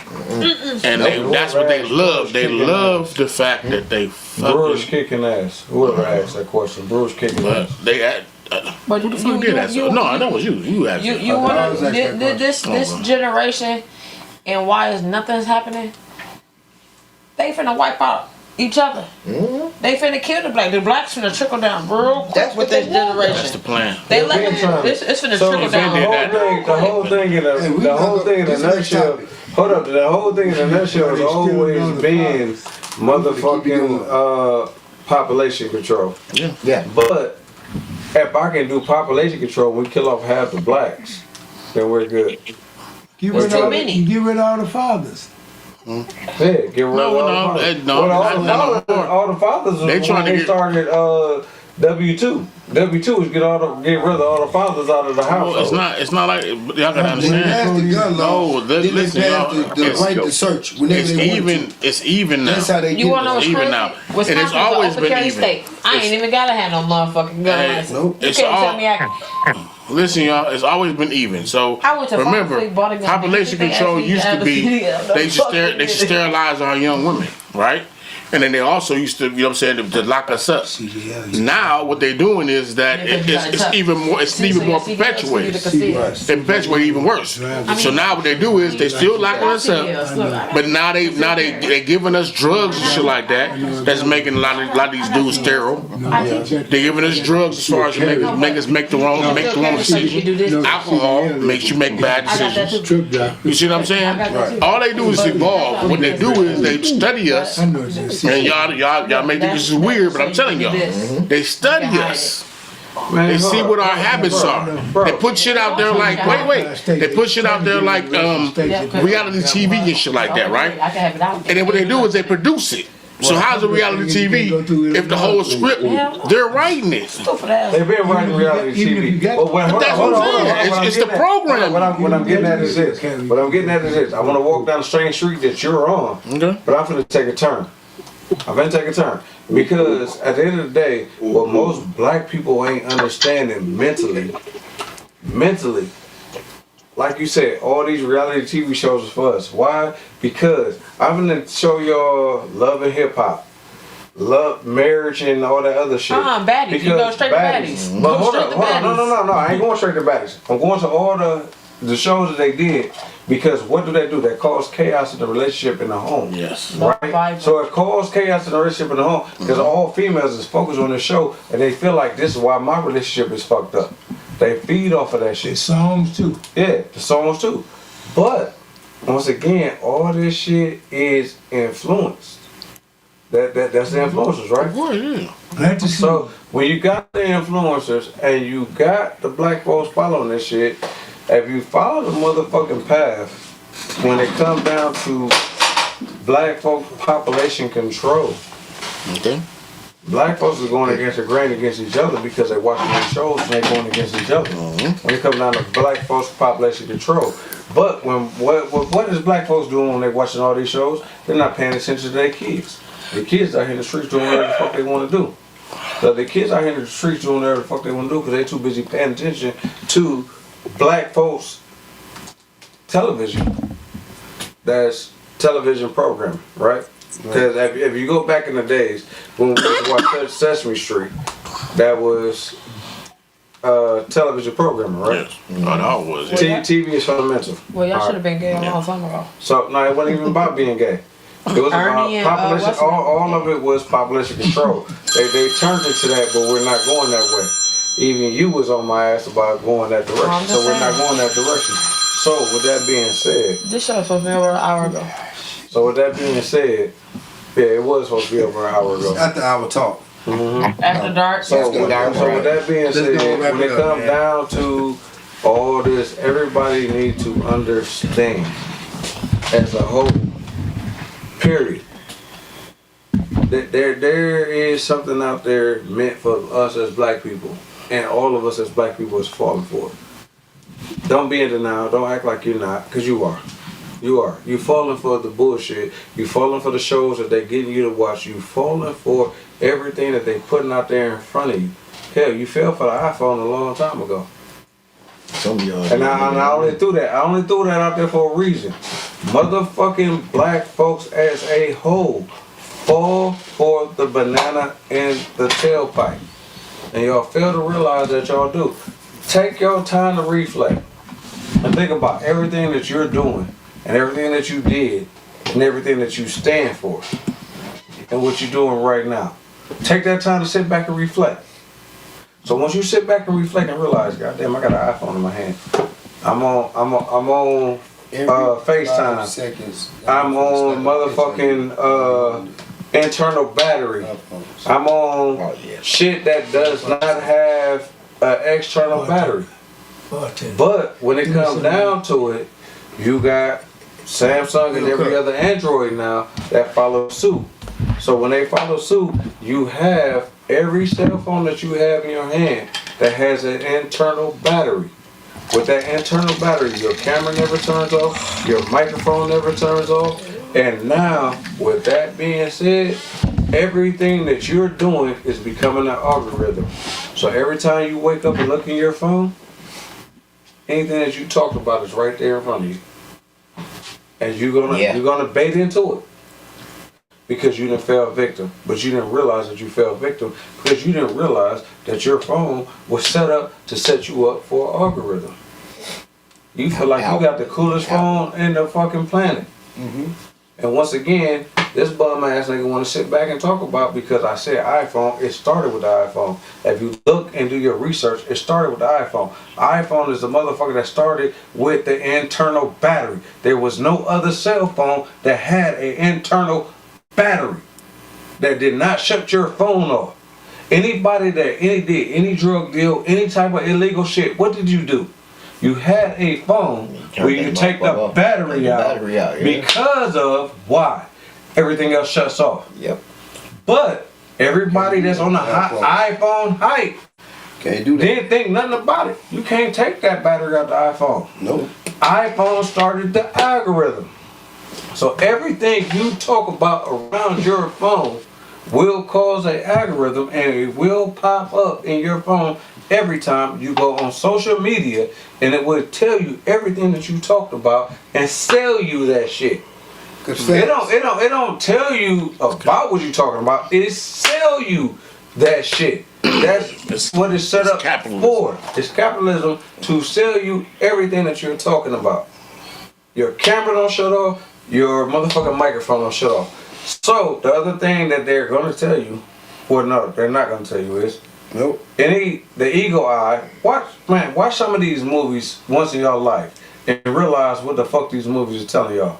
and that's what they love. They love the fact that they Brewers kicking ass. Whoever asked that question, Brewers kicking ass. But you did ask. No, that was you. You asked. You want this generation, and why is nothing's happening? They finna wipe out each other. They finna kill the black. The blacks finna trickle down real quick with this generation. That's the plan. They let it's finna trickle down. The whole thing in a nutshell. Hold up, the whole thing in a nutshell has always been motherfucking population control. Yeah. But if I can do population control, we kill off half the blacks, then we're good. Get rid of all the fathers. Yeah, get rid of all the fathers. They started W2. W2 is get rid of all the fathers out of the house. Well, it's not like y'all gotta understand. When they passed the gun law, listen, the right to search. It's even now. That's how they You wanna know what's even crazy? now. Wisconsin's And it's always an been open carry even. state. I ain't even gotta have no motherfucking gun license. It's You can't all- tell me I Listen, y'all, it's always been even. So I went to remember, Fox League, bought a gun. population They control asked me used to to have be a they should sterilize our young women, right? And then they also used to, you know what I'm saying, to lock us up. Now what they're doing is that it's even more perpetuated. It perpetuates even worse. So now what they do is they still locking us up, but now they giving us drugs and shit like that. That's making a lot of these dudes sterile. They giving us drugs as far as to make us make the wrong decision. Alcohol makes you make bad decisions. You see what I'm saying? All they do is evolve. What they do is they study us. And y'all may think this is weird, but I'm telling y'all, they study us. They see what our habits are. They put shit out there like, they put shit out there like reality TV and shit like that, right? And then what they do is they produce it. So how's a reality TV if the whole script, they're writing it? They've been writing reality TV. But that's what I'm saying. It's the program. What I'm getting at is this. I want to walk down the same street that you're on, but I'm going to take a turn. I'm going to take a turn. Because at the end of the day, what most black people ain't understanding mentally, like you said, all these reality TV shows is for us. Why? Because I'm going to show y'all love and hip hop, love, marriage, and all that other shit. Baddies. You go straight to baddies. But hold on. No. I ain't going straight to baddies. I'm going to all the shows that they did. Because what do? They cause chaos in the relationship in the home. Yes. Right? So it caused chaos in the relationship in the home because all females is focused on the show and they feel like this is why my relationship is fucked up. They feed off of that shit. The songs too. Yeah, the songs too. But, once again, all this shit is influenced. That's the influencers, right? Yeah. So when you got the influencers and you got the black folks following this shit, if you follow the motherfucking path, when it comes down to black folk population control, okay, black folks are going against the grain against each other because they're watching these shows and they're going against each other. When it comes down to black folks population control. But when what is black folks doing when they're watching all these shows? They're not paying attention to their kids. The kids out here in the streets doing whatever the fuck they want to do. So the kids out here in the streets doing whatever the fuck they want to do because they're too busy paying attention to black folks television. That's television programming, right? Because if you go back in the days when we used to watch Sesame Street, that was television programming, right? Yes. Oh, that was. TV is fundamental. Well, y'all should have been gay a long time ago. So no, it wasn't even about being gay. It was about population. All of it was population control. They turned it to that, but we're not going that way. Even you was on my ass about going that direction, so we're not going that direction. So with that being said, this show was supposed to be over an hour ago. So with that being said, yeah, it was supposed to be over an hour ago. After our talk. After dark. So with that being said, when it comes down to all this, everybody needs to understand as a whole, period, that there is something out there meant for us as black people, and all of us as black people is falling for it. Don't be in denial. Don't act like you're not, because you are. You are. You falling for the bullshit. You falling for the shows that they're getting you to watch. You falling for everything that they putting out there in front of you. Hell, you fell for the iPhone a long time ago. And I only threw that. I only threw that out there for a reason. Motherfucking black folks as a whole fall for the banana in the tailpipe. And y'all fail to realize that y'all do. Take your time to reflect and think about everything that you're doing and everything that you did and everything that you stand for and what you're doing right now. Take that time to sit back and reflect. So once you sit back and reflect and realize, goddamn, I got an iPhone in my hand. I'm on FaceTime. I'm on motherfucking internal battery. I'm on shit that does not have an external battery. But when it comes down to it, you got Samsung and every other Android now that follow suit. So when they follow suit, you have every cell phone that you have in your hand that has an internal battery. With that internal battery, your camera never turns off, your microphone never turns off, and now, with that being said, everything that you're doing is becoming an algorithm. So every time you wake up and look in your phone, anything that you talk about is right there in front of you. And you're gonna bait into it. Because you didn't fell victim. But you didn't realize that you fell victim because you didn't realize that your phone was set up to set you up for an algorithm. You feel like you got the coolest phone in the fucking planet. And once again, this bum ass nigga want to sit back and talk about, because I said iPhone, it started with the iPhone. If you look and do your research, it started with the iPhone. iPhone is the motherfucker that started with the internal battery. There was no other cell phone that had an internal battery that did not shut your phone off. Anybody that did any drug deal, any type of illegal shit, what did you do? You had a phone where you take the battery out because of why? Everything else shuts off. But everybody that's on the iPhone hype didn't think nothing about it. You can't take that battery out the iPhone. iPhone started the algorithm. So everything you talk about around your phone will cause an algorithm, and it will pop up in your phone every time you go on social media, and it will tell you everything that you talked about and sell you that shit. It don't tell you about what you're talking about. It sell you that shit. That's what it's set up for. It's capitalism to sell you everything that you're talking about. Your camera don't shut off. Your motherfucking microphone don't shut off. So the other thing that they're gonna tell you, or no, they're not gonna tell you is, the eagle eye. Watch some of these movies once in your life and realize what the fuck these movies are telling y'all.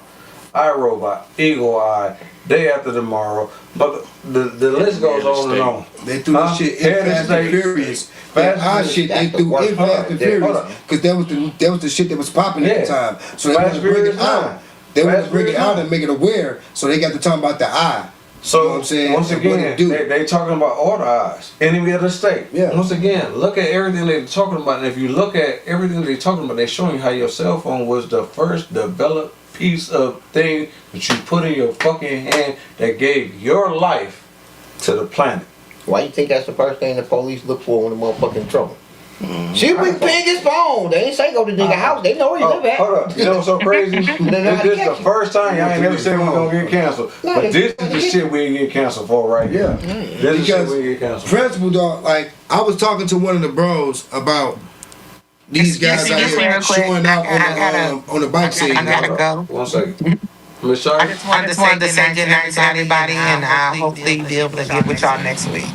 iRobot, Eagle Eye, Day After Tomorrow, but the list goes on and on. They threw this shit in Fast and Furious. That our shit they threw in Fast and Furious because that was the shit that was popping at the time. So they want to bring it out. They want to bring it out and make it aware. So they got to talk about the eye. So you know what I'm saying? Once again, they talking about all the eyes, enemy of the state. Yeah. Once again, look at everything they're talking about, and if you look at everything they're talking about, they're showing you how your cell phone was the first developed piece of thing that you put in your fucking hand that gave your life to the planet. Why you think that's the first thing the police look for when the motherfucking in trouble? She was paying his phone. They ain't say go to nigga house. They know where he live at. Hold up. You know what's so crazy? This is the first time y'all ain't never said we gonna get canceled. But this is the shit we ain't get canceled for right here. This is shit we get canceled for. Principal dog, like I was talking to one of the bros about these guys out here showing out on the bike scene. I gotta go. 1 second. Miss Shari? I just wanted to say good night to everybody, and I'll hopefully be able to get with y'all next week.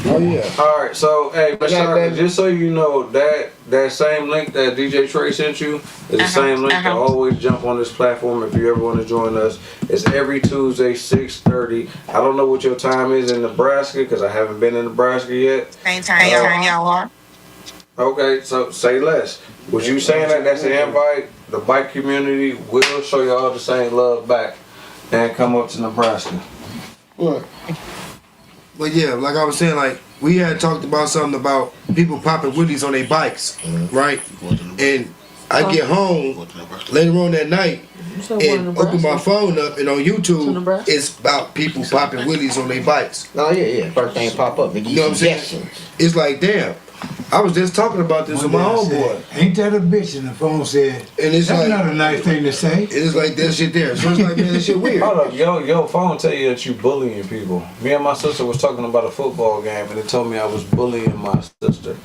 Oh yeah. All right, so hey, Miss Shari, just so you know, that same link that DJ Trey sent you is the same link to always jump on this platform if you ever want to join us. It's every Tuesday, 6:30. I don't know what your time is in Nebraska because I haven't been in Nebraska yet. Same time y'all are. Okay, so say less. Was you saying that's an invite? The bike community will show y'all the same love back and come up to Nebraska. What? But yeah, like I was saying, like we had talked about something about people popping wheelies on their bikes, right? And I get home later on that night and open my phone up, and on YouTube it's about people popping wheelies on their bikes. Oh yeah. First thing pop up, nigga. You know what I'm saying? It's like, damn. I was just talking about this with my homeboy. Ain't that a bitch? And the phone said, and it's that's like, not a nice thing to say. It's like that shit there. So it's like, man, that shit weird. Hold up, your phone tell you that you bullying people. Me and my sister was talking about a football game, and it told me I was bullying my sister.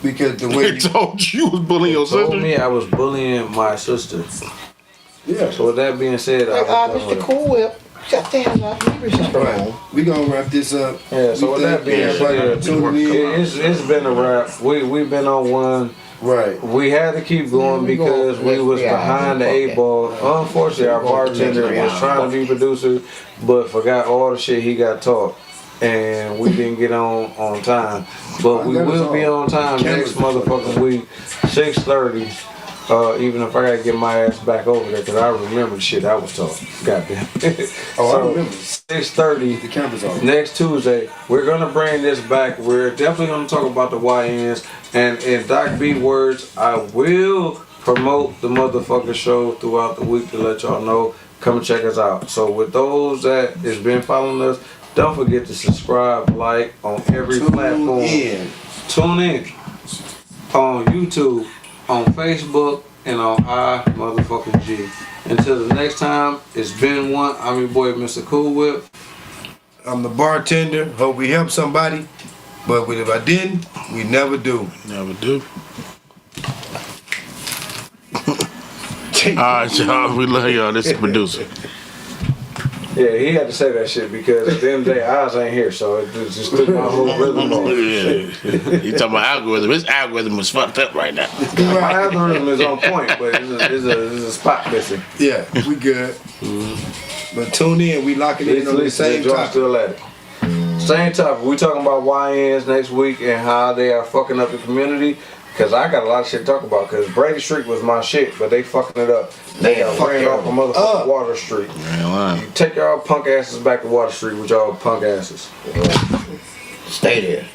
Because the way they told you was bullying your sister? Told me I was bullying my sister. Yeah. So with that being said, Mr. Kool Whipp. Shut the hell up. Right. We gonna wrap this up. Yeah, so with that being said, it's been a wrap. We've been on one. Right. We had to keep going because we was behind the 8 ball. Unfortunately, our bartender was trying to be producer, but forgot all the shit he got taught. And we didn't get on time. But we will be on time next motherfucking week, 6:30. Even if I gotta get my ass back over there, cause I remember the shit I was taught. Goddamn. I remember. 6:30. The campus off. Next Tuesday, we're gonna bring this back. We're definitely gonna talk about the YNs. And in Doc B words, I will promote the motherfucking show throughout the week to let y'all know. Come and check us out. So with those that has been following us, don't forget to subscribe, like on every platform. Tune in on YouTube, on Facebook, and on motherfucking G. Until the next time, it's been one. I'm your boy, Mr. Kool Whipp. I'm the bartender. Hope we help somebody. But if I didn't, we never do. Never do. Alright, y'all. We love y'all. This is producer. Yeah, he had to say that shit because at the end of the day, eyes ain't here, so it just took my whole rhythm off. Yeah. You talking about algorithm? His algorithm is fucked up right now. My algorithm is on point, but there's a spot missing. Yeah, we good. But tune in, we locking in on the same topic. Still at it. Same topic. We talking about YNs next week and how they are fucking up the community. Cause I got a lot of shit to talk about. Cause Brady Street was my shit, but they fucking it up. They ran off a motherfucking Water Street. You take y'all punk asses back to Water Street with y'all punk asses. Stay there.